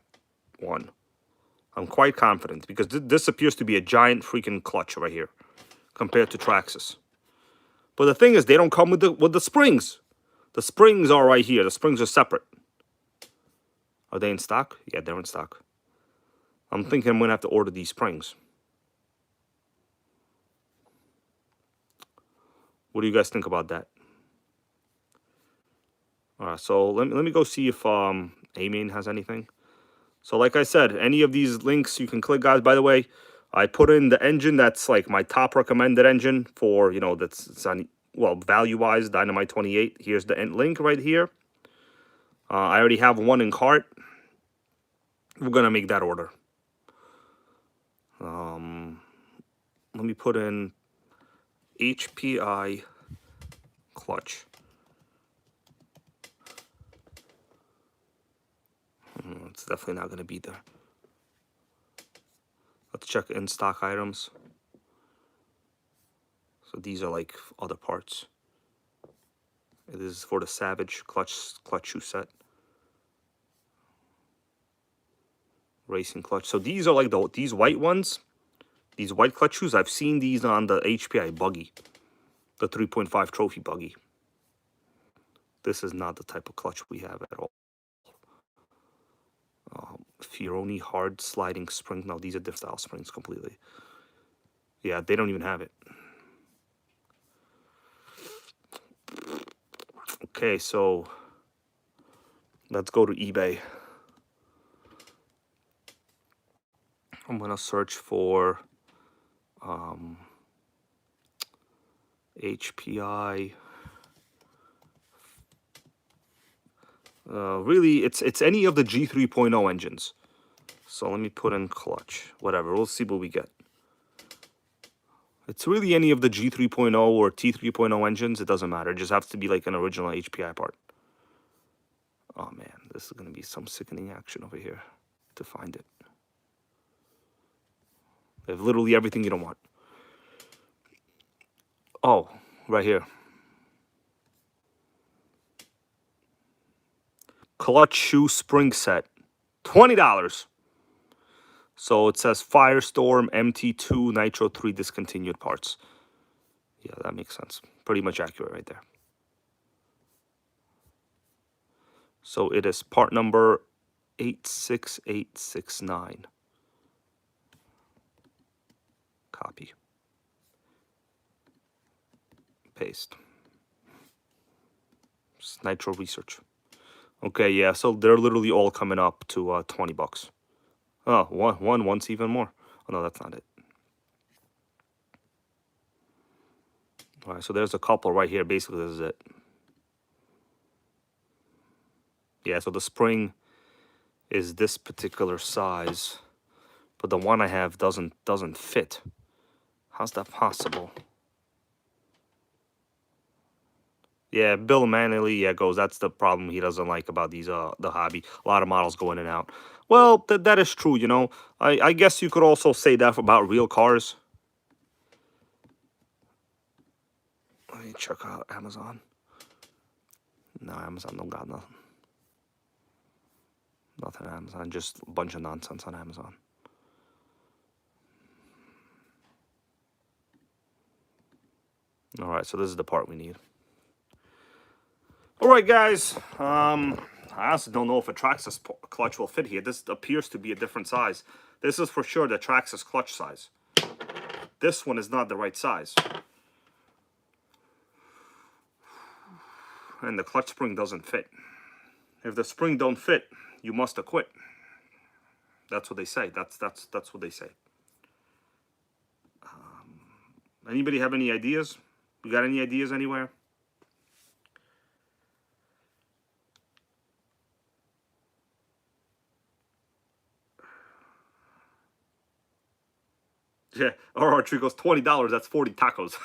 one. I'm quite confident because this appears to be a giant freaking clutch right here compared to Traxxas. But the thing is, they don't come with the springs. The springs are right here. The springs are separate. Are they in stock? Yeah, they're in stock. I'm thinking I'm going to have to order these springs. What do you guys think about that? All right, so let me go see if A-Main has anything. So like I said, any of these links you can click, guys. By the way, I put in the engine that's like my top recommended engine for, you know, that's on, well, value-wise, Dynamite 28. Here's the link right here. I already have one in cart. We're going to make that order. Let me put in HPI clutch. It's definitely not going to be there. Let's check in stock items. So these are like other parts. It is for the Savage clutch shoe set. Racing clutch. So these are like these white ones. These white clutch shoes. I've seen these on the HPI Buggy. The 3.5 trophy Buggy. This is not the type of clutch we have at all. Fioroni hard sliding spring. No, these are different style springs completely. Yeah, they don't even have it. Okay, so let's go to eBay. I'm gonna search for HPI. Really, it's any of the G3.0 engines. So let me put in clutch. Whatever, we'll see what we get. It's really any of the G3.0 or T3.0 engines. It doesn't matter. It just has to be like an original HPI part. Oh man, this is gonna be some sickening action over here to find it. They have literally everything you don't want. Oh, right here. Clutch shoe spring set, $20. So it says Firestorm MT2 Nitro 3 discontinued parts. Yeah, that makes sense. Pretty much accurate right there. So it is part number 86869. Copy. Paste. It's Nitro Research. Okay, yeah, so they're literally all coming up to $20. Oh, once even more. Oh, no, that's not it. All right, so there's a couple right here. Basically, this is it. Yeah, so the spring is this particular size, but the one I have doesn't fit. How's that possible? Yeah, Bill manually, yeah, goes. That's the problem he doesn't like about these the hobby. A lot of models go in and out. Well, that is true, you know. I guess you could also say that about real cars. Let me check out Amazon. No, Amazon don't got nothing. Nothing on Amazon, just a bunch of nonsense on Amazon. All right, so this is the part we need. All right, guys. I also don't know if a Traxxas clutch will fit here. This appears to be a different size. This is for sure the Traxxas clutch size. This one is not the right size. And the clutch spring doesn't fit. If the spring don't fit, you must have quit. That's what they say. That's what they say. Anybody have any ideas? You got any ideas anywhere? Yeah, or Tree goes $20. That's 40 tacos.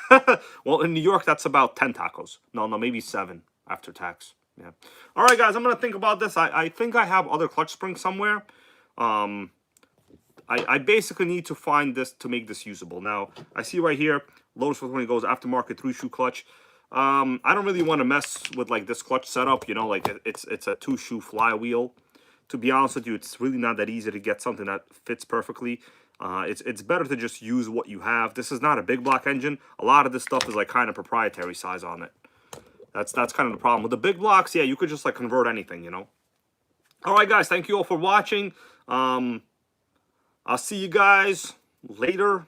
Well, in New York, that's about 10 tacos. No, maybe 7 after tax. Yeah. All right, guys, I'm gonna think about this. I think I have other clutch springs somewhere. I basically need to find this to make this usable. Now, I see right here, Lotus 420 goes aftermarket 3-shoe clutch. I don't really want to mess with like this clutch setup. You know, like it's a 2-shoe flywheel. To be honest with you, it's really not that easy to get something that fits perfectly. It's better to just use what you have. This is not a big block engine. A lot of this stuff is like kind of proprietary size on it. That's kind of the problem. With the big blocks, yeah, you could just like convert anything, you know. All right, guys, thank you all for watching. I'll see you guys later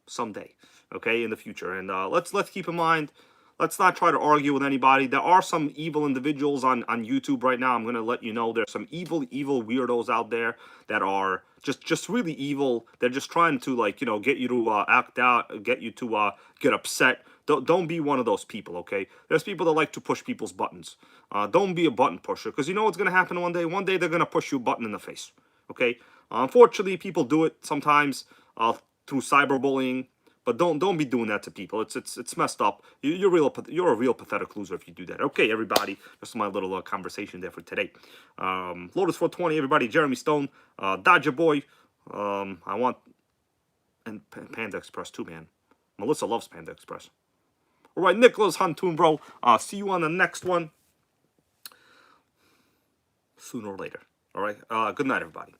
someday. okay, in the future. And let's keep in mind, let's not try to argue with anybody. There are some evil individuals on YouTube right now. I'm going to let you know there's some evil weirdos out there that are just really evil. They're just trying to, like, you know, get you to act out, get you to get upset. Don't be one of those people, okay? There's people that like to push people's buttons. Don't be a button pusher, because you know what's going to happen one day? One day they're going to push you a button in the face, okay? Unfortunately, people do it sometimes through cyberbullying, but don't be doing that to people. It's messed up. You're a real pathetic loser if you do that. Okay, everybody, just my little conversation there for today. Lotus 420, everybody. Jeremy Stone, Dodger Boy. I want, and Panda Express too, man. Melissa loves Panda Express. All right, Nicholas Huntoon, bro. See you on the next one sooner or later. All right. Good night, everybody.